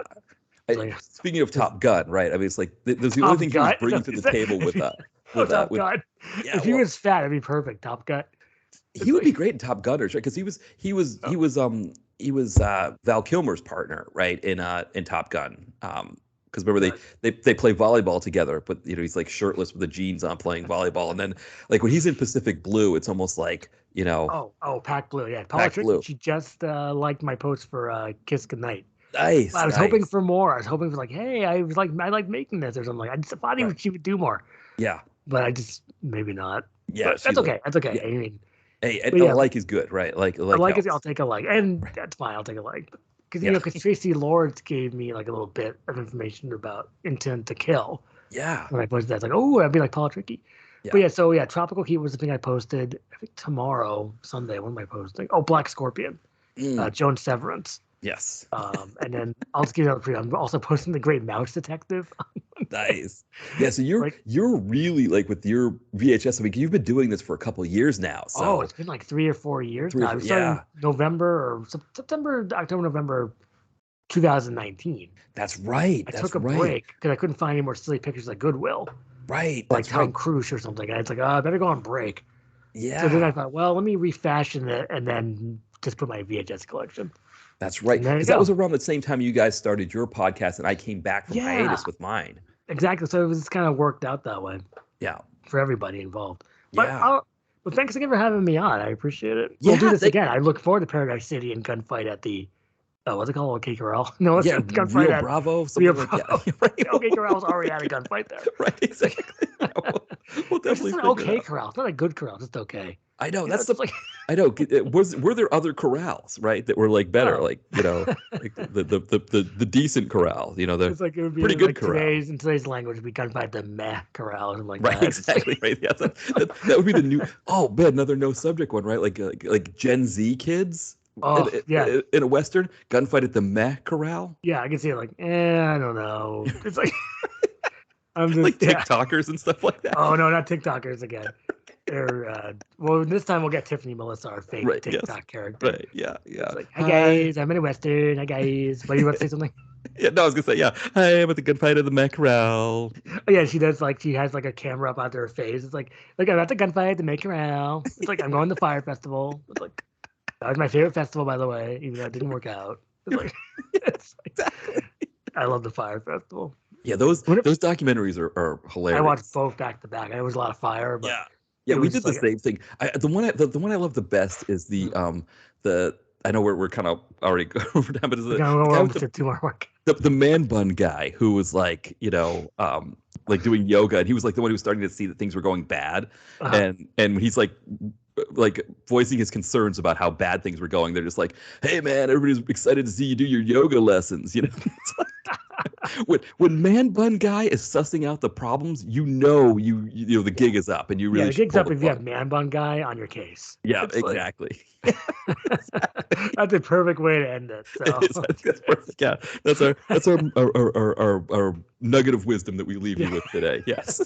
Like, Speaking of Top Gun, right? I mean, it's like there's the only thing he was bringing to the table with that. Top Gun. Yeah, if he was fat, it'd be perfect. Top Gun. He would be great in Top Gunners, right? Because he was Val Kilmer's partner, right? In Top Gun. Because remember they play volleyball together, but he's like shirtless with the jeans on playing volleyball, and then like when he's in Pacific Blue, it's almost like Pac Blue, yeah. Pac Blue. She just liked my post for Kiss Goodnight. Nice. I was hoping for more. I was hoping for like, hey, I like making this or something. I just thought she would do more. Yeah. But I just maybe not. Yeah. That's okay. That's okay. Yeah. I mean, hey, a like is good, right? Like I'll take a like, and that's fine. I'll take a like. Because Tracy Lords gave me like a little bit of information about Intent to Kill. Yeah. When I posted that, it's like, oh, I'd be like Paul Tricky. Yeah. But Tropical Heat was the thing I posted. I think tomorrow, Sunday. What am I posting? Oh, Black Scorpion. Joan Severance. Yes. And then I'll just give you another preview. I'm also posting The Great Mouse Detective. Nice. Yeah. So you're really like with your VHS. I mean, you've been doing this for a couple of years now. So it's been like 3 or 4 years now. I started in September, October, November 2019. That's right. I took a break because I couldn't find any more silly pictures like Goodwill. Right. Like Tom Cruise or something. And it's like, I better go on break. Yeah. So then I thought, well, let me refashion it and then just put my VHS collection. That's right. Because that was around the same time you guys started your podcast and I came back from hiatus with mine. Exactly. So it was just kind of worked out that way. Yeah. For everybody involved. But thanks again for having me on. I appreciate it. Yeah, we'll do this again. I look forward to Paradise City and gunfight at the what's it called? OK Corral? No, it's gunfight Rio at Bravo. Rio Bravo. OK Corral's already had a gunfight there. Right, exactly. We'll definitely. It's an OK Corral. It's not a good corral. It's just okay. I know I know. Were there other corrals, right, that were like better, like like the decent corral, it's like it would be pretty good like corral. In today's language, would be gunfight the meh corral and like right, that. Exactly, right. Yeah, that would be the new. Oh man, another no subject one, right? Like Gen Z kids. Oh, in a Western gunfight at the meh corral. Yeah, I can see it. Like, I don't know. It's like I'm just like TikTokers and stuff like that. Oh no, not TikTokers again. Well, this time we'll get Tiffany Melissa, our fake TikTok character. Right, yeah. It's like, hi guys, I'm in a Western. Hi guys. What, do you want to say something? Yeah, no, I was gonna say, hi, I'm at the gunfight of the Mech Corral. Oh yeah, she does. Like, she has like a camera up onto her face. It's like, look, I'm at the gunfight at the Mech Corral. It's like, I'm going to the Fire Festival. It's like, that was my favorite festival, by the way, even though it didn't work out. It's like, exactly. I love the Fire Festival. Yeah, those documentaries are hilarious. I watched both back to back. It was a lot of fire, but yeah, we did the same thing. The one I love the best is the I know we're kind of already going over time, but is the man bun guy who was like like doing yoga, and he was like the one who was starting to see that things were going bad, and he's like voicing his concerns about how bad things were going. They're just like, hey man, everybody's excited to see you do your yoga lessons. It's like, when man bun guy is sussing out the problems, you the gig is up, and you really the gig's up if you have man bun guy on your case. Yeah, exactly. That's a perfect way to end it. So. That's perfect. Yeah, that's our nugget of wisdom that we leave you with today. Yes.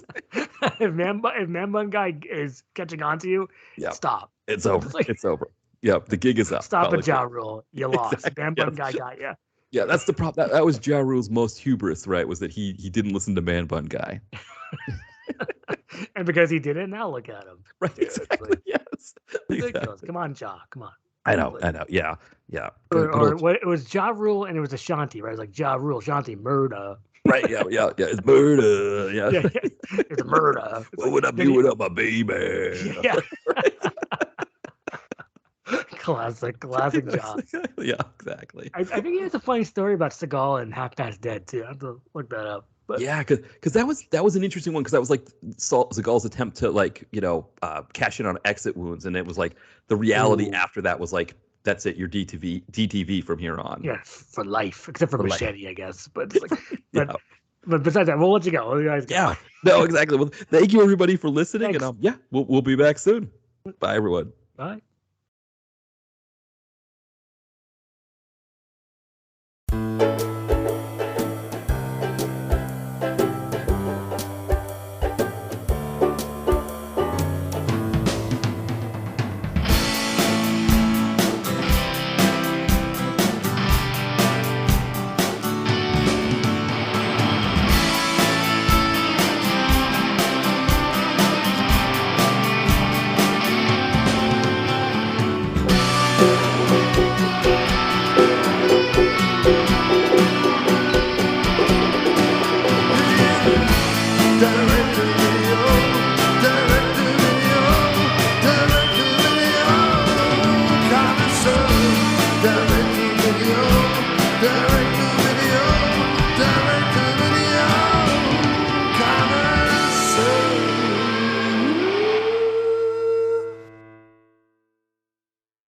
If man bun guy is catching on to you, stop. It's over. It's over. Yeah, the gig is up. Stop at Ja Rule. You lost. Exactly. Man bun guy got you. Yeah, that's the problem. That was Ja Rule's most hubris, right? Was that he didn't listen to Man Bun Guy. And because he didn't, now look at him. Right, exactly. Yes. Ridiculous. Exactly. Come on, Ja. Come on. I know. Yeah. Or it was Ja Rule and it was Ashanti, right? It was like Ja Rule, Ashanti, murder. Right, yeah. It's murder. Yeah. It's a murder. What would I do without my baby? Yeah. Classic John. Yeah, exactly. I think he has a funny story about Seagal and Half Past Dead too. I have to look that up. But Yeah, because that was an interesting one because that was like Seagal's attempt to like cash in on exit wounds, and it was like the reality after that was like that's it, you're DTV from here on. Yeah, for life, except for Machete, I guess. But it's like, Yeah. but besides that, we'll let you go. You guys go. Yeah, no, exactly. Well, thank you everybody for listening, and we'll be back soon. Bye, everyone. Bye.